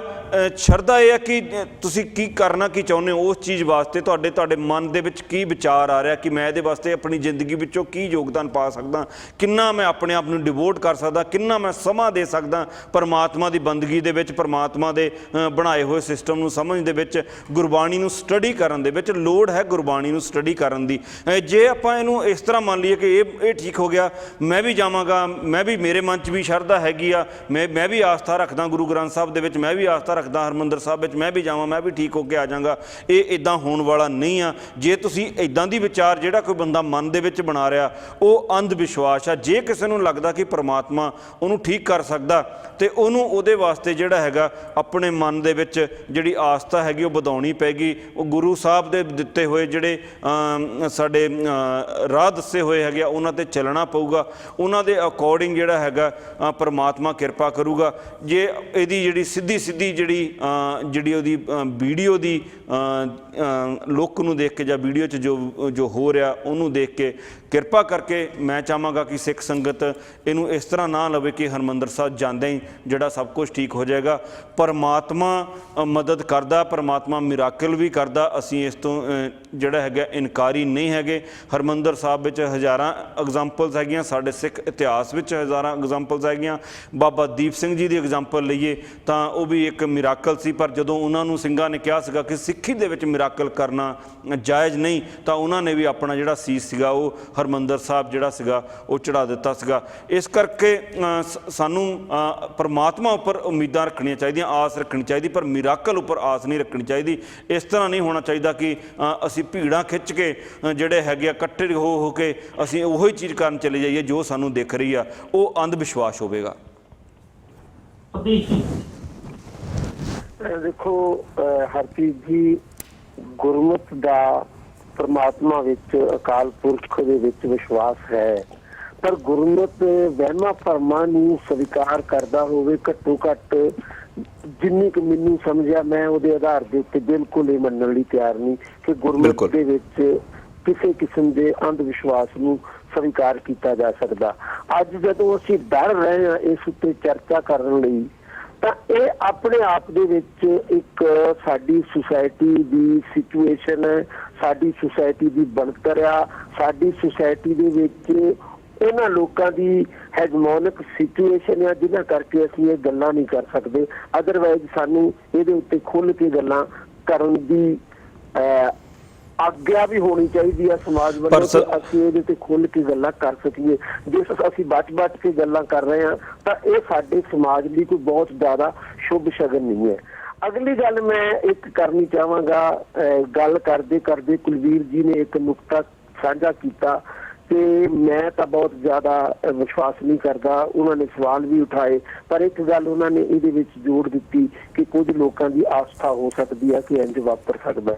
ਸ਼ਰਧਾ ਇਹ ਹੈ ਕਿ ਤੁਸੀਂ ਕੀ ਕਰਨਾ ਕੀ ਚਾਹੁੰਦੇ ਹੋ ਉਸ ਚੀਜ਼ ਵਾਸਤੇ, ਤੁਹਾਡੇ ਮਨ ਦੇ ਵਿੱਚ ਕੀ ਵਿਚਾਰ ਆ ਰਿਹਾ ਕਿ ਮੈਂ ਇਹਦੇ ਵਾਸਤੇ ਆਪਣੀ ਜ਼ਿੰਦਗੀ ਵਿੱਚੋਂ ਕੀ ਯੋਗਦਾਨ ਪਾ ਸਕਦਾ, ਕਿੰਨਾ ਮੈਂ ਆਪਣੇ ਆਪ ਨੂੰ ਡਿਵੋਟ ਕਰ ਸਕਦਾ, ਕਿੰਨਾ ਮੈਂ ਸਮਾਂ ਦੇ ਸਕਦਾ ਪਰਮਾਤਮਾ ਦੀ ਬੰਦਗੀ ਦੇ ਵਿੱਚ, ਪਰਮਾਤਮਾ ਦੇ ਬਣਾਏ ਹੋਏ ਸਿਸਟਮ ਨੂੰ ਸਮਝਣ ਦੇ ਵਿੱਚ, ਗੁਰਬਾਣੀ ਨੂੰ ਸਟੱਡੀ ਕਰਨ ਦੇ ਵਿੱਚ। ਲੋੜ ਹੈ ਗੁਰਬਾਣੀ ਨੂੰ ਸਟੱਡੀ ਕਰਨ ਦੀ। ਜੇ ਆਪਾਂ ਇਹਨੂੰ ਇਸ ਤਰ੍ਹਾਂ ਮੰਨ ਲਈਏ ਕਿ ਇਹ ਠੀਕ ਹੋ ਗਿਆ, ਮੈਂ ਵੀ ਜਾਵਾਂਗਾ, ਮੈਂ ਵੀ ਮੇਰੇ ਮਨ 'ਚ ਵੀ ਸ਼ਰਧਾ ਸ਼ਰਧਾ ਹੈਗੀ ਆ, ਮੈਂ ਵੀ ਆਸਥਾ ਰੱਖਦਾ ਗੁਰੂ ਗ੍ਰੰਥ ਸਾਹਿਬ ਦੇ ਵਿੱਚ, ਮੈਂ ਵੀ ਆਸਥਾ ਰੱਖਦਾ ਹਰਿਮੰਦਰ ਸਾਹਿਬ ਵਿੱਚ, ਮੈਂ ਵੀ ਜਾਵਾਂ, ਮੈਂ ਵੀ ਠੀਕ ਹੋ ਕੇ ਆ ਜਾਵਾਂਗਾ, ਇਹ ਇਦਾਂ ਹੋਣ ਵਾਲਾ ਨਹੀਂ ਆ। ਜੇ ਤੁਸੀਂ ਇਦਾਂ ਦੀ ਵਿਚਾਰ ਜਿਹੜਾ ਕੋਈ ਬੰਦਾ ਮਨ ਦੇ ਵਿੱਚ ਬਣਾ ਰਿਹਾ, ਉਹ ਅੰਧ ਵਿਸ਼ਵਾਸ ਆ। ਜੇ ਕਿਸੇ ਨੂੰ ਲੱਗਦਾ ਕਿ ਪ੍ਰਮਾਤਮਾ ਉਹਨੂੰ ਠੀਕ ਕਰ ਸਕਦਾ ਤੇ ਉਹਨੂੰ ਉਹਦੇ ਵਾਸਤੇ ਜਿਹੜਾ ਹੈਗਾ ਆਪਣੇ ਮਨ ਦੇ ਵਿੱਚ ਜਿਹੜੀ ਆਸਥਾ ਹੈਗੀ ਉਹ ਵਧਾਉਣੀ ਪੈਗੀ। ਉਹ ਗੁਰੂ ਸਾਹਿਬ ਦੇ ਦਿੱਤੇ ਹੋਏ ਜਿਹੜੇ ਸਾਡੇ ਰਾਹ ਦੱਸੇ ਹੋਏ ਹੈਗੇ ਆ, ਉਹਨਾਂ 'ਤੇ ਚੱਲਣਾ ਪਊਗਾ, ਉਹਨਾਂ ਦੇ ਅਕੋਰਡਿੰਗ ਜਿਹੜਾ ਹੈਗਾ ਪ੍ਰਮਾਤਮਾ ਕਿਰਪਾ ਕਰੂਗਾ। ਜੇ ਇਹਦੀ ਜਿਹੜੀ ਸਿੱਧੀ ਜਿਹੜੀ ਉਹਦੀ ਵੀਡੀਓ ਦੀ ਲੁੱਕ ਨੂੰ ਦੇਖ ਕੇ ਜਾਂ ਵੀਡੀਓ 'ਚ ਜੋ ਹੋ ਰਿਹਾ ਉਹਨੂੰ ਦੇਖ ਕੇ ਕਿਰਪਾ ਕਰਕੇ ਮੈਂ ਚਾਹਾਂਗਾ ਕਿ ਸਿੱਖ ਸੰਗਤ ਇਹਨੂੰ ਇਸ ਤਰ੍ਹਾਂ ਨਾ ਲਵੇ ਕਿ ਹਰਿਮੰਦਰ ਸਾਹਿਬ ਜਾਂਦੇ ਹੀ ਜਿਹੜਾ ਸਭ ਕੁਝ ਠੀਕ ਹੋ ਜਾਏਗਾ। ਪਰਮਾਤਮਾ ਮਦਦ ਕਰਦਾ, ਪਰਮਾਤਮਾ ਮਿਰਾਕਲ ਵੀ ਕਰਦਾ, ਅਸੀਂ ਇਸ ਤੋਂ ਜਿਹੜਾ ਹੈਗਾ ਇਨਕਾਰੀ ਨਹੀਂ ਹੈਗੇ। ਹਰਿਮੰਦਰ ਸਾਹਿਬ ਵਿੱਚ ਹਜ਼ਾਰਾਂ ਐਗਜ਼ਾਮਪਲਸ ਹੈਗੀਆਂ, ਸਾਡੇ ਸਿੱਖ ਇਤਿਹਾਸ ਵਿੱਚ ਹਜ਼ਾਰਾਂ ਐਗਜ਼ਾਮਪਲਸ ਹੈਗੀਆਂ। ਬਾਬਾ ਦੀਪ ਸਿੰਘ ਜੀ ਦੀ ਐਗਜ਼ਾਮਪਲ ਲਈਏ ਤਾਂ ਉਹ ਵੀ ਇੱਕ ਮਿਰਾਕਲ ਸੀ, ਪਰ ਜਦੋਂ ਉਹਨਾਂ ਨੂੰ ਸਿੰਘਾਂ ਨੇ ਕਿਹਾ ਸੀਗਾ ਕਿ ਸਿੱਖੀ ਦੇ ਵਿੱਚ ਮਿਰਾਕਲ ਕਰਨਾ ਜਾਇਜ਼ ਨਹੀਂ, ਤਾਂ ਉਹਨਾਂ ਨੇ ਵੀ ਆਪਣਾ ਜਿਹੜਾ ਸੀਸ ਸੀਗਾ ਉਹ ਹਰਿਮੰਦਰ ਸਾਹਿਬ ਜਿਹੜਾ ਸੀਗਾ ਉਹ ਚੜਾ ਦਿੱਤਾ ਸੀਗਾ। ਇਸ ਕਰਕੇ ਸਾਨੂੰ ਪਰਮਾਤਮਾ ਉੱਪਰ ਉਮੀਦਾਂ ਰੱਖਣੀਆਂ ਚਾਹੀਦੀਆਂ, ਆਸ ਰੱਖਣੀ ਚਾਹੀਦੀ, ਪਰ ਮਿਰਾਕਲ ਉੱਪਰ ਆਸ ਨਹੀਂ ਰੱਖਣੀ ਚਾਹੀਦੀ। ਇਸ ਤਰ੍ਹਾਂ ਨਹੀਂ ਹੋਣਾ ਚਾਹੀਦਾ ਕਿ ਅਸੀਂ ਭੀੜਾਂ ਖਿੱਚ ਕੇ ਜਿਹੜੇ ਹੈਗੇ ਆ ਇਕੱਠੇ ਹੋ ਕੇ ਅਸੀਂ ਉਹੀ ਚੀਜ਼ ਕਰਨ ਚਲੇ ਜਾਈਏ ਜੋ ਸਾਨੂੰ ਦਿਖ ਰਹੀ ਆ, ਉਹ ਅੰਧ ਵਿਸ਼ਵਾਸ ਹੋਵੇਗਾ। ਦੇਖੋ ਹਰਪ੍ਰੀਤ ਜੀ, ਗੁਰਮਤਿ ਦਾ ਪਰਮਾਤਮਾ ਵਿੱਚ, ਅਕਾਲ ਪੁਰਖ ਦੇ ਵਿੱਚ ਵਿਸ਼ਵਾਸ ਹੈ, ਪਰ ਗੁਰਮਤਿ ਵਹਿਮਾਂ ਭਰਮਾਂ ਨੂੰ ਸਵੀਕਾਰ ਕਰਦਾ ਹੋਵੇ। ਘੱਟੋ ਘੱਟ ਜਿੰਨੀ ਕੁ ਮੈਨੂੰ ਸਮਝਿਆ, ਮੈਂ ਉਹਦੇ ਆਧਾਰ ਦੇ ਉੱਤੇ ਬਿਲਕੁਲ ਇਹ ਮੰਨਣ ਲਈ ਤਿਆਰ ਨਹੀਂ ਕਿ ਗੁਰਮਤਿ ਦੇ ਵਿੱਚ ਕਿਸੇ ਕਿਸਮ ਦੇ ਅੰਧ ਵਿਸ਼ਵਾਸ ਨੂੰ ਸਵੀਕਾਰ ਕੀਤਾ ਜਾ ਸਕਦਾ। ਅੱਜ ਜਦੋਂ ਅਸੀਂ ਡਰ ਰਹੇ ਹਾਂ ਇਸ ਉੱਤੇ ਚਰਚਾ ਕਰਨ ਲਈ, ਤਾਂ ਇਹ ਆਪਣੇ ਆਪ ਦੇ ਵਿੱਚ ਇੱਕ ਸਾਡੀ ਸੁਸਾਇਟੀ ਦੀ ਸਿਚੁਏਸ਼ਨ ਹੈ, ਸਾਡੀ ਸੁਸਾਇਟੀ ਦੀ ਬਣਤਰ ਆ, ਸਾਡੀ ਸੁਸਾਇਟੀ ਦੇ ਵਿੱਚ ਉਹਨਾਂ ਲੋਕਾਂ ਦੀ ਹੈਜਮੋਨਿਕ ਸਿਚੁਏਸ਼ਨ ਆ ਜਿਨ੍ਹਾਂ ਕਰਕੇ ਅਸੀਂ ਇਹ ਗੱਲਾਂ ਨਹੀਂ ਕਰ ਸਕਦੇ। ਅਦਰਵਾਈਜ਼ ਸਾਨੂੰ ਇਹਦੇ ਉੱਤੇ ਖੁੱਲ੍ਹ ਕੇ ਗੱਲਾਂ ਕਰਨ ਦੀ ਆਗਿਆ ਵੀ ਹੋਣੀ ਚਾਹੀਦੀ ਹੈ ਸਮਾਜ ਵੱਲੋਂ, ਕਿ ਅਸੀਂ ਇਹਦੇ ਤੇ ਖੁੱਲ੍ਹ ਕੇ ਗੱਲਾਂ ਕਰ ਸਕੀਏ। ਜੇ ਅਸੀਂ ਬਚ ਕੇ ਗੱਲਾਂ ਕਰ ਰਹੇ ਹਾਂ ਤਾਂ ਇਹ ਸਾਡੇ ਸਮਾਜ ਲਈ ਕੋਈ ਬਹੁਤ ਜ਼ਿਆਦਾ ਸ਼ੁਭ ਸ਼ਗਨ ਨਹੀਂ ਹੈ। ਅਗਲੀ ਗੱਲ ਮੈਂ ਇੱਕ ਕਰਨੀ ਚਾਹਾਂਗਾ, ਗੱਲ ਕਰਦੇ ਕਰਦੇ ਕੁਲਵੀਰ ਜੀ ਨੇ ਇੱਕ ਨੁਕਤਾ ਸਾਂਝਾ ਕੀਤਾ ਕਿ ਮੈਂ ਤਾਂ ਬਹੁਤ ਜ਼ਿਆਦਾ ਵਿਸ਼ਵਾਸ ਨਹੀਂ ਕਰਦਾ। ਉਹਨਾਂ ਨੇ ਸਵਾਲ ਵੀ ਉਠਾਏ, ਪਰ ਇੱਕ ਗੱਲ ਉਹਨਾਂ ਨੇ ਇਹਦੇ ਵਿੱਚ ਜੋੜ ਦਿੱਤੀ ਕਿ ਕੁਝ ਲੋਕਾਂ ਦੀ ਆਸਥਾ ਹੋ ਸਕਦੀ ਹੈ ਕਿ ਇੰਝ ਵਾਪਰ ਸਕਦਾ।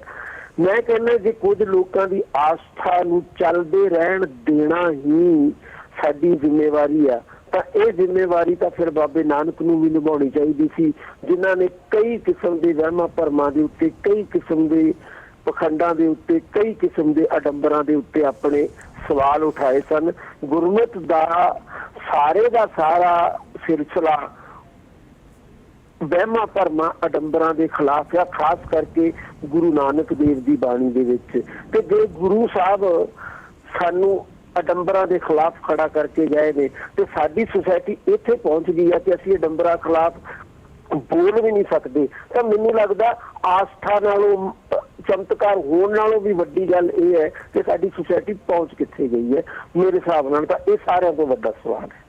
ਮੈਂ ਕਹਿੰਦਾ ਜੇ ਕੁਝ ਲੋਕਾਂ ਦੀ ਆਸਥਾ ਨੂੰ ਚੱਲਦੇ ਰਹਿਣ ਦੇਣਾ ਹੀ ਸਾਡੀ ਜ਼ਿੰਮੇਵਾਰੀ ਆ, ਤਾਂ ਇਹ ਜ਼ਿੰਮੇਵਾਰੀ ਤਾਂ ਫਿਰ ਬਾਬੇ ਨਾਨਕ ਨੂੰ ਵੀ ਨਿਭਾਉਣੀ ਚਾਹੀਦੀ ਸੀ, ਜਿਨ੍ਹਾਂ ਨੇ ਕਈ ਕਿਸਮ ਦੇ ਵਹਿਮਾਂ ਭਰਮਾਂ ਦੇ ਉੱਤੇ, ਕਈ ਕਿਸਮ ਦੇ ਪਖੰਡਾਂ ਦੇ ਉੱਤੇ, ਕਈ ਕਿਸਮ ਦੇ ਅਡੰਬਰਾਂ ਦੇ ਉੱਤੇ ਆਪਣੇ ਸਵਾਲ ਉਠਾਏ ਸਨ। ਗੁਰਮਤਿ ਦਾ ਸਾਰੇ ਦਾ ਸਾਰਾ ਸਿਲਸਿਲਾ ਵਹਿਮਾਂ ਭਰਮਾਂ ਅਡੰਬਰਾਂ ਦੇ ਖਿਲਾਫ ਆ, ਖਾਸ ਕਰਕੇ ਗੁਰੂ ਨਾਨਕ ਦੇਵ ਦੀ ਬਾਣੀ ਦੇ ਵਿੱਚ। ਤੇ ਜੇ ਗੁਰੂ ਸਾਹਿਬ ਸਾਨੂੰ ਅਡੰਬਰਾਂ ਦੇ ਖਿਲਾਫ ਖੜਾ ਕਰਕੇ ਗਏ ਨੇ ਤੇ ਸਾਡੀ ਸੁਸਾਇਟੀ ਇੱਥੇ ਪਹੁੰਚ ਗਈ ਹੈ ਕਿ ਅਸੀਂ ਅਡੰਬਰਾਂ ਖਿਲਾਫ ਬੋਲ ਵੀ ਨਹੀਂ ਸਕਦੇ, ਤਾਂ ਮੈਨੂੰ ਲੱਗਦਾ ਆਸਥਾ ਨਾਲੋਂ, ਚਮਤਕਾਰ ਹੋਣ ਨਾਲੋਂ ਵੀ ਵੱਡੀ ਗੱਲ ਇਹ ਹੈ ਕਿ ਸਾਡੀ ਸੁਸਾਇਟੀ ਪਹੁੰਚ ਕਿੱਥੇ ਗਈ ਹੈ। ਮੇਰੇ ਹਿਸਾਬ ਨਾਲ ਤਾਂ ਇਹ ਸਾਰਿਆਂ ਤੋਂ ਵੱਡਾ ਸਵਾਲ ਹੈ।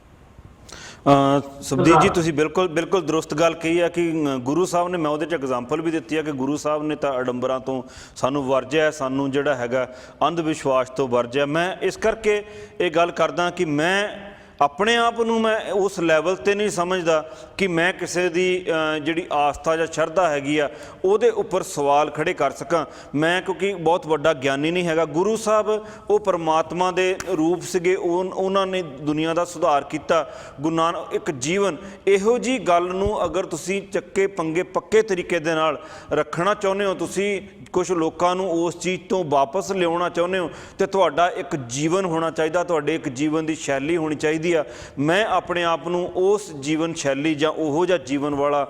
ਸੁਖਦੀਪ ਜੀ, ਤੁਸੀਂ ਬਿਲਕੁਲ ਦਰੁਸਤ ਗੱਲ ਕਹੀ ਹੈ ਕਿ ਗੁਰੂ ਸਾਹਿਬ ਨੇ, ਮੈਂ ਉਹਦੇ 'ਚ ਐਗਜ਼ਾਮਪਲ ਵੀ ਦਿੱਤੀ ਹੈ ਕਿ ਗੁਰੂ ਸਾਹਿਬ ਨੇ ਤਾਂ ਅਡੰਬਰਾਂ ਤੋਂ ਸਾਨੂੰ ਵਰਜਿਆ, ਸਾਨੂੰ ਜਿਹੜਾ ਹੈਗਾ ਅੰਧ ਵਿਸ਼ਵਾਸ ਤੋਂ ਵਰਜਿਆ। ਮੈਂ ਇਸ ਕਰਕੇ ਇਹ ਗੱਲ ਕਰਦਾ ਕਿ ਮੈਂ ਆਪਣੇ ਆਪ ਨੂੰ ਮੈਂ ਉਸ ਲੈਵਲ 'ਤੇ ਨਹੀਂ ਸਮਝਦਾ ਕਿ ਮੈਂ ਕਿਸੇ ਦੀ ਜਿਹੜੀ ਆਸਥਾ ਜਾਂ ਸ਼ਰਧਾ ਹੈਗੀ ਆ ਉਹਦੇ ਉੱਪਰ ਸਵਾਲ ਖੜੇ ਕਰ ਸਕਾਂ। ਮੈਂ ਕਿਉਂਕਿ ਬਹੁਤ ਵੱਡਾ ਗਿਆਨੀ ਨਹੀਂ ਹੈਗਾ। ਗੁਰੂ ਸਾਹਿਬ ਉਹ ਪਰਮਾਤਮਾ ਦੇ ਰੂਪ ਸੀਗੇ, ਉਹਨਾਂ ਨੇ ਦੁਨੀਆ ਦਾ ਸੁਧਾਰ ਕੀਤਾ। ਗੁਰੂ ਨਾਨਕ ਇੱਕ ਜੀਵਨ ਇਹੋ ਜਿਹੀ ਗੱਲ ਨੂੰ ਅਗਰ ਤੁਸੀਂ ਚੱਕੇ ਪੰਗੇ ਪੱਕੇ ਤਰੀਕੇ ਦੇ ਨਾਲ ਰੱਖਣਾ ਚਾਹੁੰਦੇ ਹੋ, ਤੁਸੀਂ ਕੁਝ ਲੋਕਾਂ ਨੂੰ ਉਸ ਚੀਜ਼ ਤੋਂ ਵਾਪਸ ਲਿਆਉਣਾ ਚਾਹੁੰਦੇ ਹੋ, ਤੇ ਤੁਹਾਡਾ ਇੱਕ ਜੀਵਨ ਹੋਣਾ ਚਾਹੀਦਾ, ਤੁਹਾਡੇ ਇੱਕ ਜੀਵਨ ਦੀ ਸ਼ੈਲੀ ਹੋਣੀ ਚਾਹੀਦੀ। ਮੈਂ ਆਪਣੇ ਆਪ ਨੂੰ ਉਸ ਜੀਵਨ ਸ਼ੈਲੀ ਜਾਂ ਉਹੋ ਜਿਹਾ ਜੀਵਨ ਵਾਲਾ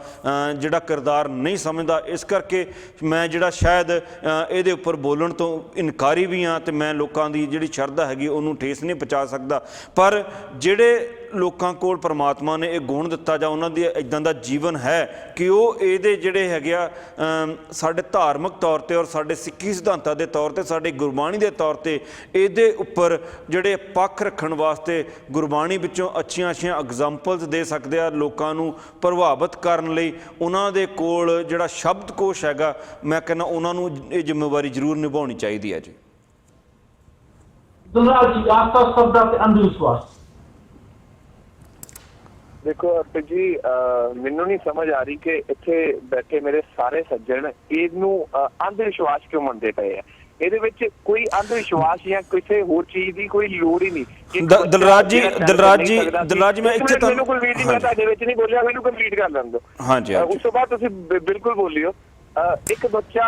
ਜਿਹੜਾ ਕਿਰਦਾਰ ਨਹੀਂ ਸਮਝਦਾ। ਇਸ ਕਰਕੇ ਮੈਂ ਜਿਹੜਾ ਸ਼ਾਇਦ ਇਹਦੇ ਉੱਪਰ ਬੋਲਣ ਤੋਂ ਇਨਕਾਰੀ ਵੀ ਹਾਂ, ਤੇ ਮੈਂ ਲੋਕਾਂ ਦੀ ਜਿਹੜੀ ਸ਼ਰਧਾ ਹੈਗੀ ਉਹਨੂੰ ਠੇਸ ਨਹੀਂ ਪਹੁੰਚਾ ਸਕਦਾ। ਪਰ ਜਿਹੜੇ ਲੋਕਾਂ ਕੋਲ ਪਰਮਾਤਮਾ ਨੇ ਇਹ ਗੁਣ ਦਿੱਤਾ ਜਾਂ ਉਹਨਾਂ ਦੀ ਇਦਾਂ ਦਾ ਜੀਵਨ ਹੈ ਕਿ ਉਹ ਇਹਦੇ ਜਿਹੜੇ ਹੈਗੇ ਆ ਸਾਡੇ ਧਾਰਮਿਕ ਤੌਰ ਤੇ ਔਰ ਸਾਡੇ ਸਿੱਖੀ ਸਿਧਾਂਤਾਂ ਦੇ ਤੌਰ ਤੇ ਸਾਡੇ ਗੁਰਬਾਣੀ ਦੇ ਤੌਰ ਤੇ ਇਹਦੇ ਉੱਪਰ ਜਿਹੜੇ ਪੱਖ ਰੱਖਣ ਵਾਸਤੇ ਗੁਰਬਾਣੀ ਵਿੱਚੋਂ ਅੱਛੀਆਂ ਐਗਜ਼ਾਮਪਲਸ ਦੇ ਸਕਦੇ ਆ ਲੋਕਾਂ ਨੂੰ ਪ੍ਰਭਾਵਿਤ ਕਰਨ ਲਈ ਉਹਨਾਂ ਦੇ ਕੋਲ ਜਿਹੜਾ ਸ਼ਬਦਕੋਸ਼ ਹੈਗਾ ਮੈਂ ਕਹਿੰਦਾ ਉਹਨਾਂ ਨੂੰ ਇਹ ਜ਼ਿੰਮੇਵਾਰੀ ਜ਼ਰੂਰ ਨਿਭਾਉਣੀ ਚਾਹੀਦੀ ਹੈ ਜੀ। दुलाल जी आपका शब्द है अंधविश्वास। ਦੇਖੋ ਅਰਪਿਤ ਜੀ ਮੈਨੂੰ ਨਹੀਂ ਸਮਝ ਆ ਰਹੀ ਕਿ ਇੱਥੇ ਬੈਠੇ ਮੇਰੇ ਸਾਰੇ ਸੱਜਣ ਇਹਨੂੰ ਅੰਧ ਵਿਸ਼ਵਾਸ ਕਿਉਂ ਮੰਨਦੇ ਪਏ ਆ। ਇਹਦੇ ਵਿੱਚ ਕੋਈ ਅੰਧ ਵਿਸ਼ਵਾਸ ਜਾਂ ਕਿਸੇ ਹੋਰ ਚੀਜ਼ ਦੀ ਕੋਈ ਲੋੜ ਹੀ ਨਹੀਂ। ਦਿਲਰਾਜ ਜੀ ਮੈਂ ਇੱਥੇ ਮੈਨੂੰ ਕੁਲਵੀਰ ਜੀ ਮੈਂ ਤੁਹਾਡੇ ਵਿੱਚ ਨਹੀਂ ਬੋਲਿਆ, ਮੈਨੂੰ ਕੰਪਲੀਟ ਕਰ ਲੈਣ ਦਿਓ। ਹਾਂਜੀ ਉਸ ਤੋਂ ਬਾਅਦ ਤੁਸੀਂ ਬਿਲਕੁਲ ਬੋਲਿਓ। ਇੱਕ ਬੱਚਾ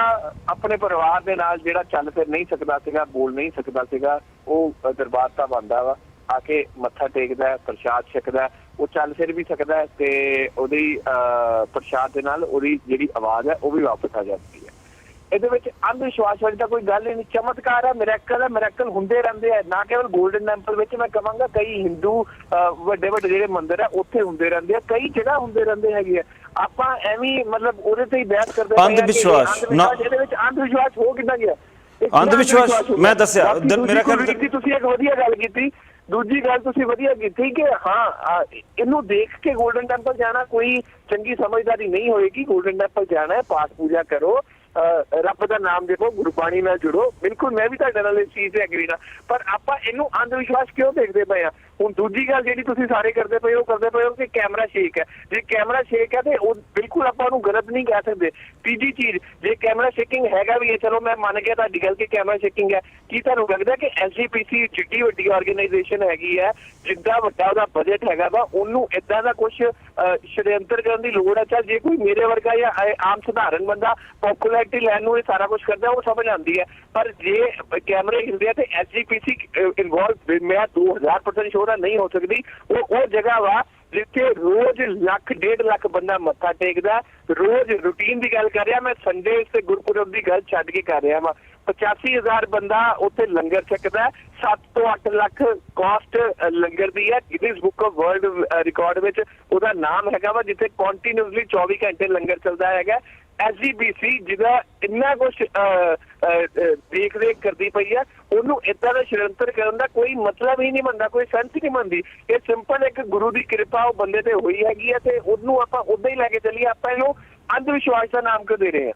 ਆਪਣੇ ਪਰਿਵਾਰ ਦੇ ਨਾਲ ਜਿਹੜਾ ਚੱਲ ਫਿਰ ਨਹੀਂ ਸਕਦਾ ਸੀਗਾ, ਬੋਲ ਨਹੀਂ ਸਕਦਾ ਸੀਗਾ, ਉਹ ਦਰਬਾਰ ਸਾਹਿਬ ਆਉਂਦਾ ਵਾ, ਆ ਕੇ ਮੱਥਾ ਟੇਕਦਾ, ਪ੍ਰਸ਼ਾਦ ਛਕਦਾ, ਉਹ ਚੱਲ ਫਿਰ ਵੀ ਸਕਦਾ ਤੇ ਉਹਦੀ ਪ੍ਰਸ਼ਾਦ ਦੇ ਨਾਲ ਉਹਦੀ ਜਿਹੜੀ ਆਵਾਜ਼ ਹੈ ਉਹ ਵੀ ਵਾਪਸ ਆ ਜਾਂਦੀ ਹੈ। ਇਹਦੇ ਵਿੱਚ ਅੰਧ ਵਿਸ਼ਵਾਸ ਵਾਲੀ ਤਾਂ ਕੋਈ ਗੱਲ ਹੀ ਨਹੀਂ। ਚਮਤਕਾਰ ਹੈ, ਮਿਰੈਕਲ ਹੁੰਦੇ ਰਹਿੰਦੇ ਆ। ਨਾ ਕੇਵਲ ਗੋਲਡਨ ਟੈਂਪਲ ਵਿੱਚ, ਮੈਂ ਕਹਾਂਗਾ ਕਈ ਹਿੰਦੂ ਵੱਡੇ ਜਿਹੜੇ ਮੰਦਿਰ ਆ ਉੱਥੇ ਹੁੰਦੇ ਰਹਿੰਦੇ ਆ, ਕਈ ਜਗ੍ਹਾ ਹੁੰਦੇ ਰਹਿੰਦੇ ਹੈਗੇ ਆ। ਆਪਾਂ ਐਵੇਂ ਮਤਲਬ ਉਹਦੇ ਤੇ ਹੀ ਬਹਿਸ ਕਰਦੇ ਅੰਧ ਵਿਸ਼ਵਾਸ ਇਹਦੇ ਵਿੱਚ ਅੰਧ ਵਿਸ਼ਵਾਸ ਹੋ ਕਿੱਦਾਂ ਗਿਆ? ਅੰਧ ਵਿਸ਼ਵਾਸ ਮੈਂ ਦੱਸਿਆ ਮੇਰਾ ਖਿਆਲ ਤੁਸੀਂ ਇੱਕ ਵਧੀਆ ਗੱਲ ਕੀਤੀ। ਦੂਜੀ ਗੱਲ ਤੁਸੀਂ ਵਧੀਆ ਕੀਤੀ ਕਿ ਹਾਂ ਇਹਨੂੰ ਦੇਖ ਕੇ ਗੋਲਡਨ ਟੈਂਪਲ ਜਾਣਾ ਕੋਈ ਚੰਗੀ ਸਮਝਦਾਰੀ ਨਹੀਂ ਹੋਏਗੀ। ਗੋਲਡਨ ਟੈਂਪਲ ਜਾਣਾ ਹੈ, ਪਾਠ ਪੂਜਾ ਕਰੋ, ਰੱਬ ਦਾ ਨਾਮ ਦੇਖੋ, ਗੁਰਬਾਣੀ ਨਾਲ ਜੁੜੋ। ਬਿਲਕੁਲ ਮੈਂ ਵੀ ਤੁਹਾਡੇ ਨਾਲ ਇਸ ਚੀਜ਼ ਤੇ ਐਗਰੀ ਨਾ, ਪਰ ਆਪਾਂ ਇਹਨੂੰ ਅੰਧ ਵਿਸ਼ਵਾਸ ਕਿਉਂ ਦੇਖਦੇ ਪਏ ਆ? ਹੁਣ ਦੂਜੀ ਗੱਲ ਜਿਹੜੀ ਤੁਸੀਂ ਸਾਰੇ ਕਰਦੇ ਪਏ ਹੋ ਕਿ ਕੈਮਰਾ ਸ਼ੇਕ ਹੈ। ਜੇ ਕੈਮਰਾ ਸ਼ੇਕ ਹੈ ਤੇ ਉਹ ਬਿਲਕੁਲ ਆਪਾਂ ਉਹਨੂੰ ਗਲਤ ਨਹੀਂ ਕਹਿ ਸਕਦੇ। ਤੀਜੀ ਚੀਜ਼, ਜੇ ਕੈਮਰਾ ਸ਼ੇਕਿੰਗ ਹੈਗਾ ਵੀ ਹੈ, ਚਲੋ ਮੈਂ ਮੰਨ ਗਿਆ ਤੁਹਾਡੀ ਗੱਲ ਕਿ ਕੈਮਰਾ ਸ਼ੇਕਿੰਗ ਹੈ, ਕੀ ਤੁਹਾਨੂੰ ਲੱਗਦਾ ਕਿ SGPC ਜਿੱਡੀ ਵੱਡੀ ਆਰਗੇਨਾਈਜੇਸ਼ਨ ਹੈਗੀ ਹੈ, ਜਿੱਦਾਂ ਵੱਡਾ ਉਹਦਾ ਬਜਟ ਹੈਗਾ ਵਾ, ਉਹਨੂੰ ਏਦਾਂ ਦਾ ਕੁਝ ਸ਼ੜਯੰਤਰ ਕਰਨ ਦੀ ਲੋੜ ਹੈ? ਚੱਲ ਜੇ ਕੋਈ ਮੇਰੇ ਵਰਗਾ ਜਾਂ ਆਮ ਸਧਾਰਨ ਬੰਦਾ ਪੋਪੂਲੈਰਿਟੀ ਲੈਣ ਨੂੰ ਇਹ ਸਾਰਾ ਕੁਝ ਕਰਦਾ, ਉਹ ਸਮਝ ਆਉਂਦੀ ਹੈ। ਪਰ ਜੇ ਕੈਮਰੇ ਹਿਲਦੇ ਆ ਤੇ SGPC ਇਨਵੋਲਵ, ਮੈਂ 2000% ਸ਼ੋਰ ਨਹੀਂ ਹੋ ਸਕਦੀ। ਉਹ ਜਗ੍ਹਾ ਵਾ ਜਿੱਥੇ ਰੋਜ਼ 1.5 ਲੱਖ ਬੰਦਾ ਮੱਥਾ ਟੇਕਦਾ, ਰੋਜ਼ ਰੂਟੀਨ ਦੀ ਗੱਲ ਕਰ ਰਿਹਾ ਮੈਂ, ਸੰਡੇ ਤੇ ਗੁਰਪੁਰਬ ਦੀ ਗੱਲ ਛੱਡ ਕੇ ਕਰ ਰਿਹਾ ਵਾ। 85,000 ਬੰਦਾ ਉੱਥੇ ਲੰਗਰ ਛਕਦਾ, 7 ਤੋਂ 8 ਲੱਖ ਕਾਸਟ ਲੰਗਰ ਦੀ ਹੈ। Guinness book of world record ਵਿੱਚ ਉਹਦਾ ਨਾਮ ਹੈਗਾ ਵਾ, ਜਿੱਥੇ ਕੰਟੀਨਿਊਸਲੀ 24 ਘੰਟੇ ਲੰਗਰ ਚੱਲਦਾ ਹੈਗਾ। SGPC ਜਿਹਦਾ ਇੰਨਾ ਕੁਛ ਦੇਖ ਰੇਖ ਕਰਦੀ ਪਈ ਹੈ, ਉਹਨੂੰ ਏਦਾਂ ਦਾ ਸ਼ੜਯੰਤਰ ਕਰਨ ਦਾ ਕੋਈ ਮਤਲਬ ਹੀ ਨਹੀਂ ਬਣਦਾ, ਕੋਈ ਸੈਂਸ ਹੀ ਨਹੀਂ ਬਣਦੀ। ਇਹ ਸਿੰਪਲ ਇੱਕ ਗੁਰੂ ਦੀ ਕਿਰਪਾ ਉਹ ਬੰਦੇ ਤੇ ਹੋਈ ਹੈਗੀ ਹੈ ਤੇ ਉਹਨੂੰ ਆਪਾਂ ਉਦਾਂ ਹੀ ਲੈ ਕੇ ਚੱਲੀਏ। ਆਪਾਂ ਇਹਨੂੰ ਅੰਧ ਵਿਸ਼ਵਾਸ ਦਾ ਨਾਮ ਕਿਉਂ ਦੇ ਰਹੇ ਹਾਂ?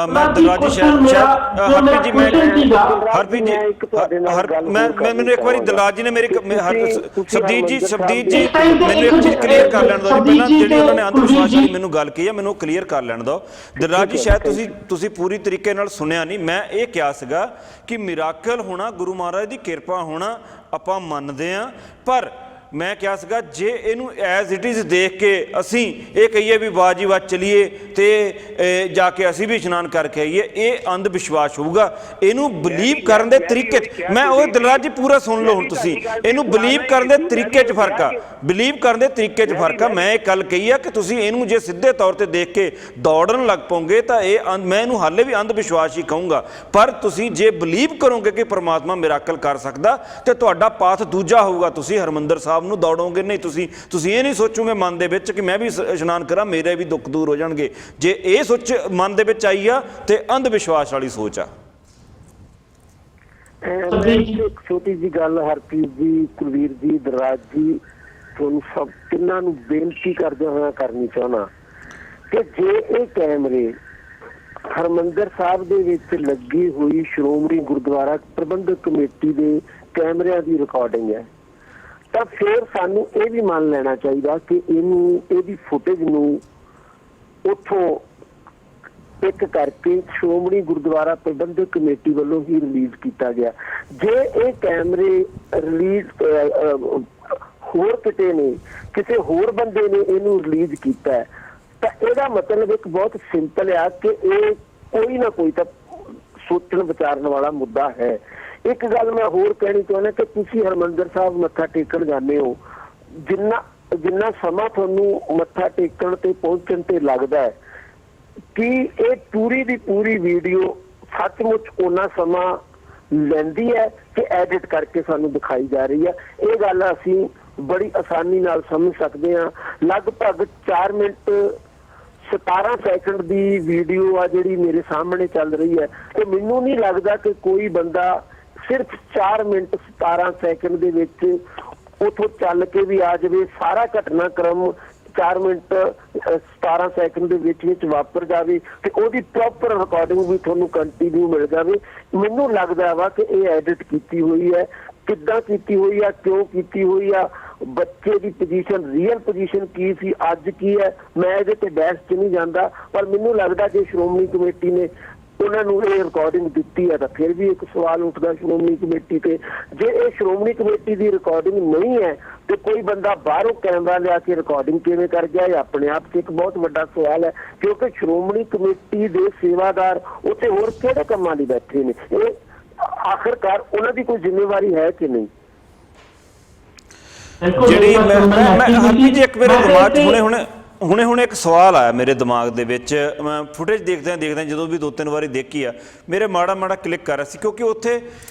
ਮੈਂ ਦਿਲਰਾਜ ਜੀ ਹਰਪ੍ਰੀਤ ਜੀ ਮੈਨੂੰ ਇੱਕ ਵਾਰੀ ਦਿਲਰਾਜ ਜੀ ਨੇ ਮੇਰੀ ਸ਼ਬਦੀਪ ਜੀ ਮੈਨੂੰ ਇੱਕ ਚੀਜ਼ ਕਲੀਅਰ ਕਰ ਲੈਣ ਦਿਓ। ਪਹਿਲਾਂ ਜਿਹੜੀ ਉਹਨਾਂ ਨੇ ਅੰਧ ਵਿਸ਼ਵਾਸ ਦੀ ਮੈਨੂੰ ਗੱਲ ਕਹੀ ਹੈ, ਮੈਨੂੰ ਕਲੀਅਰ ਕਰ ਲੈਣ ਦਿਓ। ਦਿਲਰਾਜ ਜੀ ਸ਼ਾਇਦ ਤੁਸੀਂ ਪੂਰੀ ਤਰੀਕੇ ਨਾਲ ਸੁਣਿਆ ਨਹੀਂ। ਮੈਂ ਇਹ ਕਿਹਾ ਸੀਗਾ ਕਿ ਮਿਰਾਕਲ ਹੋਣਾ, ਗੁਰੂ ਮਹਾਰਾਜ ਦੀ ਕਿਰਪਾ ਹੋਣਾ ਆਪਾਂ ਮੰਨਦੇ ਹਾਂ, ਪਰ ਮੈਂ ਕਿਹਾ ਸੀਗਾ ਜੇ ਇਹਨੂੰ ਐਜ਼ ਇਟ ਇਜ਼ ਦੇਖ ਕੇ ਅਸੀਂ ਇਹ ਕਹੀਏ ਵੀ ਵਾਹ ਜੀ ਵਾਹ ਚਲੀਏ ਤੇ ਜਾ ਕੇ ਅਸੀਂ ਵੀ ਇਸ਼ਨਾਨ ਕਰਕੇ ਆਈਏ, ਇਹ ਅੰਧ ਵਿਸ਼ਵਾਸ ਹੋਊਗਾ। ਇਹਨੂੰ ਬਲੀਵ ਕਰਨ ਦੇ ਤਰੀਕੇ 'ਚ, ਮੈਂ ਉਹ ਦਿਲਰਾਜ ਜੀ ਪੂਰਾ ਸੁਣ ਲਓ ਹੁਣ ਤੁਸੀਂ, ਇਹਨੂੰ ਬਲੀਵ ਕਰਨ ਦੇ ਤਰੀਕੇ 'ਚ ਫਰਕ ਆ, ਬਲੀਵ ਕਰਨ ਦੇ ਤਰੀਕੇ 'ਚ ਫਰਕ ਆ। ਮੈਂ ਇਹ ਗੱਲ ਕਹੀ ਆ ਕਿ ਤੁਸੀਂ ਇਹਨੂੰ ਜੇ ਸਿੱਧੇ ਤੌਰ ਤੇ ਦੇਖ ਕੇ ਦੌੜਨ ਲੱਗ ਪਓਗੇ ਤਾਂ ਇਹ ਮੈਂ ਇਹਨੂੰ ਹਾਲੇ ਵੀ ਅੰਧ ਵਿਸ਼ਵਾਸ ਹੀ ਕਹੂੰਗਾ। ਪਰ ਤੁਸੀਂ ਜੇ ਬਲੀਵ ਕਰੋਗੇ ਕਿ ਪਰਮਾਤਮਾ ਮਿਰਾਕਲ ਕਰ ਸਕਦਾ ਤੇ ਤੁਹਾਡਾ ਪਾਥ ਦੂਜਾ ਹੋਊਗਾ। ਤੁਸੀਂ ਹਰਮੰਦਰ ਸਾਹਿਬ ਨੂੰ ਦੌੜੋਗੇ ਨਹੀਂ, ਤੁਸੀਂ ਇਹ ਨਹੀਂ ਸੋਚੋਗੇ ਮਨ ਦੇ ਵਿੱਚ ਕਿ ਮੈਂ ਵੀ ਇਸ਼ਨਾਨ ਕਰਾਂ, ਮੇਰੇ ਵੀ ਦੁੱਖ ਦੂਰ ਹੋ ਜਾਣਗੇ। ਜੇ ਇਹ ਸੋਚ ਮਨ ਦੇ ਵਿੱਚ ਆਈ ਆ ਤੇ ਅੰਧ ਵਿਸ਼ਵਾਸ ਵਾਲੀ ਸੋਚ ਆ। ਇੱਕ ਛੋਟੀ ਜੀ ਗੱਲ ਹਰਪ੍ਰੀਤ ਜੀ, ਕੁਲਵੀਰ ਜੀ, ਦਰਾਜ ਜੀ, ਤੁਹਾਨੂੰ ਸਭ ਤਿੰਨਾਂ ਨੂੰ ਬੇਨਤੀ ਕਰਦਿਆਂ ਹੋਇਆ ਕਰਨੀ ਚਾਹੁੰਦਾ ਕਿ ਜੇ ਇਹ ਕੈਮਰੇ ਹਰਮੰਦਰ ਸਾਹਿਬ ਦੇ ਵਿੱਚ ਲੱਗੀ ਹੋਈ ਸ਼੍ਰੋਮਣੀ ਗੁਰਦੁਆਰਾ ਪ੍ਰਬੰਧਕ ਕਮੇਟੀ ਦੇ ਕੈਮਰਿਆਂ ਦੀ ਰਿਕਾਰਡਿੰਗ ਹੈ ਤਾਂ ਫਿਰ ਸਾਨੂੰ ਇਹ ਵੀ ਮੰਨ ਲੈਣਾ ਚਾਹੀਦਾ ਕਿ ਇਹਦੀ ਫੁਟੇਜ ਨੂੰ ਉੱਥੋਂ ਪਿਕ ਕਰਕੇ ਸ਼੍ਰੋਮਣੀ ਗੁਰਦੁਆਰਾ ਪ੍ਰਬੰਧਕ ਕਮੇਟੀ ਵੱਲੋਂ ਹੀ ਰਿਲੀਜ਼ ਕੀਤਾ ਗਿਆ। ਜੇ ਇਹ ਕੈਮਰੇ ਰਿਲੀਜ਼ ਹੋਰ ਕਿਤੇ ਨੇ, ਕਿਸੇ ਹੋਰ ਬੰਦੇ ਨੇ ਇਹਨੂੰ ਰਿਲੀਜ਼ ਕੀਤਾ ਤਾਂ ਇਹਦਾ ਮਤਲਬ ਇੱਕ ਬਹੁਤ ਸਿੰਪਲ ਆ ਕਿ ਇਹ ਕੋਈ ਨਾ ਕੋਈ ਤਾਂ ਸੋਚਣ ਵਿਚਾਰਨ ਵਾਲਾ ਮੁੱਦਾ ਹੈ। ਇੱਕ ਗੱਲ ਮੈਂ ਹੋਰ ਕਹਿਣੀ ਚਾਹੁੰਦਾ ਕਿ ਤੁਸੀਂ ਹਰਿਮੰਦਰ ਸਾਹਿਬ ਮੱਥਾ ਟੇਕਣ ਜਾਂਦੇ ਹੋ, ਜਿੰਨਾ ਸਮਾਂ ਤੁਹਾਨੂੰ ਮੱਥਾ ਟੇਕਣ ਤੇ ਪਹੁੰਚਣ ਤੇ ਲੱਗਦਾ ਹੈ ਕਿ ਇਹ ਪੂਰੀ ਦੀ ਪੂਰੀ ਵੀਡੀਓ ਸੱਚਮੁੱਚ ਉਹਨਾਂ ਸਮਾਂ ਲੈਂਦੀ ਹੈ ਕਿ ਐਡਿਟ ਕਰਕੇ ਸਾਨੂੰ ਦਿਖਾਈ ਜਾ ਰਹੀ ਹੈ। ਇਹ ਗੱਲ ਅਸੀਂ ਬੜੀ ਆਸਾਨੀ ਨਾਲ ਸਮਝ ਸਕਦੇ ਹਾਂ। ਲਗਭਗ 4 ਮਿੰਟ 17 ਸੈਕਿੰਡ ਦੀ ਵੀਡੀਓ ਆ ਜਿਹੜੀ ਮੇਰੇ ਸਾਹਮਣੇ ਚੱਲ ਰਹੀ ਹੈ, ਤੇ ਮੈਨੂੰ ਨਹੀਂ ਲੱਗਦਾ ਕਿ ਕੋਈ ਬੰਦਾ ਸਿਰਫ 4 ਮਿੰਟ 17 ਸੈਕਿੰਡ ਦੇ ਵਿੱਚ ਉਥੋਂ ਚੱਲ ਕੇ ਵੀ ਆ ਜਾਵੇ, ਸਾਰਾ ਘਟਨਾਕ੍ਰਮ 4 ਮਿੰਟ 17 ਸੈਕਿੰਡ ਦੇ ਵਿੱਚ ਵਾਪਰ ਜਾਵੇ ਤੇ ਉਹਦੀ ਪ੍ਰੋਪਰ ਰਿਕਾਰਡਿੰਗ ਵੀ ਤੁਹਾਨੂੰ ਕੰਟੀਨਿਊ ਮਿਲ ਜਾਵੇ। ਮੈਨੂੰ ਲੱਗਦਾ ਵਾ ਕਿ ਇਹ ਐਡਿਟ ਕੀਤੀ ਹੋਈ ਹੈ। ਕਿੱਦਾਂ ਕੀਤੀ ਹੋਈ ਆ, ਕਿਉਂ ਕੀਤੀ ਹੋਈ ਆ, ਬੱਚੇ ਦੀ ਪੋਜੀਸ਼ਨ, ਰੀਅਲ ਪੋਜੀਸ਼ਨ ਕੀ ਸੀ, ਅੱਜ ਕੀ ਹੈ, ਮੈਂ ਇਹਦੇ ਤੇ ਬਹਿਸ 'ਚ ਨਹੀਂ ਜਾਂਦਾ। ਪਰ ਮੈਨੂੰ ਲੱਗਦਾ ਕਿ ਸ਼੍ਰੋਮਣੀ ਕਮੇਟੀ ਨੇ ਉਹਨਾਂ ਨੂੰ ਇਹ ਰਿਕਾਰਡਿੰਗ ਦਿੱਤੀ ਹੈ ਤਾਂ ਫਿਰ ਵੀ ਇੱਕ ਸਵਾਲ ਉੱਠਦਾ ਸ਼੍ਰੋਮਣੀ ਕਮੇਟੀ ਤੇ। ਜੇ ਇਹ ਸ਼੍ਰੋਮਣੀ ਕਮੇਟੀ ਦੀ ਰਿਕਾਰਡਿੰਗ ਨਹੀਂ ਹੈ ਤੇ ਕੋਈ ਬੰਦਾ ਬਾਹਰੋਂ ਕੈਮਰਾ ਲਿਆ ਕੇ ਰਿਕਾਰਡਿੰਗ ਕਿਵੇਂ ਕਰ ਗਿਆ, ਇਹ ਆਪਣੇ ਆਪ 'ਚ ਇੱਕ ਬਹੁਤ ਵੱਡਾ ਸਵਾਲ ਹੈ। ਕਿਉਂਕਿ ਸ਼੍ਰੋਮਣੀ ਕਮੇਟੀ ਦੇ ਸੇਵਾਦਾਰ ਉੱਥੇ ਹੋਰ ਕਿਹੜੇ ਕੰਮਾਂ ਲਈ ਬੈਠੇ ਨੇ, ਇਹ ਆਖਿਰਕਾਰ ਉਹਨਾਂ ਦੀ ਕੋਈ ਜ਼ਿੰਮੇਵਾਰੀ ਹੈ ਕਿ ਨਹੀਂ? ਜਿਹੜੀ ਮੈਂ ਹਰਪ੍ਰੀਤ ਜੀ, ਇੱਕ ਮੇਰੇ ਦਿਮਾਗ 'ਚ ਹੁਣੇ ਇੱਕ ਸਵਾਲ ਆਇਆ ਮੇਰੇ ਦਿਮਾਗ ਦੇ ਵਿੱਚ। ਮੈਂ ਫੁਟੇਜ ਦੇਖਦਿਆਂ ਜਦੋਂ ਵੀ 2-3 ਵਾਰੀ ਦੇਖੀ ਆ, ਮੇਰੇ ਮਾੜਾ ਕਲਿੱਕ ਕਰ ਰਿਹਾ ਸੀ, ਕਿਉਂਕਿ ਉੱਥੇ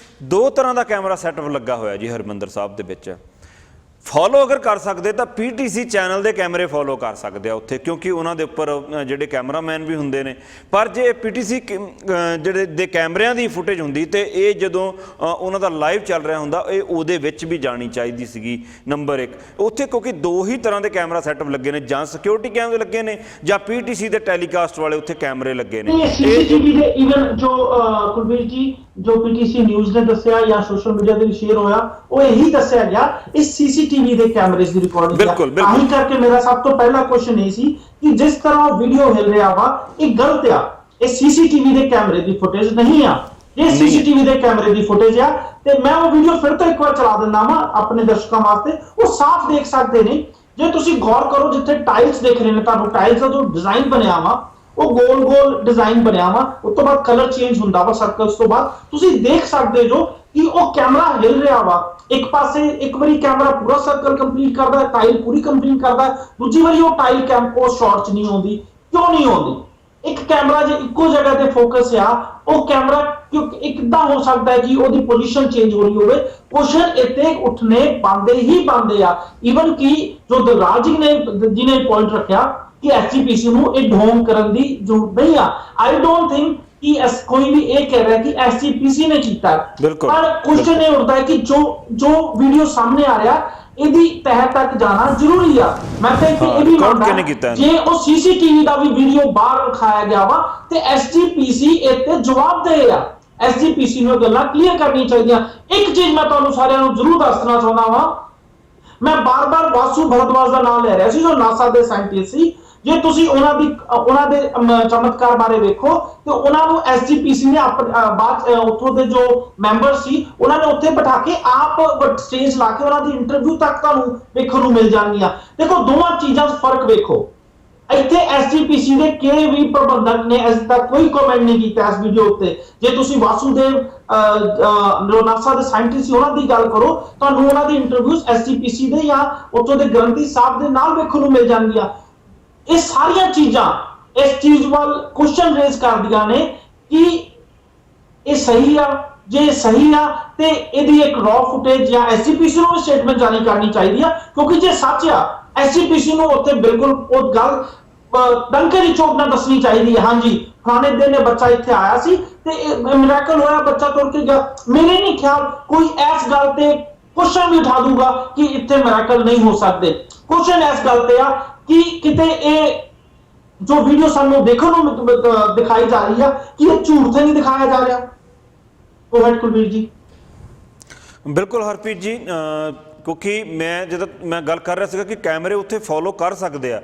2 ਤਰ੍ਹਾਂ ਦਾ ਕੈਮਰਾ ਸੈਟਅਪ ਲੱਗਾ ਹੋਇਆ ਜੀ ਹਰਿਮੰਦਰ ਸਾਹਿਬ ਦੇ ਵਿੱਚ। ਫੋਲੋ ਅਗਰ ਕਰ ਸਕਦੇ ਤਾਂ PTC ਚੈਨਲ ਦੇ ਕੈਮਰੇ ਫੋਲੋ ਕਰ ਸਕਦੇ ਆ ਉੱਥੇ, ਕਿਉਂਕਿ ਉਹਨਾਂ ਦੇ ਉੱਪਰ ਜਿਹੜੇ ਕੈਮਰਾਮੈਨ ਵੀ ਹੁੰਦੇ ਨੇ। ਪਰ ਜੇ PTC ਜਿਹੜੇ ਦੇ ਕੈਮਰਿਆਂ ਦੀ ਫੁਟੇਜ ਹੁੰਦੀ ਤੇ ਇਹ ਜਦੋਂ ਉਹਨਾਂ ਦਾ ਲਾਈਵ ਚੱਲ ਰਿਹਾ ਹੁੰਦਾ, ਇਹ ਉਹਦੇ ਵਿੱਚ ਵੀ ਜਾਣੀ ਚਾਹੀਦੀ ਸੀਗੀ। ਨੰਬਰ 1 ਉੱਥੇ, ਕਿਉਂਕਿ 2 ਹੀ ਤਰ੍ਹਾਂ ਦੇ ਕੈਮਰਾ ਸੈਟਅਪ ਲੱਗੇ ਨੇ, ਜਾਂ ਸਿਕਿਉਰਿਟੀ ਕੈਮਰੇ ਲੱਗੇ ਨੇ ਜਾਂ PTC ਦੇ ਟੈਲੀਕਾਸਟ ਵਾਲੇ ਉੱਥੇ ਕੈਮਰੇ ਲੱਗੇ ਨੇ। CCTV ਦੇ ਇਵਨ ਜੋ ਕੁਲਵੀਰ ਜੀ ਜੋ PTC ਨਿਊਜ਼ ਨੇ ਦੱਸਿਆ ਜਾਂ ਸੋਸ਼ਲ ਮੀਡੀਆ ਤੇ ਵੀ ਸ਼ੇਅਰ ਹੋਇਆ, ਉਹ ਇਹੀ ਦੱਸਿਆ ਗਿਆ ਇਸ CCTV ਦੇ ਕੈਮਰੇਜ਼ ਦੀ ਰਿਕਾਰਡਿੰਗ ਹੈ। ਤਾਂ ਹੀ ਕਰਕੇ ਮੇਰਾ ਸਭ ਤੋਂ ਪਹਿਲਾ ਕੁਐਸਚਨ ਇਹ ਸੀ ਕਿ ਜਿਸ ਤਰ੍ਹਾਂ ਵੀਡੀਓ ਹਿਲ ਰਿਹਾ ਵਾ, ਇਹ ਗਲਤ ਆ। ਇਹ CCTV ਦੇ ਕੈਮਰੇ ਦੀ ਫੁਟੇਜ ਨਹੀਂ ਆ। ਇਹ CCTV ਦੇ ਕੈਮਰੇ ਦੀ ਫੁਟੇਜ ਆ। ਤੇ ਮੈਂ ਉਹ ਵੀਡੀਓ ਫਿਰ ਤੋਂ ਇੱਕ ਵਾਰ ਚਲਾ ਦਿੰਦਾ ਵਾਂ ਆਪਣੇ ਦਰਸ਼ਕਾਂ ਵਾਸਤੇ, ਉਹ ਸਾਫ਼ ਦੇਖ ਸਕਦੇ ਨੇ। ਜੇ ਤੁਸੀਂ ਗੌਰ ਕਰੋ, ਜਿੱਥੇ ਟਾਈਲਸ ਦਿਖ ਰਹੇ ਨੇ ਤੁਹਾਨੂੰ, ਟਾਈਲਸ ਦਾ ਜੋ ਡਿਜ਼ਾਈਨ ਬਣਿਆ ਵਾ ਉਹ ਗੋਲ ਡਿਜ਼ਾਈਨ ਬਣਿਆ ਵਾ, ਉਸ ਤੋਂ ਬਾਅਦ ਕਲਰ ਚੇਂਜ ਹੁੰਦਾ ਵਾ ਸਰਕਲਸ ਤੋਂ ਬਾਅਦ। ਤੁਸੀਂ ਦੇਖ ਸਕਦੇ ਜੋ ਕਿ ਉਹ ਕੈਮਰਾ ਹਿਲ ਰਿਹਾ ਵਾ। ਇੱਕ ਪਾਸੇ ਇੱਕ ਵਾਰੀ ਕੈਮਰਾ ਪੂਰਾ ਸਰਕਲ ਕੰਪਲੀਟ ਕਰਦਾ, ਟਾਈਲ ਪੂਰੀ ਕੰਪਲੀਟ ਕਰਦਾ, ਦੂਜੀ ਵਾਰੀ ਉਹ ਟਾਈਲ ਉਹ ਸ਼ਾਟ 'ਚ ਨਹੀਂ ਆਉਂਦੀ। ਕਿਉਂ ਨਹੀਂ ਆਉਂਦੀ? ਇੱਕ ਕੈਮਰਾ ਜੇ ਇੱਕੋ ਜਗ੍ਹਾ ਤੇ ਫੋਕਸ ਆ, ਉਹ ਕੈਮਰਾ ਕਿਉਂਕਿ ਇੱਕਦਾਂ ਹੋ ਸਕਦਾ ਹੈ ਕਿ ਉਹਦੀ ਪੋਜੀਸ਼ਨ ਚੇਂਜ ਹੋ ਰਹੀ ਹੋਵੇ। ਕੁਐਸਚਨ ਇੱਥੇ ਉੱਠਣੇ ਬੰਦੇ ਹੀ ਬੰਦੇ ਆ। ਈਵਨ ਕਿ ਜੋ ਦਲਰਾਜ ਜੀ ਨੇ ਪੁਆਇੰਟ ਰੱਖਿਆ ਕਿ SGPC ਨੂੰ ਇਹ ਢੋਂਗ ਕਰਨ ਦੀ ਜ਼ਰੂਰਤ ਨਹੀਂ ਆ। ਆਈ ਡੋਂਟ ਥਿੰਕ ਕਿ ਕੋਈ ਵੀ ਇਹ ਕਹਿ ਰਿਹਾ ਕਿ SGPC ਨੇ ਕੀਤਾ, ਪਰ ਕੁਐਸਚਨ ਇਹ ਉੱਠਦਾ ਹੈ ਕਿ ਜੋ ਵੀਡੀਓ ਸਾਹਮਣੇ ਆ ਰਿਹਾ ਇਹਦੀ ਤਹਿ ਤੱਕ ਜਾਣਾ ਜ਼ਰੂਰੀ ਆ। ਮੈਂ ਤਾਂ ਇਹ ਵੀ ਮੰਨਦਾ ਜੇ ਉਹ CCTV ਦਾ ਵੀ ਵੀਡੀਓ ਬਾਹਰ ਰਖਾਇਆ ਗਿਆ ਵਾ ਤੇ SGPC ਇੱਥੇ ਜਵਾਬਦੇਹ ਆ। SGPC ਨੂੰ ਗੱਲਾਂ ਕਲੀਅਰ ਕਰਨੀਆਂ ਚਾਹੀਦੀਆਂ। ਇੱਕ ਚੀਜ਼ ਮੈਂ ਤੁਹਾਨੂੰ ਸਾਰਿਆਂ ਨੂੰ ਜ਼ਰੂਰ ਦੱਸਣਾ ਚਾਹੁੰਦਾ ਵਾਂ, ਮੈਂ ਬਾਰ-ਬਾਰ ਵਾਸੂ ਭਰਦਵਾਜ ਦਾ ਨਾਮ ਲੈ ਰਿਹਾ ਸੀ ਜੋ NASA ਦੇ ਸਾਇੰਟਿਸਟ ਸੀ। ਜੇ ਤੁਸੀਂ ਉਹਨਾਂ ਦੇ ਚਮਤਕਾਰ ਬਾਰੇ ਵੇਖੋ ਤੇ ਉਹਨਾਂ ਨੂੰ SGPC ਨੇ ਬਾਅਦ ਉੱਥੋਂ ਦੇ ਜੋ ਮੈਂਬਰ ਸੀ ਉਹਨਾਂ ਨੇ ਉੱਥੇ ਬਿਠਾ ਕੇ ਆਪ ਸਟੇਜ ਲਾ ਕੇ ਉਹਨਾਂ ਦੀ ਇੰਟਰਵਿਊ ਤੱਕ ਤੁਹਾਨੂੰ ਵੇਖਣ ਨੂੰ ਮਿਲ ਜਾਣਗੀਆਂ। ਦੇਖੋ ਦੋਵਾਂ ਚੀਜ਼ਾਂ 'ਚ ਫਰਕ ਵੇਖੋ। ਇੱਥੇ SGPC ਦੇ ਕਿਸੇ ਵੀ ਪ੍ਰਬੰਧਕ ਨੇ ਅਜੇ ਤੱਕ ਕੋਈ ਕਮੈਂਟ ਨਹੀਂ ਕੀਤਾ ਇਸ ਵੀਡੀਓ ਉੱਤੇ। ਜੇ ਤੁਸੀਂ ਵਾਸੂਦੇਵ ਜੋ NASA ਦੇ ਸਾਇੰਟਿਸਟ ਸੀ ਉਹਨਾਂ ਦੀ ਗੱਲ ਕਰੋ, ਤੁਹਾਨੂੰ ਉਹਨਾਂ ਦੀ ਇੰਟਰਵਿਊਜ਼ SGPC ਦੇ ਜਾਂ ਉੱਥੋਂ ਦੇ ਗ੍ਰੰਥੀ ਸਾਹਿਬ ਦੇ ਨਾਲ ਵੇਖਣ ਨੂੰ ਮਿਲ ਜਾਣਗੀਆਂ। ਇਹ ਸਾਰੀਆਂ ਚੀਜ਼ਾਂ ਇਸ ਚੀਜ਼ ਵੱਲ ਕੁਐਸਚਨ ਰੇਜ਼ ਕਰਦੀਆਂ ਨੇ ਕਿ ਇਹ ਸਹੀ ਆ। ਜੇ ਸਹੀ ਆ ਤੇ ਇਹਦੀ ਇੱਕ ਰॉ ਫੁਟੇਜ ਜਾਂ SGPC ਨੂੰ ਸਟੇਟਮੈਂਟ ਜਾਰੀ ਕਰਨੀ ਚਾਹੀਦੀ ਆ, ਕਿਉਂਕਿ ਜੇ ਸੱਚ ਆ SGPC ਨੂੰ ਉੱਥੇ ਬਿਲਕੁਲ ਉਹ ਗੱਲ ਡੰਕੇ ਦੀ ਚੋਟ ਨਾਲ ਦੱਸਣੀ ਚਾਹੀਦੀ ਹੈ। ਹਾਂਜੀ ਫਲਾਣੇ ਦਿਨ ਇਹ ਬੱਚਾ ਇੱਥੇ ਆਇਆ ਸੀ ਤੇ ਮਿਰਾਕਲ ਹੋਇਆ, ਬੱਚਾ ਤੁਰ ਕੇ ਗਿਆ। ਮੇਰੇ ਨਹੀਂ ਖਿਆਲ ਕੋਈ ਇਸ ਗੱਲ ਤੇ ਕੁਐਸਚਨ ਵੀ ਉਠਾ ਦੂਗਾ ਕਿ ਇੱਥੇ ਮਿਰਾਕਲ ਨਹੀਂ ਹੋ ਸਕਦੇ। ਕੁਐਸਚਨ ਇਸ ਗੱਲ ਤੇ ਆ ਕਿ ਕਿਤੇ ਇਹ ਜੋ ਵੀਡੀਓ ਸਾਨੂੰ ਦੇਖਣ ਨੂੰ ਦਿਖਾਈ ਜਾ ਰਹੀ ਆ ਕਿ ਇਹ ਝੂਠ ਤੇ ਨਹੀਂ ਦਿਖਾਇਆ ਜਾ ਰਿਹਾ। ਉਹ ਹੈਡ ਕੁਲਵੀਰ ਜੀ। ਬਿਲਕੁਲ ਹਰਪ੍ਰੀਤ ਜੀ, ਕਿਉਂਕਿ ਜਦੋਂ ਮੈਂ ਗੱਲ ਕਰ ਰਿਹਾ ਸੀਗਾ ਕਿ ਕੈਮਰੇ ਉੱਥੇ ਫੋਲੋ ਕਰ ਸਕਦੇ ਆ,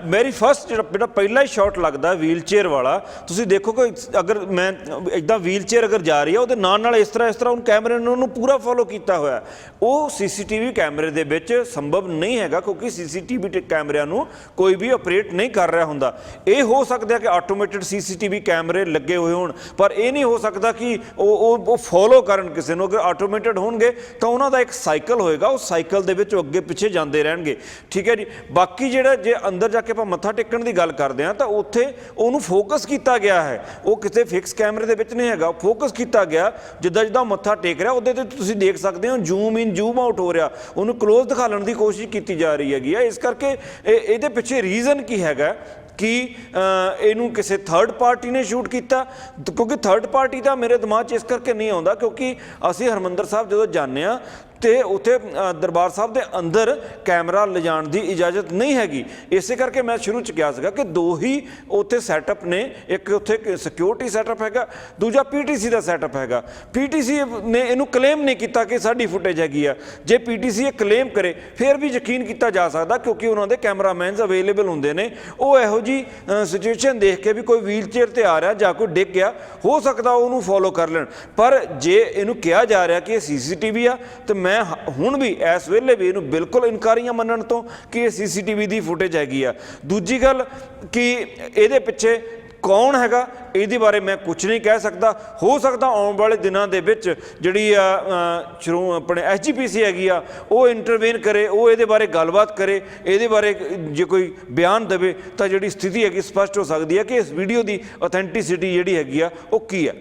ਮੇਰੀ ਫਸਟ ਜਿਹੜਾ ਪਹਿਲਾ ਹੀ ਸ਼ਾਟ ਲੱਗਦਾ ਵੀਲ ਚੇਅਰ ਵਾਲਾ, ਤੁਸੀਂ ਦੇਖੋ ਕਿ ਅਗਰ ਮੈਂ ਇੱਦਾਂ ਵੀਲ ਚੇਅਰ ਅਗਰ ਜਾ ਰਹੀ ਆ ਉਹਦੇ ਨਾਲ ਇਸ ਤਰ੍ਹਾਂ ਉਹਨੂੰ ਕੈਮਰੇ ਨੇ ਉਹਨੂੰ ਪੂਰਾ ਫੋਲੋ ਕੀਤਾ ਹੋਇਆ। ਉਹ CCTV ਕੈਮਰੇ ਦੇ ਵਿੱਚ ਸੰਭਵ ਨਹੀਂ ਹੈਗਾ, ਕਿਉਂਕਿ CCTV ਕੈਮਰਿਆਂ ਨੂੰ ਕੋਈ ਵੀ ਆਪਰੇਟ ਨਹੀਂ ਕਰ ਰਿਹਾ ਹੁੰਦਾ। ਇਹ ਹੋ ਸਕਦਾ ਕਿ ਆਟੋਮੇਟਿਡ CCTV ਕੈਮਰੇ ਲੱਗੇ ਹੋਏ ਹੋਣ, ਪਰ ਇਹ ਨਹੀਂ ਹੋ ਸਕਦਾ ਕਿ ਉਹ ਫੋਲੋ ਕਰਨ ਕਿਸੇ ਨੂੰ। ਅਗਰ ਆਟੋਮੇਟਿਡ ਹੋਣਗੇ ਤਾਂ ਉਹਨਾਂ ਦਾ ਇੱਕ ਸਾਈਕਲ ਹੋਏਗਾ ਹੋਏਗਾ ਉਹ ਸਾਈਕਲ ਦੇ ਵਿੱਚ ਅੱਗੇ ਪਿੱਛੇ ਜਾਂਦੇ ਰਹਿਣਗੇ। ਠੀਕ ਹੈ ਜੀ। ਬਾਕੀ ਜਿਹੜਾ ਜੇ ਅੰਦਰ ਜਾ ਕੇ ਆਪਾਂ ਮੱਥਾ ਟੇਕਣ ਦੀ ਗੱਲ ਕਰਦੇ ਹਾਂ ਤਾਂ ਉੱਥੇ ਉਹਨੂੰ ਫੋਕਸ ਕੀਤਾ ਗਿਆ ਹੈ, ਉਹ ਕਿਸੇ ਫਿਕਸ ਕੈਮਰੇ ਦੇ ਵਿੱਚ ਨਹੀਂ ਹੈਗਾ, ਫੋਕਸ ਕੀਤਾ ਗਿਆ। ਜਿੱਦਾਂ ਜਿੱਦਾਂ ਮੱਥਾ ਟੇਕ ਰਿਹਾ ਉਹਦੇ ਤੇ ਤੁਸੀਂ ਦੇਖ ਸਕਦੇ ਹੋ ਜ਼ੂਮ ਇਨ ਜ਼ੂਮ ਆਊਟ ਹੋ ਰਿਹਾ, ਉਹਨੂੰ ਕਲੋਜ਼ ਦਿਖਾਉਣ ਦੀ ਕੋਸ਼ਿਸ਼ ਕੀਤੀ ਜਾ ਰਹੀ ਹੈਗੀ ਆ। ਇਸ ਕਰਕੇ ਇਹਦੇ ਪਿੱਛੇ ਰੀਜ਼ਨ ਕੀ ਹੈਗਾ ਕਿ ਇਹਨੂੰ ਕਿਸੇ ਥਰਡ ਪਾਰਟੀ ਨੇ ਸ਼ੂਟ ਕੀਤਾ, ਕਿਉਂਕਿ ਥਰਡ ਪਾਰਟੀ ਦਾ ਮੇਰੇ ਦਿਮਾਗ 'ਚ ਇਸ ਕਰਕੇ ਨਹੀਂ ਆਉਂਦਾ ਕਿਉਂਕਿ ਅਸੀਂ ਹਰਿਮੰਦਰ ਸਾਹਿਬ ਜਦੋਂ ਜਾਂਦੇ ਹਾਂ ਤੇ ਉੱਥੇ ਦਰਬਾਰ ਸਾਹਿਬ ਦੇ ਅੰਦਰ ਕੈਮਰਾ ਲਿਜਾਣ ਦੀ ਇਜਾਜ਼ਤ ਨਹੀਂ ਹੈਗੀ। ਇਸੇ ਕਰਕੇ ਮੈਂ ਸ਼ੁਰੂ 'ਚ ਕਿਹਾ ਸੀਗਾ ਕਿ ਦੋ ਹੀ ਉੱਥੇ ਸੈਟਅਪ ਨੇ, ਇੱਕ ਉੱਥੇ ਸਿਕਿਉਰਿਟੀ ਸੈਟਅਪ ਹੈਗਾ, ਦੂਜਾ ਪੀਟੀਸੀ ਦਾ ਸੈਟਅਪ ਹੈਗਾ। ਪੀਟੀਸੀ ਨੇ ਇਹਨੂੰ ਕਲੇਮ ਨਹੀਂ ਕੀਤਾ ਕਿ ਸਾਡੀ ਫੁਟੇਜ ਹੈਗੀ ਆ। ਜੇ ਪੀਟੀਸੀ ਇਹ ਕਲੇਮ ਕਰੇ ਫਿਰ ਵੀ ਯਕੀਨ ਕੀਤਾ ਜਾ ਸਕਦਾ ਕਿਉਂਕਿ ਉਹਨਾਂ ਦੇ ਕੈਮਰਾਮੈਨਸ ਅਵੇਲੇਬਲ ਹੁੰਦੇ ਨੇ। ਉਹ ਇਹੋ ਜਿਹੀ ਸਿਚੁਏਸ਼ਨ ਦੇਖ ਕੇ ਵੀ ਕੋਈ ਵੀਲ ਚੇਅਰ 'ਤੇ ਆ ਰਿਹਾ ਜਾਂ ਕੋਈ ਡਿੱਗ ਗਿਆ, ਹੋ ਸਕਦਾ ਉਹਨੂੰ ਫੋਲੋ ਕਰ ਲੈਣ। ਪਰ ਜੇ ਇਹਨੂੰ ਕਿਹਾ ਜਾ ਰਿਹਾ ਕਿ ਇਹ CCTV ਆ ਤੇ ਮੈਂ ਹੁਣ ਵੀ ਇਸ ਵੇਲੇ ਵੀ ਇਹਨੂੰ ਬਿਲਕੁਲ ਇਨਕਾਰੀਆਂ ਮੰਨਣ ਤੋਂ ਕਿ ਇਹ CCTV ਦੀ ਫੁਟੇਜ ਹੈਗੀ ਆ। ਦੂਜੀ ਗੱਲ ਕਿ ਇਹਦੇ ਪਿੱਛੇ ਕੌਣ ਹੈਗਾ ਇਹਦੇ ਬਾਰੇ ਮੈਂ ਕੁਝ ਨਹੀਂ ਕਹਿ ਸਕਦਾ। ਹੋ ਸਕਦਾ ਆਉਣ ਵਾਲੇ ਦਿਨਾਂ ਦੇ ਵਿੱਚ ਜਿਹੜੀ ਆਪਣੇ SGPC ਹੈਗੀ ਆ ਉਹ ਇੰਟਰਵੇਨ ਕਰੇ, ਉਹ ਇਹਦੇ ਬਾਰੇ ਗੱਲਬਾਤ ਕਰੇ, ਇਹਦੇ ਬਾਰੇ ਜੇ ਕੋਈ ਬਿਆਨ ਦੇਵੇ ਤਾਂ ਜਿਹੜੀ ਸਥਿਤੀ ਹੈਗੀ ਸਪਸ਼ਟ ਹੋ ਸਕਦੀ ਹੈ ਕਿ ਇਸ ਵੀਡੀਓ ਦੀ ਅਥੈਂਟਿਸਿਟੀ ਜਿਹੜੀ ਹੈਗੀ ਆ ਉਹ ਕੀ ਹੈ।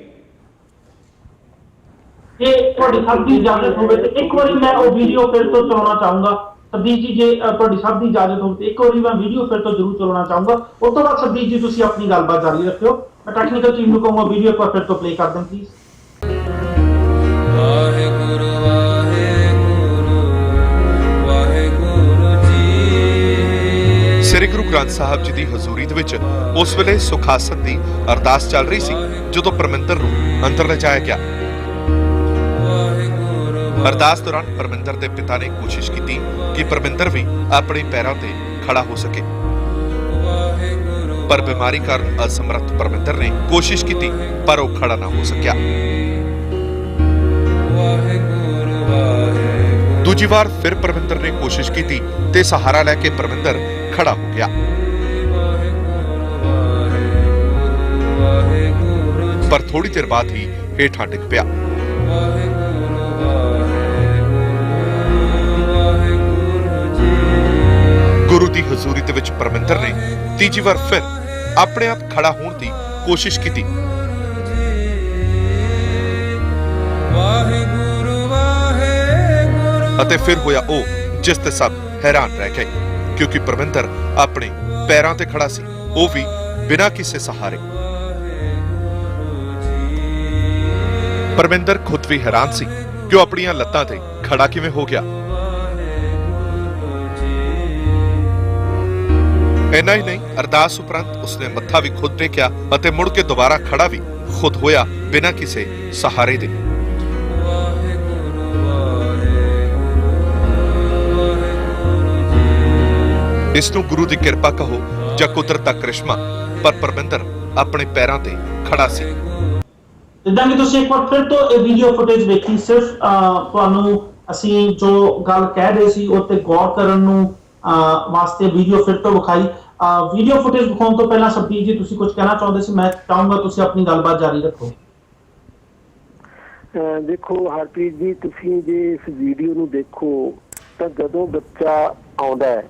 ਜੇ ਤੁਹਾਡੀ ਸਭ ਦੀ ਇਜਾਜ਼ਤ ਹੋਵੇ ਤੇ ਇੱਕ ਵਾਰੀ ਮੈਂ ਉਹ ਵੀਡੀਓ ਫਿਰ ਤੋਂ ਚਲਾਉਣਾ ਚਾਹੂੰਗਾ। ਸਰਦੀਪ ਜੀ ਜੇ ਤੁਹਾਡੀ ਸਭ ਦੀ ਇਜਾਜ਼ਤ ਹੋਵੇ ਤੇ ਇੱਕ ਵਾਰੀ ਮੈਂ ਵੀਡੀਓ ਫਿਰ ਤੋਂ ਜ਼ਰੂਰ ਚਲਾਉਣਾ ਚਾਹੂੰਗਾ। ਉਸ ਤੋਂ ਬਾਅਦ ਸਰਦੀਪ ਜੀ ਤੁਸੀਂ ਆਪਣੀ ਗੱਲਬਾਤ ਜਾਰੀ ਰੱਖਿਓ। ਮੈਂ ਟੈਕਨੀਕਲ ਟੀਮ ਨੂੰ ਕਹੂੰਗਾ ਵੀਡੀਓ ਇੱਕ ਵਾਰ ਫਿਰ ਤੋਂ ਪਲੇ ਕਰ ਦੇਣ ਪਲੀਜ਼। ਵਾਹਿਗੁਰੂ ਵਾਹਿਗੁਰੂ ਵਾਹਿਗੁਰੂ ਜੀ। ਸ੍ਰੀ ਗੁਰੂ ਗ੍ਰੰਥ ਸਾਹਿਬ ਜੀ ਦੀ ਹਜ਼ੂਰੀ ਦੇ ਵਿੱਚ ਉਸ ਵੇਲੇ ਸੁਖਾਸਨ ਦੀ ਅਰਦਾਸ ਚੱਲ ਰਹੀ ਸੀ ਜਦੋਂ ਪਰਮਿੰਦਰ ਨੂੰ ਅੰਦਰ ਲਿਜਾਇਆ ਗਿਆ। ਅਰਦਾਸ ਦੌਰਾਨ ਪਰਮਿੰਦਰ ਦੇ ਪਿਤਾ ਨੇ ਕੋਸ਼ਿਸ਼ ਕੀਤੀ ਕਿ ਪਰਮਿੰਦਰ ਵੀ ਆਪਣੇ ਪੈਰਾਂ ਤੇ ਖੜਾ ਹੋ ਸਕੇ, ਪਰ ਬਿਮਾਰੀ ਕਾਰਨ ਅਸਮਰੱਥ ਪਰਮਿੰਦਰ ਨੇ ਕੋਸ਼ਿਸ਼ ਕੀਤੀ ਪਰ ਉਹ ਖੜਾ ਨਾ ਹੋ ਸਕਿਆ। ਦੂਜੀ ਵਾਰ ਫਿਰ ਪਰਮਿੰਦਰ ਨੇ ਕੋਸ਼ਿਸ਼ ਕੀਤੀ ਤੇ ਸਹਾਰਾ ਲੈ ਕੇ ਪਰਮਿੰਦਰ ਖੜਾ ਹੋ ਗਿਆ, ਪਰ ਥੋੜੀ ਦੇਰ ਬਾਅਦ ਹੀ ਹੇਠਾਂ ਡਿੱਗ ਪਿਆ। ਗੁਰੂ ਦੀ ਹਜ਼ੂਰੀ ਦੇ ਵਿੱਚ ਪਰਮਿੰਦਰ ਨੇ ਤੀਜੀ ਵਾਰ ਫਿਰ ਆਪਣੇ ਆਪ ਖੜਾ ਹੋਣ ਦੀ ਕੋਸ਼ਿਸ਼ ਕੀਤੀ। ਅਤੇ ਫਿਰ ਹੋਇਆ ਉਹ ਜਿਸ ਤੇ ਸਭ ਹੈਰਾਨ ਰਹਿ ਗਏ ਕਿਉਂਕਿ ਪਰਮਿੰਦਰ ਆਪਣੇ ਪੈਰਾਂ ਤੇ ਖੜਾ ਸੀ, ਉਹ ਵੀ ਬਿਨਾਂ ਕਿਸੇ ਸਹਾਰੇ। ਪਰਮਿੰਦਰ ਖੁਦ ਵੀ ਹੈਰਾਨ ਸੀ ਕਿ ਉਹ ਆਪਣੀਆਂ ਲੱਤਾਂ ਤੇ ਖੜਾ ਕਿਵੇਂ ਹੋ ਗਿਆ। ਇੰਨਾ ਹੀ ਨਹੀਂ, ਅਰਦਾਸ ਉਪਰੰਤ ਉਸਨੇ ਮੱਥਾ ਵੀ ਖੁਦ ਟੇਕਿਆ ਅਤੇ ਮੁੜ ਕੇ ਦੁਬਾਰਾ ਖੜਾ ਵੀ ਖੁਦ ਹੋਇਆ ਬਿਨਾਂ ਕਿਸੇ ਸਹਾਰੇ ਦੇ। ਇਸ ਨੂੰ ਗੁਰੂ ਦੀ ਕਿਰਪਾ ਕਹੋ ਜਾਂ ਕੁਦਰਤ ਦਾ ਕਰਿਸ਼ਮਾ, ਪਰ ਪਰਮਿੰਦਰ ਆਪਣੇ ਪੈਰਾਂ ਤੇ ਖੜਾ ਸੀ। ਜਿੱਦਾਂ ਕਿ ਤੁਸੀਂ ਇੱਕ ਵਾਰ ਫਿਰ ਤੋਂ ਇਹ ਵੀਡੀਓ ਫੁਟੇਜ ਵੇਖੀ, ਸਿਰਫ ਤੁਹਾਨੂੰ ਅਸੀਂ ਜੋ ਗੱਲ ਕਹਿ ਰਹੇ ਸੀ ਉਹ ਤੇ ਗੌਰ ਕਰਨ ਨੂੰ ਵਾਸਤੇ ਵੀਡੀਓ ਫਿਰ ਤੋਂ ਵਿਖਾਈ। ਵੀਡੀਓ ਫੁਟੇਜ ਦਿਖਾਉਣ ਤੋਂ ਪਹਿਲਾਂ ਸਰਦੀਪ ਜੀ ਤੁਸੀਂ ਕੁਝ ਕਹਿਣਾ ਚਾਹੁੰਦੇ ਸੀ? ਮੈਂ ਚਾਹੂੰਗਾ ਤੁਸੀਂ ਆਪਣੀ ਗੱਲਬਾਤ ਜਾਰੀ ਰੱਖੋ। ਦੇਖੋ ਹਰਪ੍ਰੀਤ ਜੀ, ਤੁਸੀਂ ਜੇ ਇਸ ਵੀਡੀਓ ਨੂੰ ਦੇਖੋ ਤਾਂ ਜਦੋਂ ਬੱਚਾ ਆਉਂਦਾ ਹੈ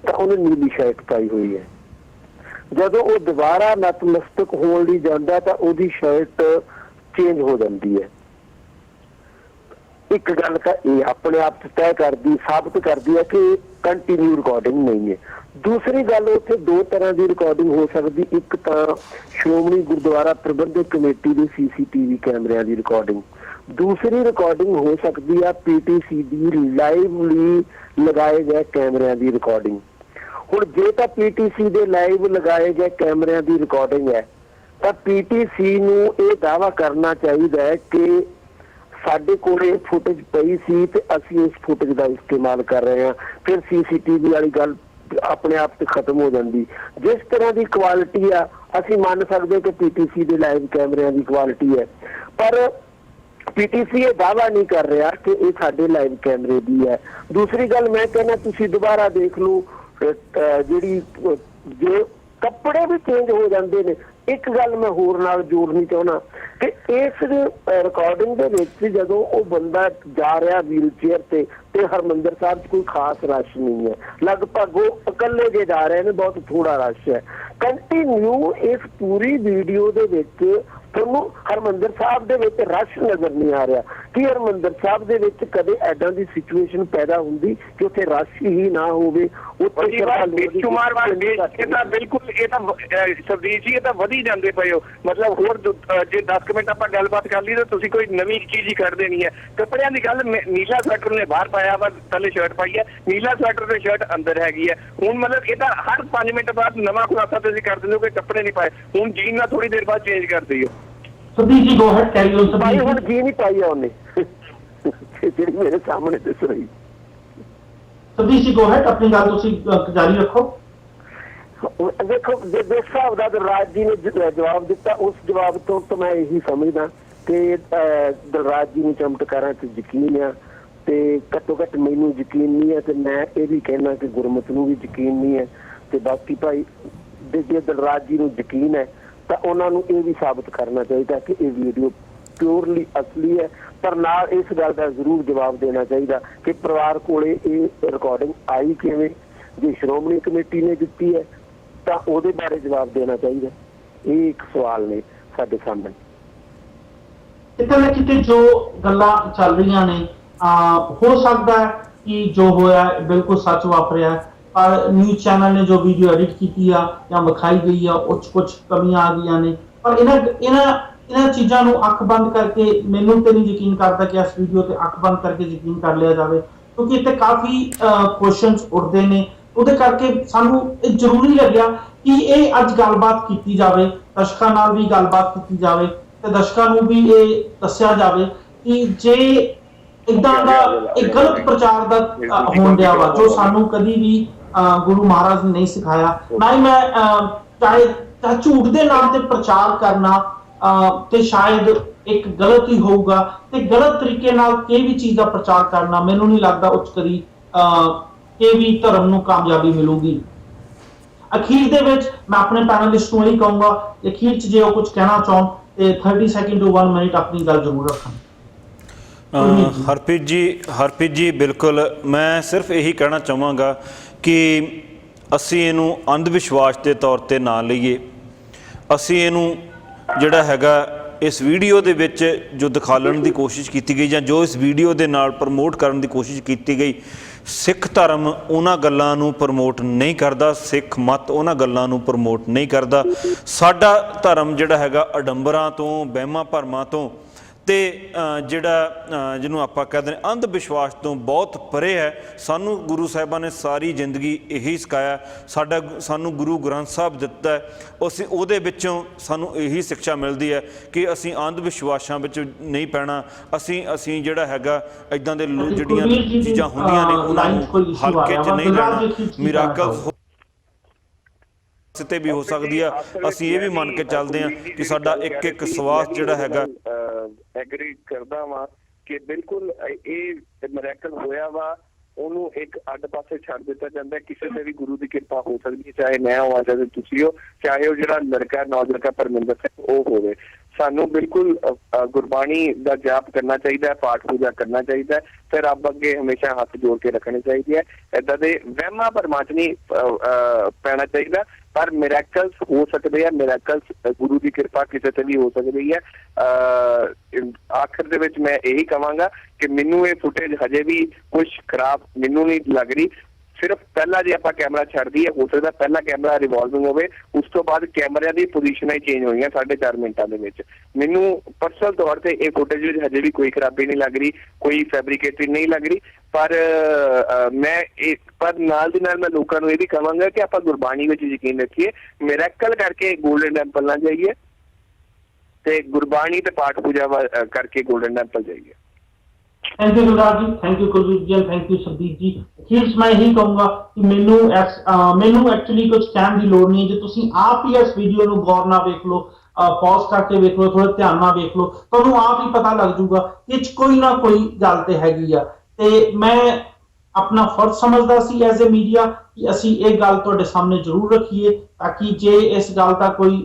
ਤਾਂ ਉਹਨੇ ਨੀਲੀ ਸ਼ਰਟ ਪਾਈ ਹੋਈ ਹੈ। ਜਦੋਂ ਉਹ ਦੁਬਾਰਾ ਨਤਮਸਤਕ ਹੋਣ ਲਈ ਜਾਂਦਾ ਤਾਂ ਉਹਦੀ ਸ਼ਰਟ ਚੇਂਜ ਹੋ ਜਾਂਦੀ ਹੈ। ਇੱਕ ਗੱਲ ਤਾਂ ਇਹ ਆਪਣੇ ਆਪ ਤੈਅ ਕਰਦੀ, ਸਾਬਤ ਕਰਦੀ ਹੈ ਕਿ ਕੰਟੀਨਿਊ ਰਿਕਾਰਡਿੰਗ ਨਹੀਂ ਹੈ। ਦੂਸਰੀ ਗੱਲ, ਉੱਥੇ ਦੋ ਤਰ੍ਹਾਂ ਦੀ ਰਿਕਾਰਡਿੰਗ ਹੋ ਸਕਦੀ। ਇੱਕ ਤਾਂ ਸ਼੍ਰੋਮਣੀ ਗੁਰਦੁਆਰਾ ਪ੍ਰਬੰਧਕ ਕਮੇਟੀ ਦੇ CCTV ਕੈਮਰਿਆਂ ਦੀ ਰਿਕਾਰਡਿੰਗ, ਦੂਸਰੀ ਰਿਕਾਰਡਿੰਗ ਹੋ ਸਕਦੀ ਆ PTC ਦੀ ਲਾਈਵਲੀ ਲਗਾਏ ਗਏ ਕੈਮਰਿਆਂ ਦੀ ਰਿਕਾਰਡਿੰਗ। ਹੁਣ ਜੇ ਤਾਂ PTC ਦੇ ਲਾਈਵ ਲਗਾਏ ਗਏ ਕੈਮਰਿਆਂ ਦੀ ਰਿਕਾਰਡਿੰਗ ਹੈ ਤਾਂ PTC ਨੂੰ ਇਹ ਦਾਅਵਾ ਕਰਨਾ ਚਾਹੀਦਾ ਹੈ ਕਿ ਸਾਡੇ ਕੋਲ ਇਹ ਫੁਟੇਜ ਪਈ ਸੀ ਤੇ ਅਸੀਂ ਇਸ ਫੁਟੇਜ ਦਾ ਇਸਤੇਮਾਲ ਕਰ ਰਹੇ ਹਾਂ। ਫਿਰ CCTV ਵਾਲੀ ਗੱਲ ਆਪਣੇ ਆਪ ਤੇ ਖਤਮ ਹੋ ਜਾਂਦੀ। ਜਿਸ ਤਰ੍ਹਾਂ ਦੀ ਕੁਆਲਿਟੀ ਆ ਅਸੀਂ ਮੰਨ ਸਕਦੇ ਕਿ PTC ਦੇ ਲਾਈਵ ਕੈਮਰਿਆਂ ਦੀ ਕੁਆਲਿਟੀ ਹੈ, ਪਰ PTC ਇਹ ਦਾਅਵਾ ਨਹੀਂ ਕਰ ਰਿਹਾ ਕਿ ਇਹ ਸਾਡੇ ਲਾਈਵ ਕੈਮਰੇ ਦੀ ਹੈ। ਦੂਸਰੀ ਗੱਲ ਮੈਂ ਕਹਿੰਦਾ ਤੁਸੀਂ ਦੁਬਾਰਾ ਦੇਖ ਲਓ, ਜਿਹੜੀ ਜੇ ਕੱਪੜੇ ਵੀ ਚੇਂਜ ਹੋ ਜਾਂਦੇ ਨੇ। ਇੱਕ ਗੱਲ ਮੈਂ ਹੋਰ ਨਾਲ ਜੋੜਨੀ ਚਾਹੁੰਦਾ ਕਿ ਇਸ ਰਿਕਾਰਡਿੰਗ ਦੇ ਵਿੱਚ ਜਦੋਂ ਉਹ ਬੰਦਾ ਜਾ ਰਿਹਾ ਵੀਲ ਚੇਅਰ ਤੇ ਹਰਮੰਦਰ ਸਾਹਿਬ 'ਚ ਕੋਈ ਖਾਸ ਰਸ਼ ਨਹੀਂ ਹੈ, ਲਗਭਗ ਉਹ ਇਕੱਲੇ ਜੇ ਜਾ ਰਹੇ ਨੇ, ਬਹੁਤ ਥੋੜਾ ਰਸ਼ ਹੈ। ਕੰਟੀਨਿਊ ਇਸ ਪੂਰੀ ਵੀਡੀਓ ਦੇ ਵਿੱਚ ਤੁਹਾਨੂੰ ਹਰਮੰਦਰ ਸਾਹਿਬ ਦੇ ਵਿੱਚ ਰਸ਼ ਨਜ਼ਰ ਨਹੀਂ ਆ ਰਿਹਾ ਕਿ ਹਰਮੰਦਰ ਸਾਹਿਬ ਦੇ ਵਿੱਚ ਕਦੇ ਐਦਾਂ ਦੀ ਸਿਚੁਏਸ਼ਨ ਪੈਦਾ ਹੁੰਦੀ ਕਿ ਉੱਥੇ ਰਸ਼ ਹੀ ਨਾ ਹੋਵੇ। ਉੱਥੇ ਬੇਸ਼ੁਮਾਰ ਵਾਰ ਇਹ ਤਾਂ ਬਿਲਕੁਲ, ਇਹ ਤਾਂ ਸਰਦੀਪ ਜੀ ਇਹ ਤਾਂ ਵਧੀ ਜਾਂਦੇ ਪਏ ਹੋ। ਮਤਲਬ ਹੋਰ ਜੇ 10 ਮਿੰਟ ਆਪਾਂ ਗੱਲਬਾਤ ਕਰ ਲਈ ਤਾਂ ਤੁਸੀਂ ਕੋਈ ਨਵੀਂ ਚੀਜ਼ ਹੀ ਕਰ ਦੇਣੀ ਹੈ। ਕੱਪੜਿਆਂ ਦੀ ਗੱਲ, ਨੀਲਾ ਸਵੈਟਰ ਨੇ ਬਾਹਰ ਪਾਇਆ ਵਾ, ਥੱਲੇ ਸ਼ਰਟ ਪਾਈ ਹੈ, ਨੀਲਾ ਸਵੈਟਰ ਤੇ ਸ਼ਰਟ ਅੰਦਰ ਹੈਗੀ ਹੈ। ਹੁਣ ਮਤਲਬ ਇਹ ਤਾਂ ਹਰ 5 ਮਿੰਟ ਬਾਅਦ ਨਵਾਂ ਖੁਲਾਸਾ ਤੁਸੀਂ ਕਰ ਦਿੰਦੇ ਹੋ ਕਿ ਕੱਪੜੇ ਨਹੀਂ ਪਾਏ, ਹੁਣ ਜੀਨ ਨਾਲ ਥੋੜੀ ਦੇਰ ਬਾਅਦ ਚੇਂਜ ਕਰ ਦਿਓ। ਸਦੀਕ ਜੀ ਗੋ ਹੈਡ, ਕੈਰੀ ਔਨ। ਭਾਈ ਹੁਣ ਜੀ ਨਹੀਂ ਪਾਈ ਆ ਉਹਨੇ ਜਿਹੜੀ ਮੇਰੇ ਸਾਹਮਣੇ ਦਿਸ ਰਹੀ। ਸਦੀਕ ਜੀ ਗੋ ਹੈਡ, ਆਪਣੀ ਗੱਲ ਤੁਸੀਂ ਜਾਰੀ ਰੱਖੋ। ਦੇਖੋ ਜਿਸ ਹਿਸਾਬ ਦਾ ਦਿਲਰਾਜ ਜੀ ਨੇ ਜਵਾਬ ਦਿੱਤਾ, ਉਸ ਜਵਾਬ ਤੋਂ ਮੈਂ ਇਹੀ ਸਮਝਦਾ ਕਿ ਦਿਲਰਾਜ ਜੀ ਨੂੰ ਚਮਤਕਾਰਾਂ 'ਚ ਯਕੀਨ ਆ, ਤੇ ਘੱਟੋ ਘੱਟ ਮੈਨੂੰ ਯਕੀਨ ਨਹੀਂ ਹੈ, ਤੇ ਮੈਂ ਇਹ ਵੀ ਕਹਿਣਾ ਕਿ ਗੁਰਮਤ ਨੂੰ ਵੀ ਯਕੀਨ ਨਹੀਂ ਹੈ। ਤੇ ਬਾਕੀ ਭਾਈ ਜੇ ਦਿਲਰਾਜ ਜੀ ਨੂੰ ਯਕੀਨ ਹੈ ਤਾਂ ਉਹਨਾਂ ਨੂੰ ਇਹ ਵੀ ਸਾਬਤ ਕਰਨਾ ਚਾਹੀਦਾ ਕਿ ਇਹ ਵੀਡੀਓ ਪਿਓਰਲੀ ਅਸਲੀ ਹੈ, ਪਰ ਨਾਲ ਇਸ ਗੱਲ ਦਾ ਜ਼ਰੂਰ ਜਵਾਬ ਦੇਣਾ ਚਾਹੀਦਾ ਕਿ ਪਰਿਵਾਰ ਕੋਲੇ ਇਹ ਰਿਕਾਰਡਿੰਗ ਆਈ ਕਿਵੇਂ। ਜੇ ਸ਼੍ਰੋਮਣੀ ਕਮੇਟੀ ਨੇ ਦਿੱਤੀ ਹੈ ਤਾਂ ਉਹਦੇ ਬਾਰੇ ਜਵਾਬ ਦੇਣਾ ਚਾਹੀਦਾ। ਇਹ ਇੱਕ ਸਵਾਲ ਨੇ ਸਾਡੇ ਸਾਹਮਣੇ। ਕਿਤੇ ਨਾ ਕਿਤੇ ਜੋ ਗੱਲਾਂ ਚੱਲ ਰਹੀਆਂ ਨੇ, ਹੋ ਸਕਦਾ ਹੈ ਕਿ ਜੋ ਹੋਇਆ ਬਿਲਕੁਲ ਸੱਚ ਵਾਪਰਿਆ, ਪਰ ਨਿਊਜ਼ ਚੈਨਲ ਨੇ ਜੋ ਵੀਡੀਓ ਐਡਿਟ ਕੀਤੀ ਆ ਜਾਂ ਵਿਖਾਈ ਗਈ ਆ ਉਹ 'ਚ ਕੁਝ ਕਮੀਆਂ ਆ ਗਈਆਂ ਨੇ। ਪਰ ਇਹਨਾਂ ਚੀਜ਼ਾਂ ਨੂੰ ਅੱਖ ਬੰਦ ਕਰਕੇ, ਮੈਨੂੰ ਤੇ ਨਹੀਂ ਯਕੀਨ ਕਰਦਾ ਕਿ ਇਸ ਵੀਡੀਓ ਤੇ ਅੱਖ ਬੰਦ ਕਰਕੇ ਯਕੀਨ ਕਰ ਲਿਆ ਜਾਵੇ, ਕਿਉਂਕਿ ਇੱਥੇ ਕਾਫੀ ਕੁਐਸਚਨਸ ਉੱਠਦੇ ਨੇ। ਉਹਦੇ ਕਰਕੇ ਸਾਨੂੰ ਇਹ ਜ਼ਰੂਰੀ ਲੱਗਿਆ ਕਿ ਇਹ ਅੱਜ ਗੱਲਬਾਤ ਕੀਤੀ ਜਾਵੇ, ਦਰਸ਼ਕਾਂ ਨਾਲ ਵੀ ਗੱਲਬਾਤ ਕੀਤੀ ਜਾਵੇ ਤੇ ਦਰਸ਼ਕਾਂ ਨੂੰ ਵੀ ਇਹ ਦੱਸਿਆ ਜਾਵੇ ਕਿ ਜੇ ਇਦਾਂ ਦਾ ਇੱਕ ਗਲਤ ਪ੍ਰਚਾਰ ਦਾ ਹੋਣ ਡਿਆ ਵਾ ਜੋ ਸਾਨੂੰ ਕਦੀ ਵੀ ਗੁਰੂ ਮਹਾਰਾਜ ਨੇ ਨਹੀਂ ਸਿਖਾਇਆ। ਨਾ ਹੀ ਮੈਂ ਚਾਹੇ ਝੂਠ ਦੇ ਨਾਮ ਤੇ ਪ੍ਰਚਾਰ ਕਰਨਾ ਤੇ ਸ਼ਾਇਦ ਇੱਕ ਗਲਤ ਹੀ ਹੋਊਗਾ, ਤੇ ਗਲਤ ਤਰੀਕੇ ਨਾਲ ਕਿਸੇ ਵੀ ਚੀਜ਼ ਦਾ ਪ੍ਰਚਾਰ ਕਰਨਾ ਮੈਨੂੰ ਨਹੀਂ ਲੱਗਦਾ ਉੱਚ ਕਦੀ ਕਿਸੇ ਵੀ ਧਰਮ ਨੂੰ ਕਾਮਯਾਬੀ ਮਿਲੂਗੀ। ਅਖੀਰ ਦੇ ਵਿੱਚ ਮੈਂ ਆਪਣੇ ਪੈਨਲਿਸਟ ਨੂੰ ਇਹੀ ਕਹੂੰਗਾ, ਅਖੀਰ 'ਚ ਜੇ ਉਹ ਕੁਝ ਕਹਿਣਾ ਚਾਹਣ ਤੇ 30 ਸੈਕਿੰਡ ਤੋਂ 1 ਮਿੰਟ ਆਪਣੀ ਗੱਲ ਜ਼ਰੂਰ ਰੱਖਣ। ਹਰਪ੍ਰੀਤ ਜੀ ਬਿਲਕੁਲ, ਮੈਂ ਸਿਰਫ ਇਹੀ ਕਹਿਣਾ ਚਾਹਾਂਗਾ ਕਿ ਅਸੀਂ ਇਹਨੂੰ ਅੰਧ ਵਿਸ਼ਵਾਸ ਦੇ ਤੌਰ ਤੇ ਨਾ ਲਈਏ। ਅਸੀਂ ਇਹਨੂੰ ਜਿਹੜਾ ਹੈਗਾ ਇਸ ਵੀਡੀਓ ਦੇ ਵਿੱਚ ਜੋ ਦਿਖਾਉਣ ਦੀ ਕੋਸ਼ਿਸ਼ ਕੀਤੀ ਗਈ ਜਾਂ ਜੋ ਇਸ ਵੀਡੀਓ ਦੇ ਨਾਲ ਪ੍ਰਮੋਟ ਕਰਨ ਦੀ ਕੋਸ਼ਿਸ਼ ਕੀਤੀ ਗਈ, ਸਿੱਖ ਧਰਮ ਉਹਨਾਂ ਗੱਲਾਂ ਨੂੰ ਪ੍ਰਮੋਟ ਨਹੀਂ ਕਰਦਾ, ਸਿੱਖ ਮਤ ਉਹਨਾਂ ਗੱਲਾਂ ਨੂੰ ਪ੍ਰਮੋਟ ਨਹੀਂ ਕਰਦਾ। ਸਾਡਾ ਧਰਮ ਜਿਹੜਾ ਹੈਗਾ ਅਡੰਬਰਾਂ ਤੋਂ, ਵਹਿਮਾਂ ਭਰਮਾਂ ਤੋਂ ਤੇ ਜਿਹੜਾ ਜਿਹਨੂੰ ਆਪਾਂ ਕਹਿੰਦੇ ਨੇ ਅੰਧ ਵਿਸ਼ਵਾਸ ਤੋਂ ਬਹੁਤ ਪਰੇ ਹੈ। ਸਾਨੂੰ ਗੁਰੂ ਸਾਹਿਬਾਂ ਨੇ ਸਾਰੀ ਜ਼ਿੰਦਗੀ ਇਹੀ ਸਿਖਾਇਆ, ਸਾਨੂੰ ਗੁਰੂ ਗ੍ਰੰਥ ਸਾਹਿਬ ਦਿੱਤਾ ਹੈ, ਅਸੀਂ ਉਹਦੇ ਵਿੱਚੋਂ ਸਾਨੂੰ ਇਹੀ ਸਿੱਖਿਆ ਮਿਲਦੀ ਹੈ ਕਿ ਅਸੀਂ ਅੰਧ ਵਿਸ਼ਵਾਸਾਂ ਵਿੱਚ ਨਹੀਂ ਪੈਣਾ। ਅਸੀਂ ਜਿਹੜਾ ਹੈਗਾ ਇੱਦਾਂ ਦੇ ਜਿਹੜੀਆਂ ਚੀਜ਼ਾਂ ਹੁੰਦੀਆਂ ਨੇ ਉਹਨਾਂ ਨੂੰ ਹਲਕੇ 'ਚ ਨਹੀਂ ਲੈਣਾ। ਮਿਰਾਕਲ ਤੇ ਵੀ ਹੋ ਸਕਦੀ ਆ, ਅਸੀਂ ਇਹ ਵੀ ਮੰਨ ਕੇ ਚੱਲਦੇ ਹਾਂ ਕਿ ਸਾਡਾ ਇੱਕ ਇੱਕ ਸਵਾਸ ਜਿਹੜਾ ਹੈਗਾ। ਐਗਰੀ ਕਰਦਾ ਵਾਂ ਕਿ ਬਿਲਕੁਲ ਇਹ ਮਿਰਾਕਲ ਹੋਇਆ ਵਾ, ਉਹਨੂੰ ਇੱਕ ਅੱਡ ਪਾਸੇ ਛੱਡ ਦਿੱਤਾ ਜਾਂਦਾ। ਕਿਸੇ ਤੇ ਵੀ ਗੁਰੂ ਦੀ ਕਿਰਪਾ ਹੋ ਸਕਦੀ ਹੈ, ਚਾਹੇ ਮੈਂ ਹੋਵਾਂ, ਚਾਹੇ ਤੁਸੀਂ ਹੋ, ਚਾਹੇ ਉਹ ਜਿਹੜਾ ਲੜਕਾ ਨੌਜਵਾਨ ਪਰਮਿੰਦਰ ਸਿੰਘ ਉਹ ਹੋਵੇ। ਸਾਨੂੰ ਬਿਲਕੁਲ ਗੁਰਬਾਣੀ ਦਾ ਜਾਪ ਕਰਨਾ ਚਾਹੀਦਾ ਹੈ, ਪਾਠ ਪੂਜਾ ਕਰਨਾ ਚਾਹੀਦਾ ਹੈ, ਤੇ ਰੱਬ ਅੱਗੇ ਹਮੇਸ਼ਾ ਹੱਥ ਜੋੜ ਕੇ ਰੱਖਣੇ ਚਾਹੀਦੇ ਹੈ। ਏਦਾਂ ਦੇ ਵਹਿਮਾਂ ਭਰਮਾਂ 'ਚ ਨਹੀਂ ਪੈਣਾ ਚਾਹੀਦਾ। ਪਰ ਮਿਰਾਕਲਸ ਹੋ ਸਕਦੇ ਆ, ਮਿਰਾਕਲਸ ਗੁਰੂ ਦੀ ਕਿਰਪਾ ਕਿਸੇ ਤੇ ਵੀ ਹੋ ਸਕਦੀ ਹੈ। ਆਖਿਰ ਦੇ ਵਿੱਚ ਮੈਂ ਇਹੀ ਕਹਾਂਗਾ ਕਿ ਮੈਨੂੰ ਇਹ ਫੁਟੇਜ ਹਜੇ ਵੀ ਕੁਝ ਖਰਾਬ ਮੈਨੂੰ ਨਹੀਂ ਲੱਗ ਰਹੀ। ਸਿਰਫ ਪਹਿਲਾਂ ਜੇ ਆਪਾਂ ਕੈਮਰਾ ਛੱਡ ਦਈਏ, ਹੋ ਸਕਦਾ ਪਹਿਲਾ ਕੈਮਰਾ ਰਿਵੋਲਵਿੰਗ ਹੋਵੇ, ਉਸ ਤੋਂ ਬਾਅਦ ਕੈਮਰਿਆਂ ਦੀ ਪੋਜੀਸ਼ਨਾਂ ਹੀ ਚੇਂਜ ਹੋਈਆਂ 4.5 ਮਿੰਟਾਂ ਦੇ ਵਿੱਚ। ਮੈਨੂੰ ਪਰਸਨਲ ਤੌਰ ਤੇ ਇਹ ਫੁਟੇਜ ਵਿੱਚ ਹਜੇ ਵੀ ਕੋਈ ਖਰਾਬੀ ਨਹੀਂ ਲੱਗ ਰਹੀ, ਕੋਈ ਫੈਬਰੀਕੇਟਡ ਨਹੀਂ ਲੱਗ ਰਹੀ। ਪਰ ਨਾਲ ਦੀ ਨਾਲ ਮੈਂ ਲੋਕਾਂ ਨੂੰ ਇਹ ਵੀ ਕਹਾਂਗਾ ਕਿ ਆਪਾਂ ਗੁਰਬਾਣੀ ਵਿੱਚ ਯਕੀਨ ਰੱਖੀਏ, ਮਿਰਾਕਲ ਕਰਕੇ ਗੋਲਡਨ ਟੈਂਪਲ ਨਾ ਜਾਈਏ ਤੇ ਗੁਰਬਾਣੀ ਤੇ ਪਾਠ ਪੂਜਾ ਕਰਕੇ ਗੋਲਡਨ ਟੈਂਪਲ ਜਾਈਏ। Thank you Gurdas ji, thank you Kuldeep ਜੀ, ਥੈਂਕ ਯੂ ਸਰਦੀਪ ਜੀ। ਅਖੀਰ ਮੈਂ ਇਹੀ ਕਹੂੰਗਾ ਕਿ ਮੈਨੂੰ ਐਕਚੁਅਲੀ ਕੁਝ ਕਹਿਣ ਦੀ ਲੋੜ ਨਹੀਂ ਹੈ। ਜੇ ਤੁਸੀਂ ਆਪ ਹੀ ਇਸ ਵੀਡੀਓ ਨੂੰ ਗੌਰ ਨਾਲ ਵੇਖ ਲਓ, ਪੌਜ਼ ਕਰਕੇ ਵੇਖ ਲਓ, ਥੋੜਾ ਧਿਆਨ ਨਾਲ ਵੇਖ ਲਓ, ਤੁਹਾਨੂੰ ਆਪ ਹੀ ਪਤਾ ਲੱਗ ਜਾਊਗਾ ਕਿ ਇਹ 'ਚ ਕੋਈ ਨਾ ਕੋਈ ਗੱਲ ਤੇ ਹੈਗੀ ਆ। ਤੇ ਮੈਂ ਆਪਣਾ ਫਰਜ਼ ਸਮਝਦਾ ਸੀ ਐਜ਼ ਏ ਮੀਡੀਆ ਕਿ ਅਸੀਂ ਇਹ ਗੱਲ ਤੁਹਾਡੇ ਸਾਹਮਣੇ ਜ਼ਰੂਰ ਰੱਖੀਏ ਤਾਂ ਕਿ ਜੇ ਇਸ ਗੱਲ ਦਾ ਕੋਈ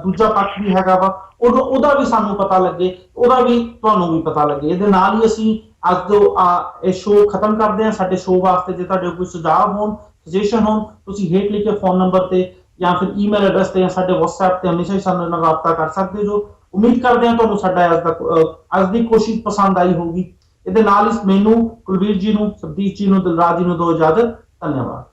ਦੂਜਾ ਪੱਖ ਵੀ ਹੈਗਾ ਵਾ ਉਹਦਾ ਵੀ ਸਾਨੂੰ ਪਤਾ ਲੱਗੇ, ਉਹਦਾ ਵੀ ਤੁਹਾਨੂੰ ਵੀ ਪਤਾ ਲੱਗੇ। ਇਹਦੇ ਨਾਲ ਹੀ ਅਸੀਂ ਅੱਜ ਤੋਂ ਇਹ ਸ਼ੋਅ ਖਤਮ ਕਰਦੇ ਹਾਂ। ਸਾਡੇ ਸ਼ੋਅ ਵਾਸਤੇ ਜੇ ਤੁਹਾਡੇ ਕੋਈ ਸੁਝਾਅ ਹੋਣ, ਸੁਜੈਸ਼ਨ ਹੋਣ, ਤੁਸੀਂ ਹੇਠ ਲਿਖੇ ਫੋਨ ਨੰਬਰ ਤੇ ਜਾਂ ਫਿਰ ਈਮੇਲ ਐਡਰੈਸ ਤੇ ਜਾਂ ਸਾਡੇ WhatsApp ਤੇ ਹਮੇਸ਼ਾ ਹੀ ਸਾਡੇ ਨਾਲ ਰਾਬਤਾ ਕਰ ਸਕਦੇ ਹੋ। ਉਮੀਦ ਕਰਦੇ ਹਾਂ ਤੁਹਾਨੂੰ ਸਾਡਾ ਅੱਜ ਦੀ ਕੋਸ਼ਿਸ਼ ਪਸੰਦ ਆਈ ਹੋਊਗੀ। ਇਹਦੇ ਨਾਲ ਹੀ ਮੈਨੂੰ, ਕੁਲਵੀਰ ਜੀ ਨੂੰ, ਸਬਦੀਸ਼ ਜੀ ਨੂੰ, ਦਿਲਰਾਜ ਜੀ ਨੂੰ ਦਿਓ ਇਜਾਜ਼ਤ। ਧੰਨਵਾਦ।